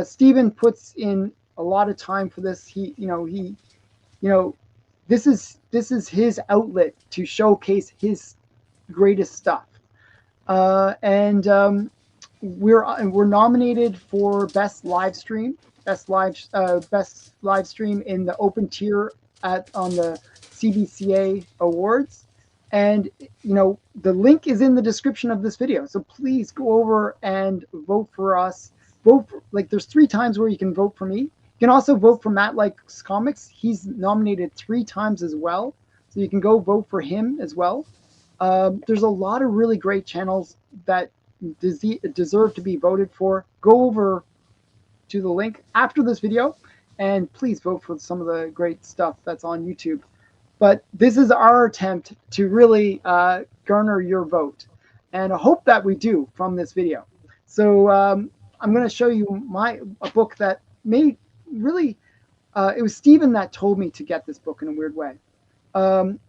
Stephen puts in a lot of time for this. This is his outlet to showcase his greatest stuff. And we're nominated for best live stream in the open tier on the CBCA Awards. And the link is in the description of this video, so please go over and vote for us. There's 3 times where you can vote for me. You can also vote for Matt Likes Comics. He's nominated 3 times as well, so you can go vote for him as well. There's a lot of really great channels that deserve to be voted for. Go over to the link after this video and please vote for some of the great stuff that's on YouTube. but this is our attempt to really garner your vote, and I hope that we do from this video. So I'm going to show you a book that made really. It was Stephen that told me to get this book in a weird way. Um,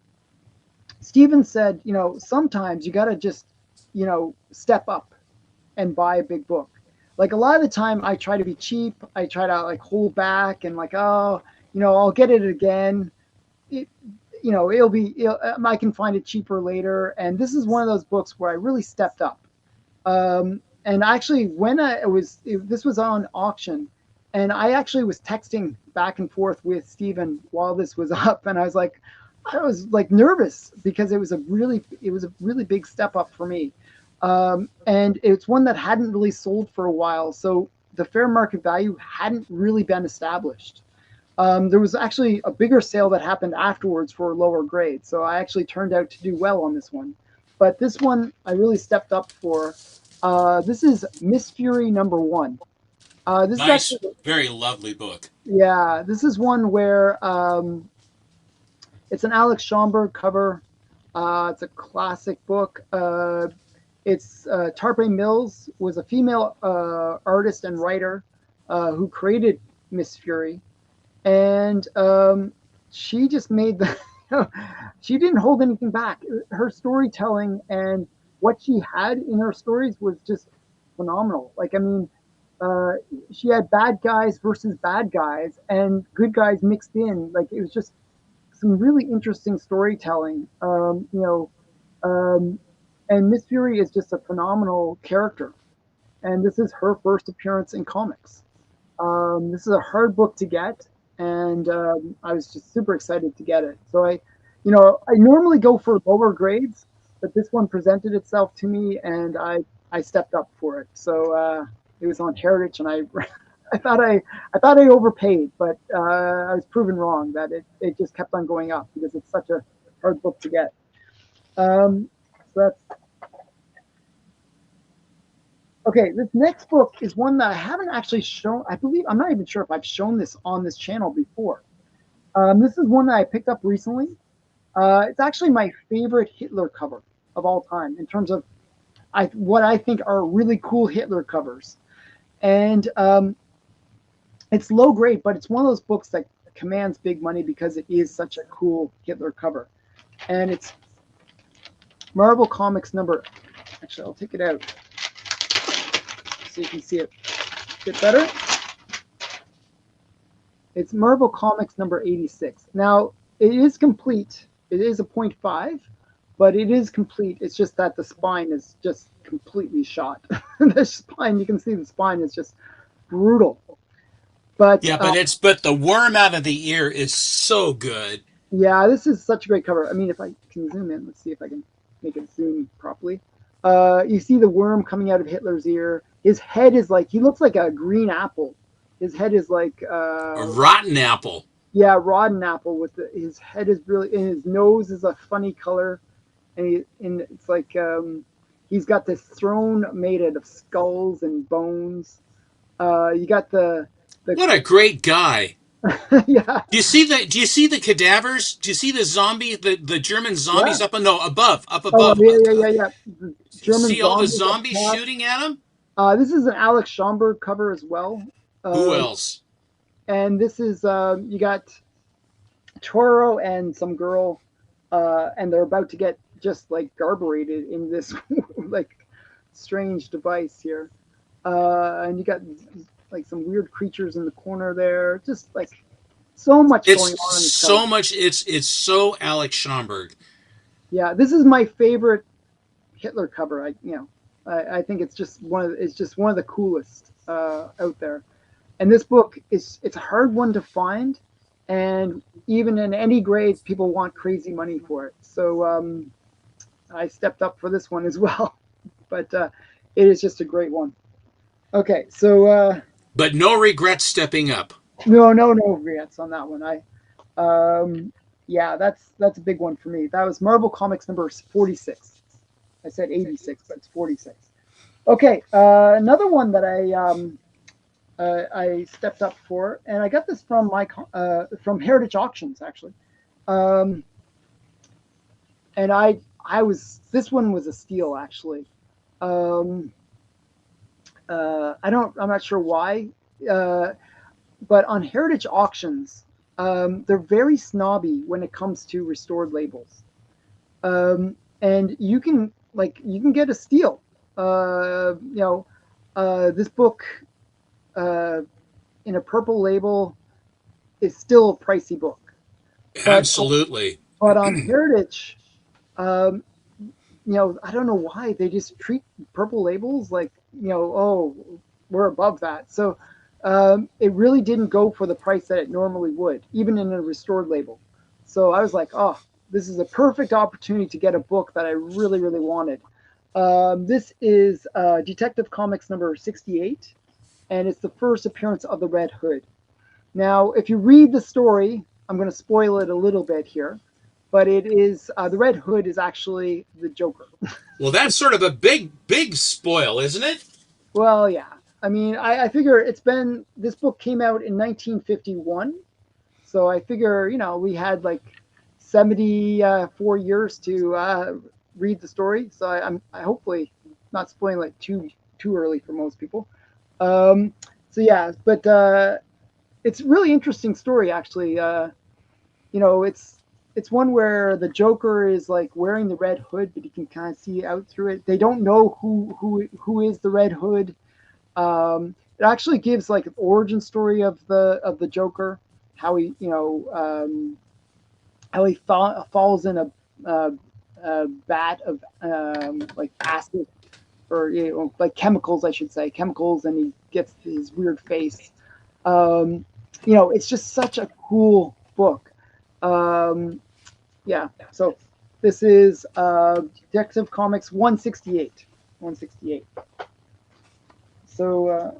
Stephen said, sometimes you got to just, step up and buy a big book. Like a lot of the time, I try to be cheap. I try to like hold back and like, oh, I'll get it again. It, I can find it cheaper later. And this is one of those books where I really stepped up. And actually, when this was on auction, and I actually was texting back and forth with Stephen while this was up, and I was like nervous because it was a really big step up for me, and it's one that hadn't really sold for a while, so the fair market value hadn't really been established. There was actually a bigger sale that happened afterwards for a lower grade, so I actually turned out to do well on this one. But this one I really stepped up for. This is Miss Fury #1. This is Nice, actually, very lovely book. yeah, this is one where it's an Alex Schomburg cover. It's a classic book. It's Tarpe Mills was a female artist and writer who created Miss Fury, and she just made the. She didn't hold anything back. Her storytelling and what she had in her stories was just phenomenal. Like, I mean, uh, she had bad guys versus bad guys and good guys mixed in. Like, it was just some really interesting storytelling. And Miss Fury is just a phenomenal character. And this is her first appearance in comics. This is a hard book to get, and I was just super excited to get it. So I normally go for lower grades, but this one presented itself to me, and I stepped up for it. So it was on Heritage, and I thought I overpaid, but I was proven wrong that it just kept on going up because it's such a hard book to get. So that's okay. This next book is one that I haven't actually shown. I believe I'm not even sure if I've shown this on this channel before. This is one that I picked up recently. It's actually my favorite Hitler cover of all time in terms of what I think are really cool Hitler covers. And it's low grade, but it's one of those books that commands big money because it is such a cool Hitler cover. And it's Marvel Comics number. Actually, I'll take it out so you can see it a bit better. It's Marvel Comics number 86. Now, it is complete. It is a 0.5, but it is complete. It's just that the spine is just completely shot. The spine, you can see the spine is just brutal. But Yeah, but the worm out of the ear is so good. yeah, this is such a great cover. I mean, if I can zoom in, let's see if I can make it zoom properly. You see the worm coming out of Hitler's ear. His head is like, he looks like a green apple. His head is like, A rotten apple. yeah, rotten apple with his head is really, and his nose is a funny color. And it's like, he's got this throne made out of skulls and bones. You got the, What a great guy. yeah, Do you see the cadavers? Do you see the zombie, the German yeah. zombies up? No, above, up Oh, above. yeah, yeah, yeah, yeah. The German See all the zombies up zombies top. shooting at him? This is an Alex Schomburg cover as well. Who Um, else? and this is, you got Toro and some girl, and they're about to get just like garburated in this like strange device here. And you got like some weird creatures in the corner there. Just like so much going It's on in this cover. so much. It's so Alex Schomburg. Yeah, this is my favorite Hitler cover. I think it's just one of the coolest out there. And this book it's a hard one to find, and even in any grades, people want crazy money for it. So I stepped up for this one as well. But it is just a great one. Okay, so But no regrets stepping up. no regrets on that one. Yeah, that's a big one for me. That was Marvel Comics number 46. I said 86, but it's 46. Okay, another one that I stepped up for, and I got this from from Heritage Auctions actually. and I was this one was a steal actually. Um, I'm not sure why, uh, but on heritage auctions, they're very snobby when it comes to restored labels. And you can get a steal. You know, this book uh, in a purple label is still a pricey book, but Absolutely. on heritage, um, I don't know why they just treat purple labels like, oh, we're above that. So it really didn't go for the price that it normally would, even in a restored label. So I was like, oh, this is a perfect opportunity to get a book that I really, really wanted. This is Detective Comics number 68, and it's the first appearance of the Red Hood. Now, if you read the story, I'm going to spoil it a little bit here, but it is the Red Hood is actually the Joker. Well, that's sort of a big spoil, isn't it? Well, yeah. I mean, I figure this book came out in 1951. So I figure, we had like 74 years to read the story. So I hopefully not spoiling like too early for most people. Um, so yeah, but it's a really interesting story actually. It's one where the Joker is like wearing the red hood, but you can kind of see out through it. They don't know who is the Red Hood. It actually gives like an origin story of the Joker, how he how he falls in a vat of like acid or like chemicals, I should say chemicals, and he gets his weird face. Um, it's just such a cool book. Um, yeah, so this is Detective Comics 168. 168. So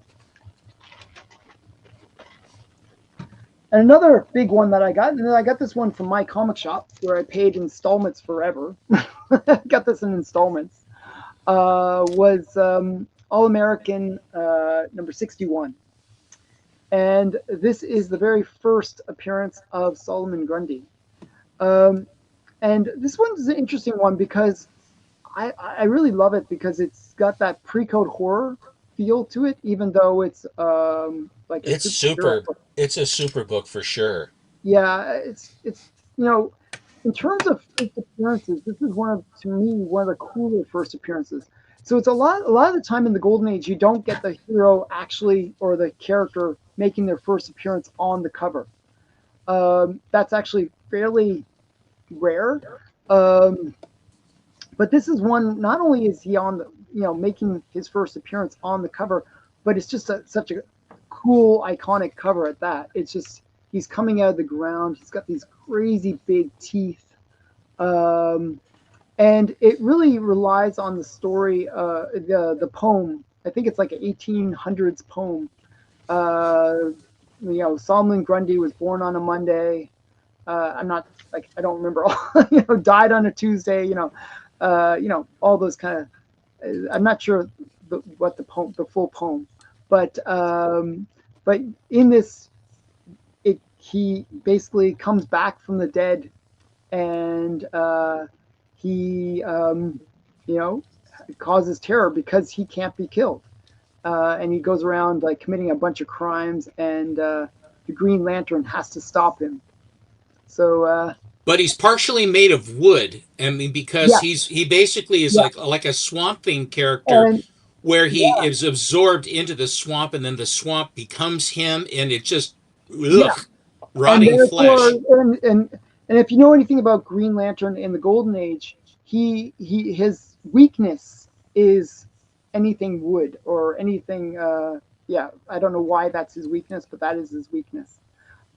and another big one that I got, and I got this one from my comic shop where I paid installments forever. Got this in installments. Was All American number 61. And this is the very first appearance of Solomon Grundy. Um, and this one's an interesting one because I really love it because it's got that pre-code horror feel to it, even though it's like a It's superhero super. book. It's a super book for sure. Yeah, it's in terms of first appearances, this is to me one of the cooler first appearances. So it's a lot of the time in the golden age you don't get the hero actually or the character making their first appearance on the cover. That's actually fairly rare. Um, but this is one. Not only is he on the making his first appearance on the cover, but it's just such a cool iconic cover at that. It's just he's coming out of the ground. He's got these crazy big teeth. Um, and it really relies on the story, the poem. I think it's like an 1800s poem. Uh, Solomon Grundy was born on a Monday. I'm not like I don't remember all. Died on a Tuesday. All those kind of. I'm not sure what the full poem, but but in this, he basically comes back from the dead, and he you know causes terror because he can't be killed, and he goes around like committing a bunch of crimes, and the Green Lantern has to stop him. So But he's partially made of wood. I mean, because yeah, he basically is yeah, like a swamp thing character, and where he yeah, is absorbed into the swamp, and then the swamp becomes him, and it just yeah, ugh, and rotting therefore, flesh. and if you know anything about Green Lantern in the Golden Age, his weakness is anything wood or anything. Yeah, I don't know why that's his weakness, but that is his weakness.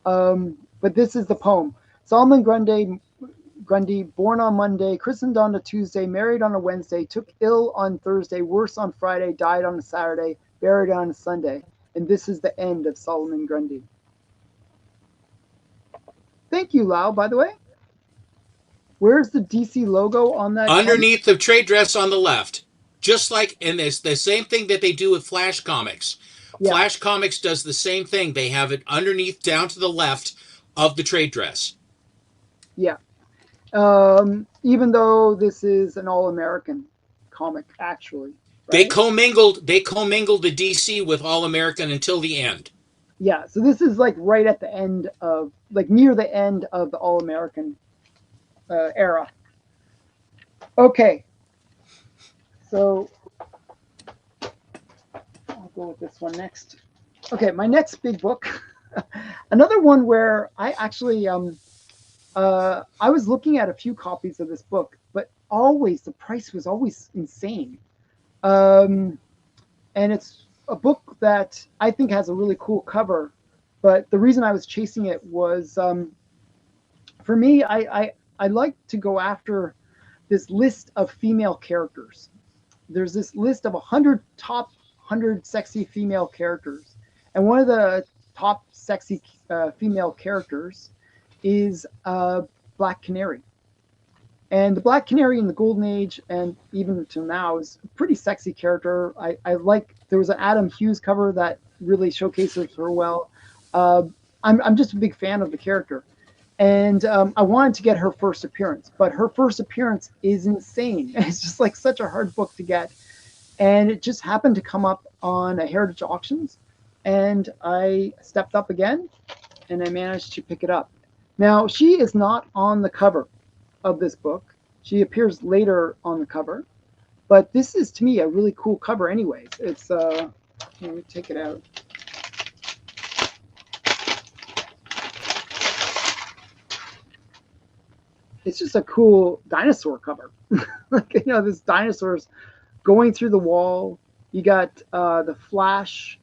But this is the poem. Solomon Grundy, born on Monday, christened on a Tuesday, married on a Wednesday, took ill on Thursday, worse on Friday, died on a Saturday, buried on a Sunday. And this is the end of Solomon Grundy. Thank you, Lau, by the way. Where's the DC logo on that comic? Underneath the trade dress on the left, just like, and it's the same thing that they do with Flash Comics. Yeah, Flash Comics does the same thing. They have it underneath down to the left of the trade dress. yeah. Even though this is an all-American comic, actually, right? They commingled the DC with All American until the end. Yeah. So this is like right at the end of, like near the end of the all-American era. Okay, so I'll go with this one next. Okay, my next big book, another one where I actually I was looking at a few copies of this book, but always the price was always insane. Um, and it's a book that I think has a really cool cover. But the reason I was chasing it was, for me, I like to go after this list of female characters. There's this list of 100 top 100 sexy female characters, and one of the top sexy female characters is Black Canary. And the Black Canary in the Golden Age and even to now is a pretty sexy character. I like, there was an Adam Hughes cover that really showcases her well. Uh, I'm just a big fan of the character. And I wanted to get her first appearance, but her first appearance is insane. It's just like such a hard book to get. And it just happened to come up on a Heritage Auctions. And I stepped up again and I managed to pick it up. Now, she is not on the cover of this book. She appears later on the cover, but this is to me a really cool cover. Anyways, it's let me take it out. It's just a cool dinosaur cover. Like, this dinosaur's going through the wall. You got the Flash,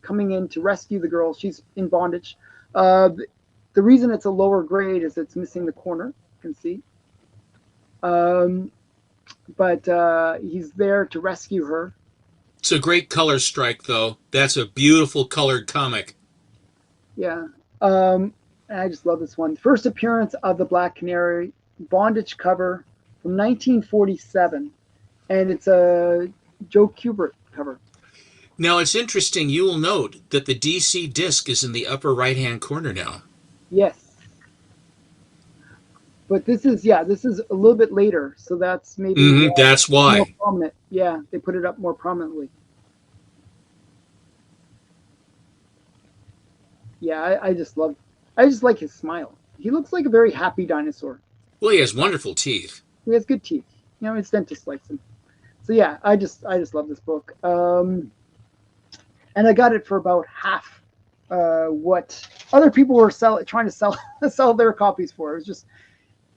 coming in to rescue the girl. She's in bondage. The reason it's a lower grade is it's missing the corner. You can see. Um, but he's there to rescue her. It's a great color strike, though. That's a beautiful colored comic. Yeah. Um, I just love this one. First appearance of the Black Canary, bondage cover from 1947, and it's a Joe Kubert cover. Now, it's interesting. You will note that the DC disc is in the upper right-hand corner now. Yes, but this is a little bit later, so that's maybe That's more why. prominent. Yeah, they put it up more prominently. Yeah, I just like his smile. He looks like a very happy dinosaur. Well, he has wonderful teeth. He has good teeth. His dentist likes him. So yeah, I just love this book. And I got it for about half what other people were trying to sell sell their copies for.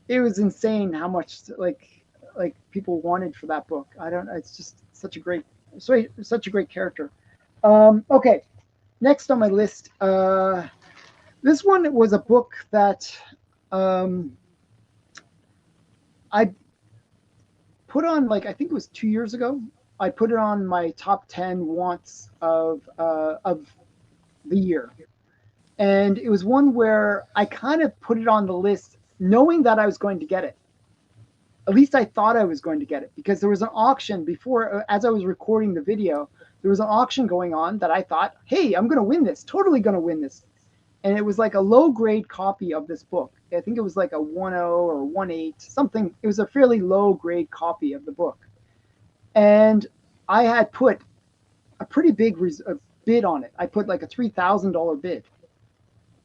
It was insane how much like people wanted for that book. I don't. It's just such a great character. Okay, next on my list, this one was a book that um, I put on, like, I think it was 2 years ago. I put it on my top 10 wants of the year, and it was one where I kind of put it on the list knowing that I was going to get it. At least I thought I was going to get it, because there was an auction before, as I was recording the video. There was an auction going on that I thought, hey, I'm going to win this, totally going to win this. And it was like a low grade copy of this book. I think it was like a 1.0 or 1.8 something. It was a fairly low grade copy of the book. And I had put a pretty big bid on it. I put like a $3,000 bid.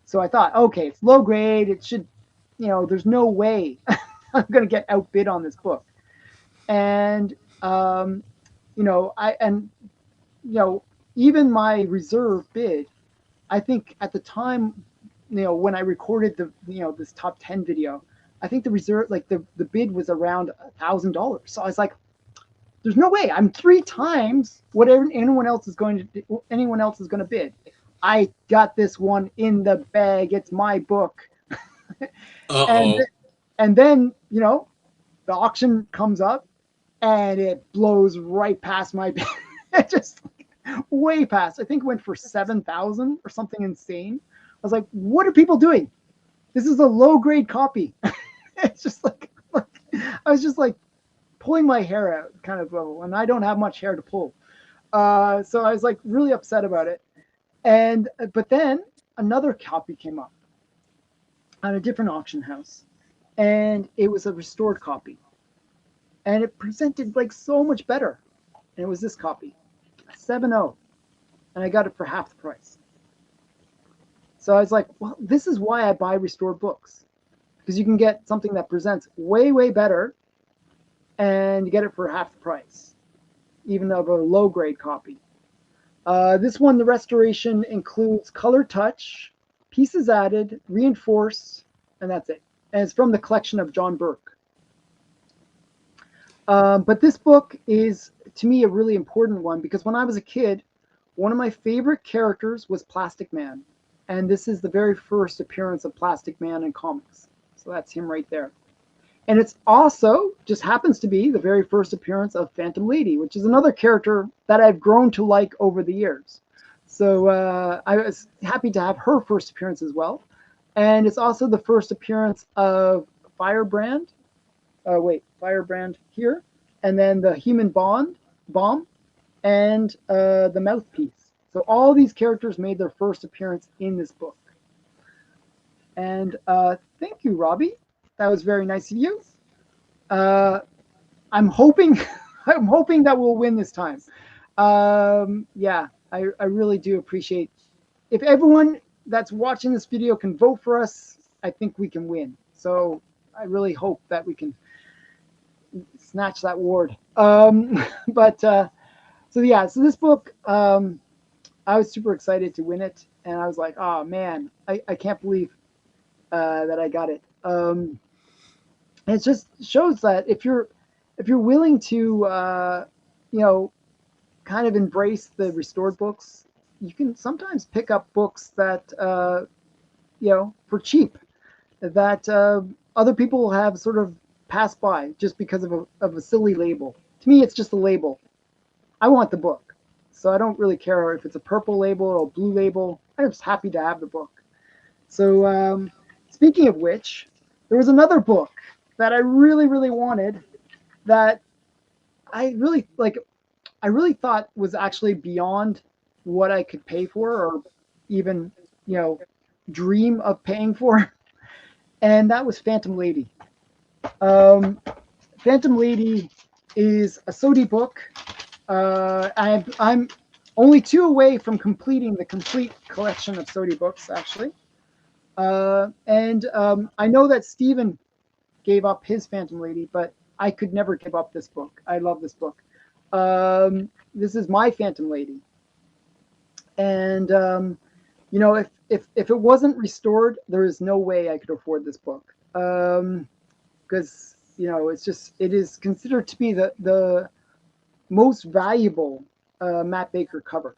So I thought, okay, it's low grade. It should, there's no way I'm going to get outbid on this book. And, I, and, even my reserve bid, I think at the time, when I recorded this top 10 video, I think the reserve, like the bid was around $1,000. So I was like, there's no way. I'm three times whatever anyone else is going to bid. I got this one in the bag. It's my book. and Uh-oh. and then the auction comes up and it blows right past my bid. It just way past. I think it went for 7,000 or something insane. I was like, what are people doing? This is a low grade copy. It's just like I was just like pulling my hair out kind of level, and I don't have much hair to pull. So I was like really upset about it. But then another copy came up at a different auction house, and it was a restored copy, and it presented like so much better. And it was this copy, 7.0, and I got it for half the price. So I was like, well, this is why I buy restored books, because you can get something that presents way, way better, and you get it for half the price, even of a low grade copy. This one, the restoration includes color touch, pieces added, reinforced, and that's it. And it's from the collection of John Burke. But this book is, to me, a really important one because when I was a kid, one of my favorite characters was Plastic Man. And this is the very first appearance of Plastic Man in comics. So that's him right there. And it's also just happens to be the very first appearance of Phantom Lady, which is another character that I've grown to like over the years. So I was happy to have her first appearance as well. And it's also the first appearance of Firebrand. Firebrand here, and then the Human Bomb, and the Mouthpiece. So all these characters made their first appearance in this book. And thank you, Robbie. That was very nice of you. Uh, I'm hoping, I'm hoping that we'll win this time. Yeah, I really do appreciate. If everyone that's watching this video can vote for us, I think we can win. So I really hope that we can snatch that ward. But so yeah, so this book, I was super excited to win it, and I was like, oh man, I can't believe that I got it. It just shows that if you're willing to you know kind of embrace the restored books, you can sometimes pick up books that for cheap that other people have sort of passed by just because of a silly label. To me, it's just a label. I want the book. So I don't really care if it's a purple label or a blue label. I'm just happy to have the book. So speaking of which, there was another book that I really, really wanted that I really like. I really thought was actually beyond what I could pay for, or even you know dream of paying for, and that was Phantom Lady. Um, Phantom Lady is a Sodi book. I'm only two away from completing the complete collection of Sodi books, actually. And I know that Stephen gave up his Phantom Lady, but I could never give up this book. I love this book. This is my Phantom Lady. And, if it wasn't restored, there is no way I could afford this book. Because, it is considered to be the most valuable Matt Baker cover.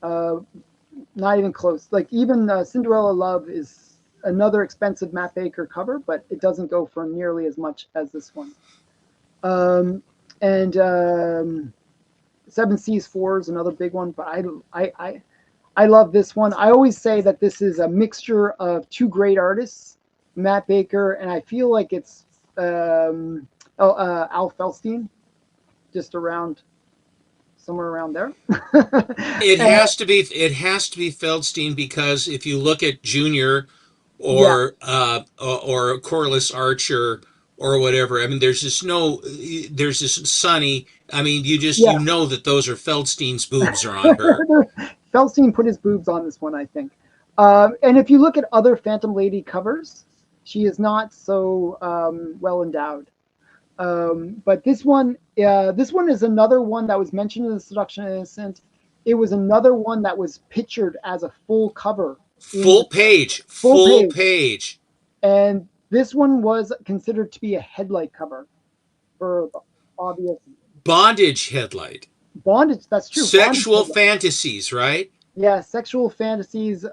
Not even close. Like even Cinderella Love is another expensive Matt Baker cover, but it doesn't go for nearly as much as this one. And Seven Seas 4 is another big one, but I love this one. I always say that this is a mixture of two great artists, Matt Baker, and I feel like it's Al Felstein, just around somewhere around there. It And, has to be. It has to be Feldstein because if you look at Junior yeah, or Corliss Archer or whatever, I mean, there's just no. There's this Sunny. I mean, yeah. you know that those are Feldstein's boobs are on her. Felstein put his boobs on this one, I think. And if you look at other Phantom Lady covers, she is not so well endowed. But this one is another one that was mentioned in the Seduction Innocent. It was another one that was pictured as a full cover in the Full page. full Full page, page. and this one was considered to be a headlight cover for obvious Bondage headlight. bondage. That's true. Bondage Sexual headlight. fantasies, right? Yeah, sexual fantasies,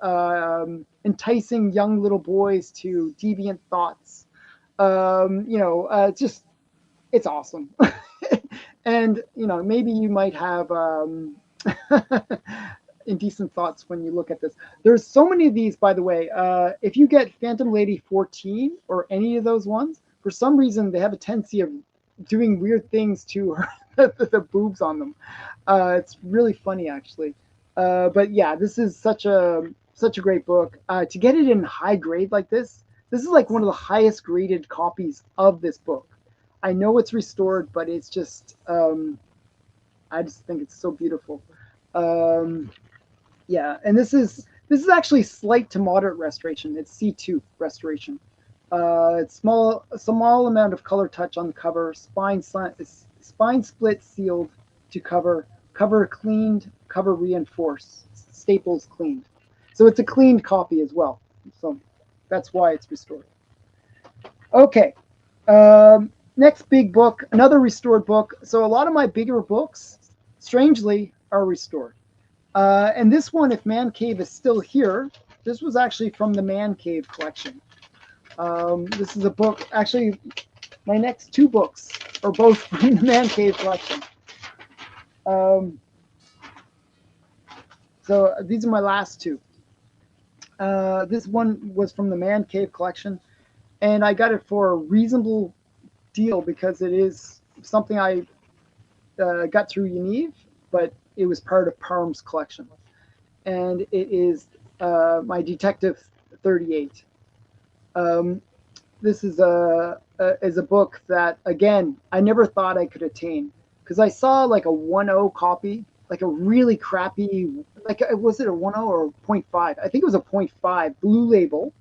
enticing young little boys to deviant thoughts. Just it's awesome. And maybe you might have indecent thoughts when you look at this. There's so many of these, by the way. If you get Phantom Lady 14 or any of those ones, for some reason they have a tendency of doing weird things to her, the boobs on them. It's really funny, actually. But yeah, this is such a great book. To get it in high grade like this This is like one of the highest graded copies of this book. I know it's restored, but it's just I just think it's so beautiful. Um, yeah, and this is actually slight to moderate restoration. It's C2 restoration. It's a small amount of color touch on the cover. Spine split sealed to cover. Cover cleaned. Cover reinforced. Staples cleaned. So it's a cleaned copy as well. So that's why it's restored. Okay. Next big book, another restored book. So a lot of my bigger books, strangely, are restored. And this one, if Man Cave is still here, this was actually from the Man Cave collection. This is a book, actually, my next two books are both from the Man Cave collection. Um, so these are my last two. This one was from the Man Cave collection, and I got it for a reasonable deal because it is something I got through Yaniv, but it was part of Parm's collection. And it is my Detective 38. This is a book that, again, I never thought I could attain because I saw like a 1.0 copy, like a really crappy, like was it a 1.0 or a 0.5? I think it was a 0.5 blue label,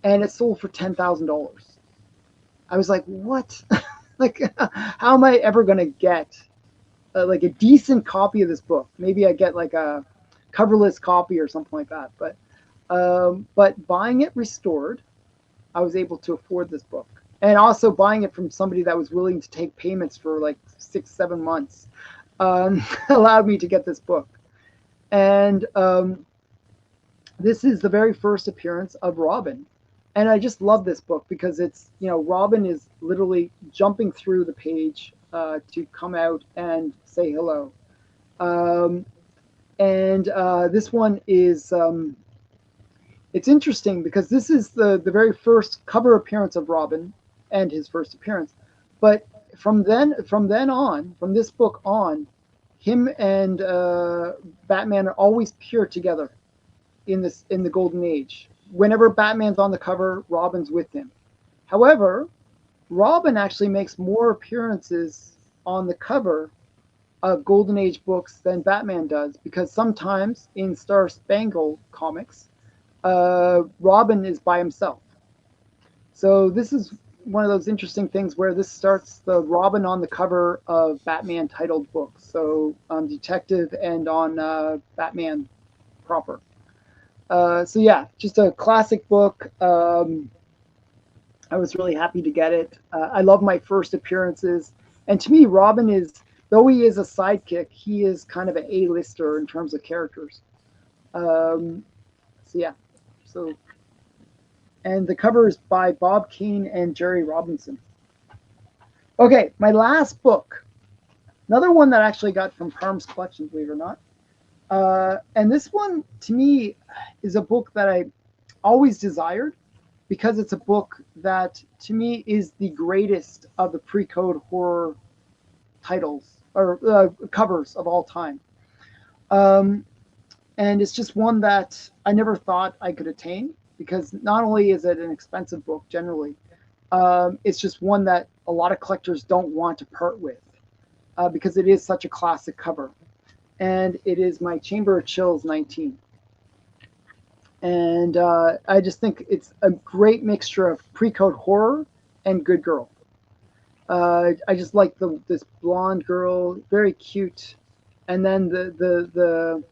and it sold for $10,000. I was like, what? Like, how am I ever gonna get like a decent copy of this book? Maybe I get like a coverless copy or something like that. But buying it restored, I was able to afford this book, and also buying it from somebody that was willing to take payments for like 6-7 months allowed me to get this book. And this is the very first appearance of Robin. And I just love this book because it's, Robin is literally jumping through the page to come out and say hello. Um, and this one is, it's interesting because this is the very first cover appearance of Robin and his first appearance. But from this book on, him and Batman are always paired together in the Golden Age. Whenever Batman's on the cover, Robin's with him. However, Robin actually makes more appearances on the cover of Golden Age books than Batman does, because sometimes in Star Spangled comics, Robin is by himself. So this is one of those interesting things where this starts the Robin on the cover of Batman titled books. So on Detective and on Batman proper. So yeah, just a classic book. I was really happy to get it. I love my first appearances, and to me, Robin is, though he is a sidekick, he is kind of an A-lister in terms of characters. So yeah, so and the cover is by Bob Kane and Jerry Robinson. Okay, my last book, another one that I actually got from Parm's collection, believe it or not. And this one, to me, is a book that I always desired because it's a book that, to me, is the greatest of the pre-code horror titles or covers of all time. And it's just one that I never thought I could attain because not only is it an expensive book generally, it's just one that a lot of collectors don't want to part with because it is such a classic cover. And it is my Chamber of Chills 19. And I just think it's a great mixture of pre-code horror and good girl. I just like this blonde girl, very cute, and then the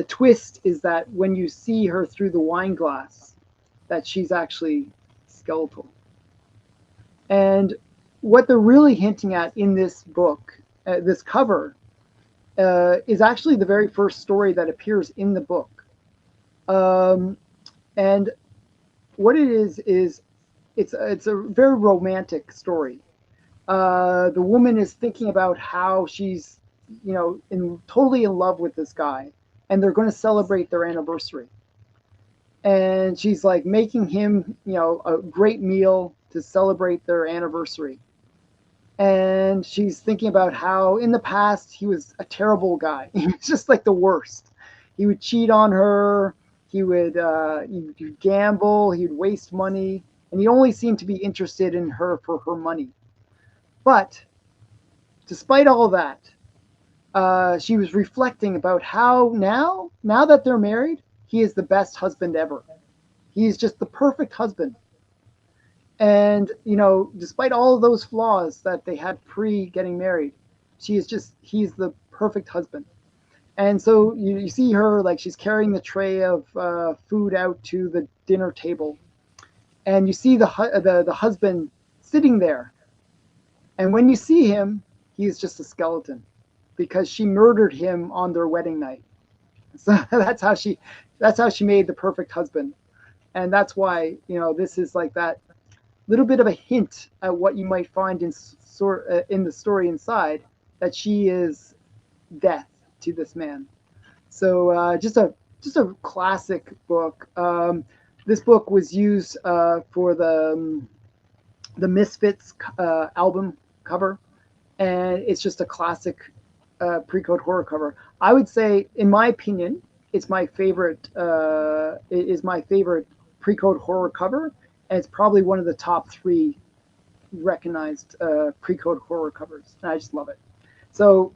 twist is that when you see her through the wine glass, that she's actually skeletal. And what they're really hinting at in this book, this cover, is actually the very first story that appears in the book. And what it is it's a very romantic story. The woman is thinking about how she's, totally in love with this guy, and they're going to celebrate their anniversary. And she's like making him, a great meal to celebrate their anniversary. And she's thinking about how in the past he was a terrible guy. He was just like the worst. He would cheat on her. He'd gamble, he'd waste money, and he only seemed to be interested in her for her money. But despite all that, she was reflecting about how now that they're married, he is the best husband ever. He's just the perfect husband. And despite all of those flaws that they had pre getting married, he's the perfect husband. And so you see her like she's carrying the tray of food out to the dinner table, and you see the husband sitting there. And when you see him, he's just a skeleton because she murdered him on their wedding night. So that's how she made the perfect husband, and that's why this is like that little bit of a hint at what you might find in the story inside, that she is death to this man. So just a classic book. This book was used for the Misfits album cover, and it's just a classic pre-code horror cover. I would say, in my opinion, it's my favorite. It is my favorite pre-code horror cover, and it's probably one of the top three recognized pre-code horror covers. And I just love it. So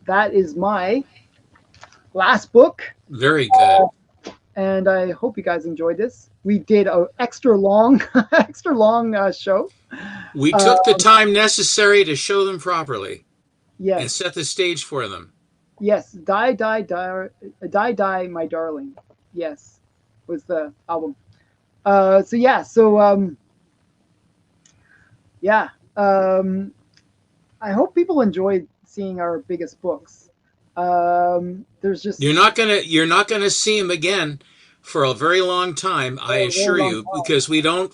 that is my last book, Very good. and I hope you guys enjoyed this. We did an extra long, extra long show. We Uh, took the time necessary to show them properly and yes, set the stage for them. yes. Die, die, die, die, die, my darling. Yes, was the album. So yeah, yeah. I hope people enjoyed seeing our biggest books. There's just You're not gonna see them again for a very long time, I a very assure long you, time. because we don't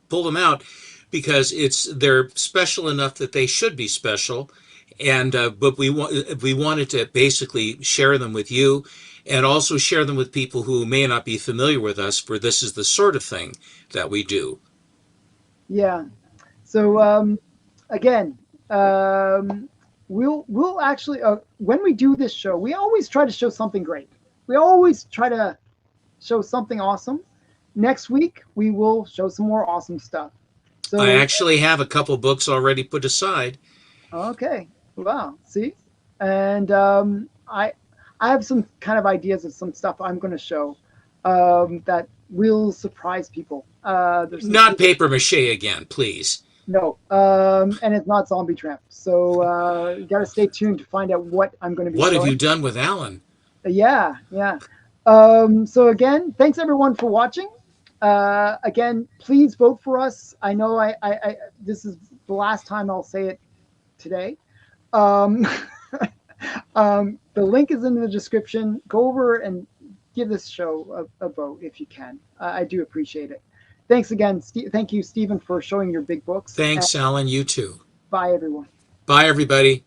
pull them out because they're special enough that they should be special, and but we wanted to basically share them with you, and also share them with people who may not be familiar with us. For this is the sort of thing that we do. Yeah. So again, we'll actually when we do this show, we always try to show something great. We always try to show something awesome. Next week we will show some more awesome stuff. I So actually have a couple books already put aside. okay, wow, see, and I have some kind of ideas of some stuff I'm going to show that will surprise people. There's some Not things. paper mache again, please. No, and it's not Zombie Tramp. So you got to stay tuned to find out what I'm going to be What have showing. you done with Alan? Yeah, yeah. So again, thanks everyone for watching. Again, please vote for us. I know this is the last time I'll say it today. Um, the link is in the description. Go over and give this show a vote if you can. I do appreciate it. Thanks again. Thank you, Stephen, for showing your big books. And Thanks, Alan. You too. bye, everyone. Bye, everybody.